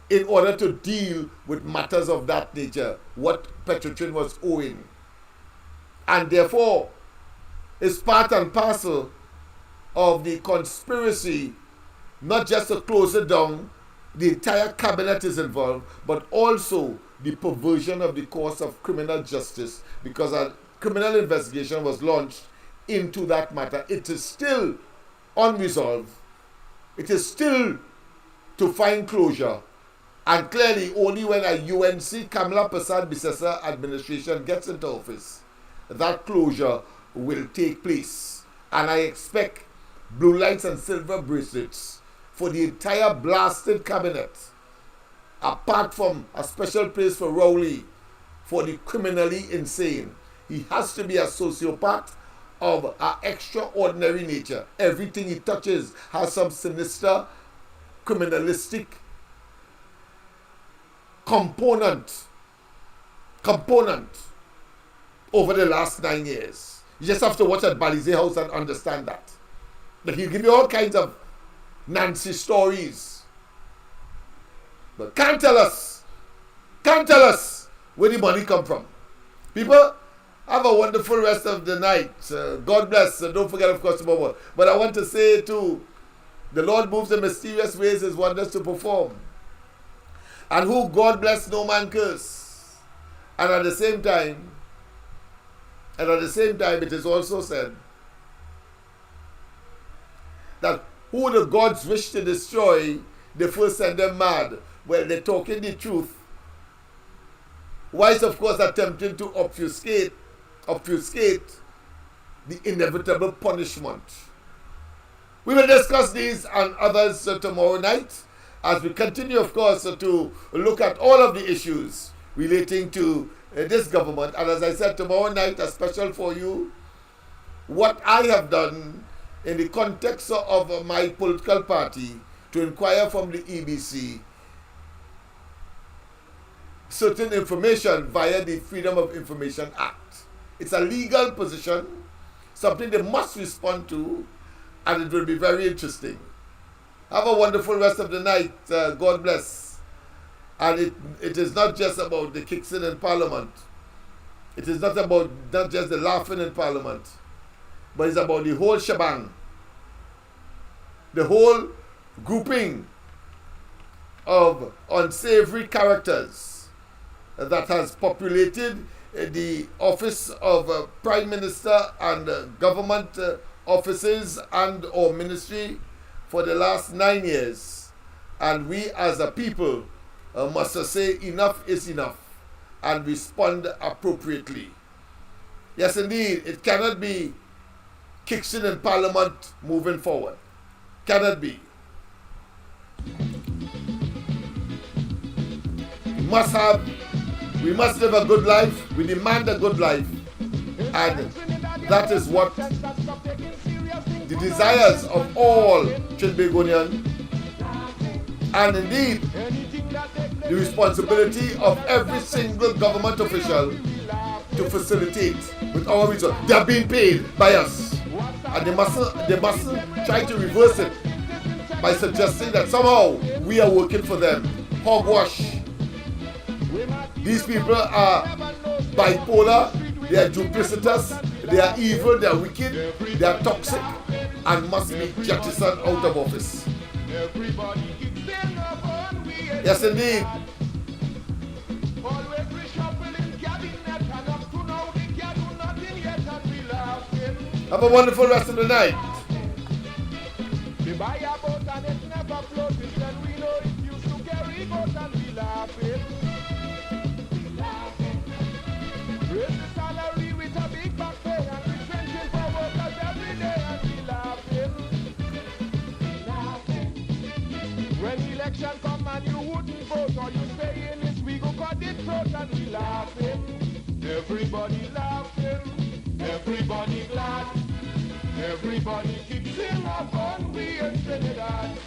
in order to deal with matters of that nature, what Petrotrin was owing. And therefore, it's part and parcel of the conspiracy, not just to close it down, the entire cabinet is involved, but also the perversion of the course of criminal justice, because a criminal investigation was launched into that matter. It is still unresolved. It is still to find closure. And clearly, only when a UNC Kamala Persad-Bissessar administration gets into office, that closure will take place. And I expect blue lights and silver bracelets for the entire blasted cabinet, apart from a special place for Rowley, for the criminally insane. He has to be a sociopath of an extraordinary nature. Everything he touches has some sinister, criminalistic component over the last 9 years. You just have to watch at Balize House and understand that. But he'll give you all kinds of Nancy stories. But can't tell us where the money come from. People, have a wonderful rest of the night. God bless. Don't forget, of course, tomorrow. But I want to say to The Lord moves in mysterious ways his wonders to perform. And who God bless, no man curse. And at the same time, it is also said that who the gods wish to destroy, they first send them mad. Well, they're talking the truth. Whilst, of course, attempting to obfuscate the inevitable punishment. We will discuss these and others tomorrow night as we continue, of course, to look at all of the issues relating to this government. And as I said, tomorrow night, a special for you, what I have done in the context of my political party to inquire from the EBC certain information via the Freedom of Information Act. It's a legal position, something they must respond to, and it will be very interesting. Have a wonderful rest of the night. God bless. And it is not just about the kicks in Parliament. It is not just the laughing in Parliament, but it's about the whole shebang. The whole grouping of unsavory characters that has populated the office of Prime Minister and government offices and or ministry for the last 9 years. And we as a people must say enough is enough and respond appropriately. Yes, indeed, it cannot be kicks in Parliament moving forward. Cannot be. We must live a good life. We demand a good life. And that is what the desires of all Trinbagonians, and indeed the responsibility of every single government official to facilitate with our resources. They are being paid by us. And they mustn't try to reverse it by suggesting that somehow we are working for them. Hogwash. These people are bipolar, they are duplicitous, they are evil, they are wicked, they are toxic, and must be jettisoned out of office. Yes, indeed. Have a wonderful rest of the night. When election come and you wouldn't vote, or you stay in this, we go cut it throat and we laughing. Everybody laughing, everybody glad, everybody keeps singing up on we in Trinidad.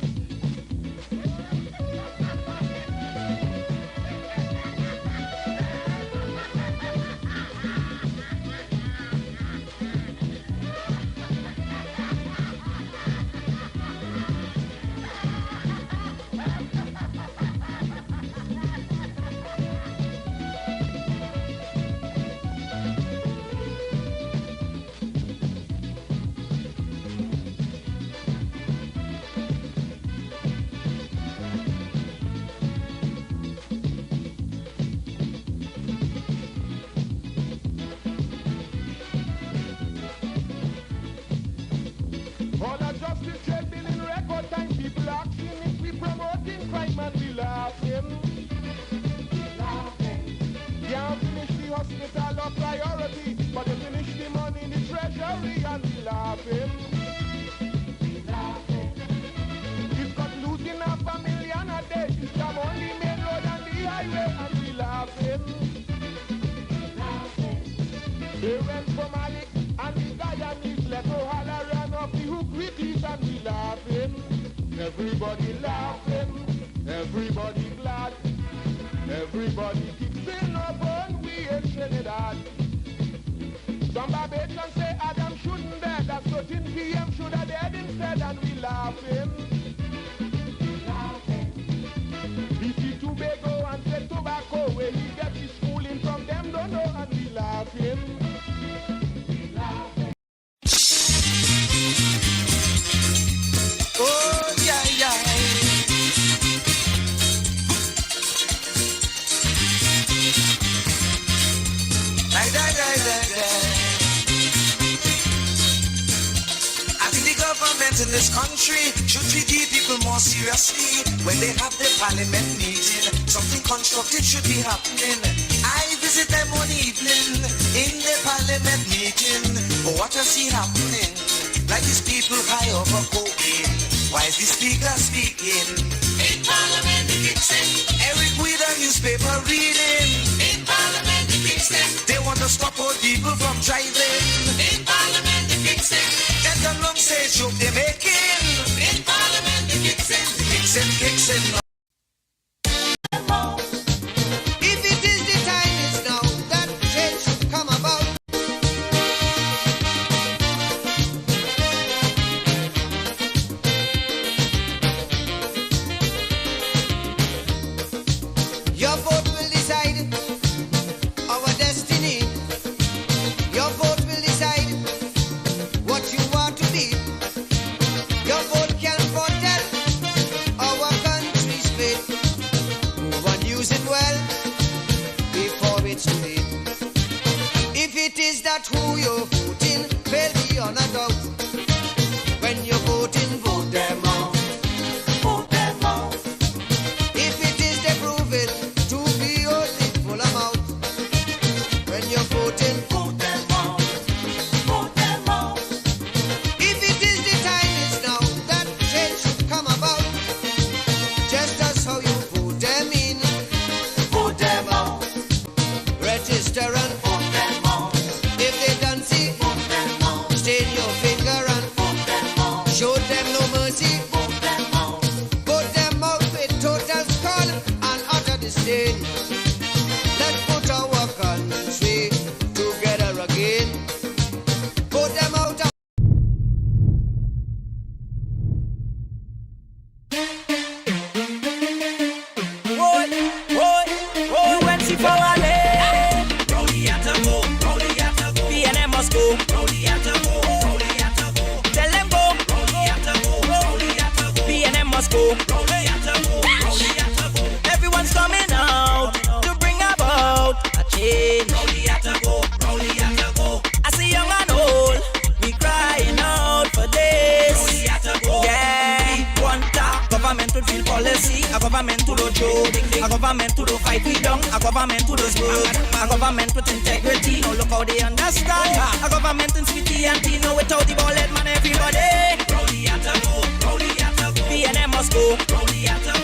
Priority, but they finish the money in the treasury and we laughing. We've got losing $500,000 a day. It's jam on the main road and the highway and we laughing. They went from Malik and the Guyanese left O'Halloran ran off the hook with it and we laughing. Everybody laughing, everybody glad, everybody keeps saying up on we in Trinidad. Some Barbadians say Adam shouldn't dead, that 13 PM should have dead instead, and we laughing. We see Tobago and say tobacco, where he get his schooling from them, don't know, and we laughing. Oh, in this country should treat the people more seriously. When they have their parliament meeting, something constructive should be happening. I visit them one evening in the parliament meeting. But what I see happening, like these people high over cocaine. Why is the speaker speaking? In parliament the Kingston. Eric with a newspaper reading. In parliament the Kingston. They want to stop old people from driving. In parliament the Kingston. That's a long stage joke they're making. In parliament the Kingston. Kingston, Kingston. If it is the time, it's now that change should come about. Your vote will decide our destiny. Your vote will decide what you want to be. Your vote can foretell our country's fate. Move and use it well before it's too late. If it is that who you're voting, fail beyond a doubt. When you're voting, vote them out. Vote them out. If it is they prove it to be only full amount. When you're voting, vote them out. Vote them out. If it is the time, it's now that change should come about. Just as how you vote them in, vote them out. Register and vote them out. If they don't see, vote them out. Stain your finger and vote them out. Show them no mercy, vote them out. Vote them out with total scorn and utter disdain. Let's put our country together again. Vote them out. UNC for Wale. Rowdy at a go, Rowdy at a go. PNM must go, Rowdy at a go, Rowdy at a go. Tell them go, Rowdy at a go, Rowdy at a go. PNM must go, Rowdy at a go, Rowdy at a go. Everyone's coming out to bring about a change. Rowdy at a go, Rowdy at a go. I see young and old, we crying out for this. Rowdy at a go. Yeah, we want a government to feel policy, a government to do joke, a government to do fight we down, a government to do work, a government with integrity. Now look how they understand. A government in sweetie and tea, no without the ball head man everybody. Rowdy at a go, Rowdy at a go. PNM must go, Rowdy at a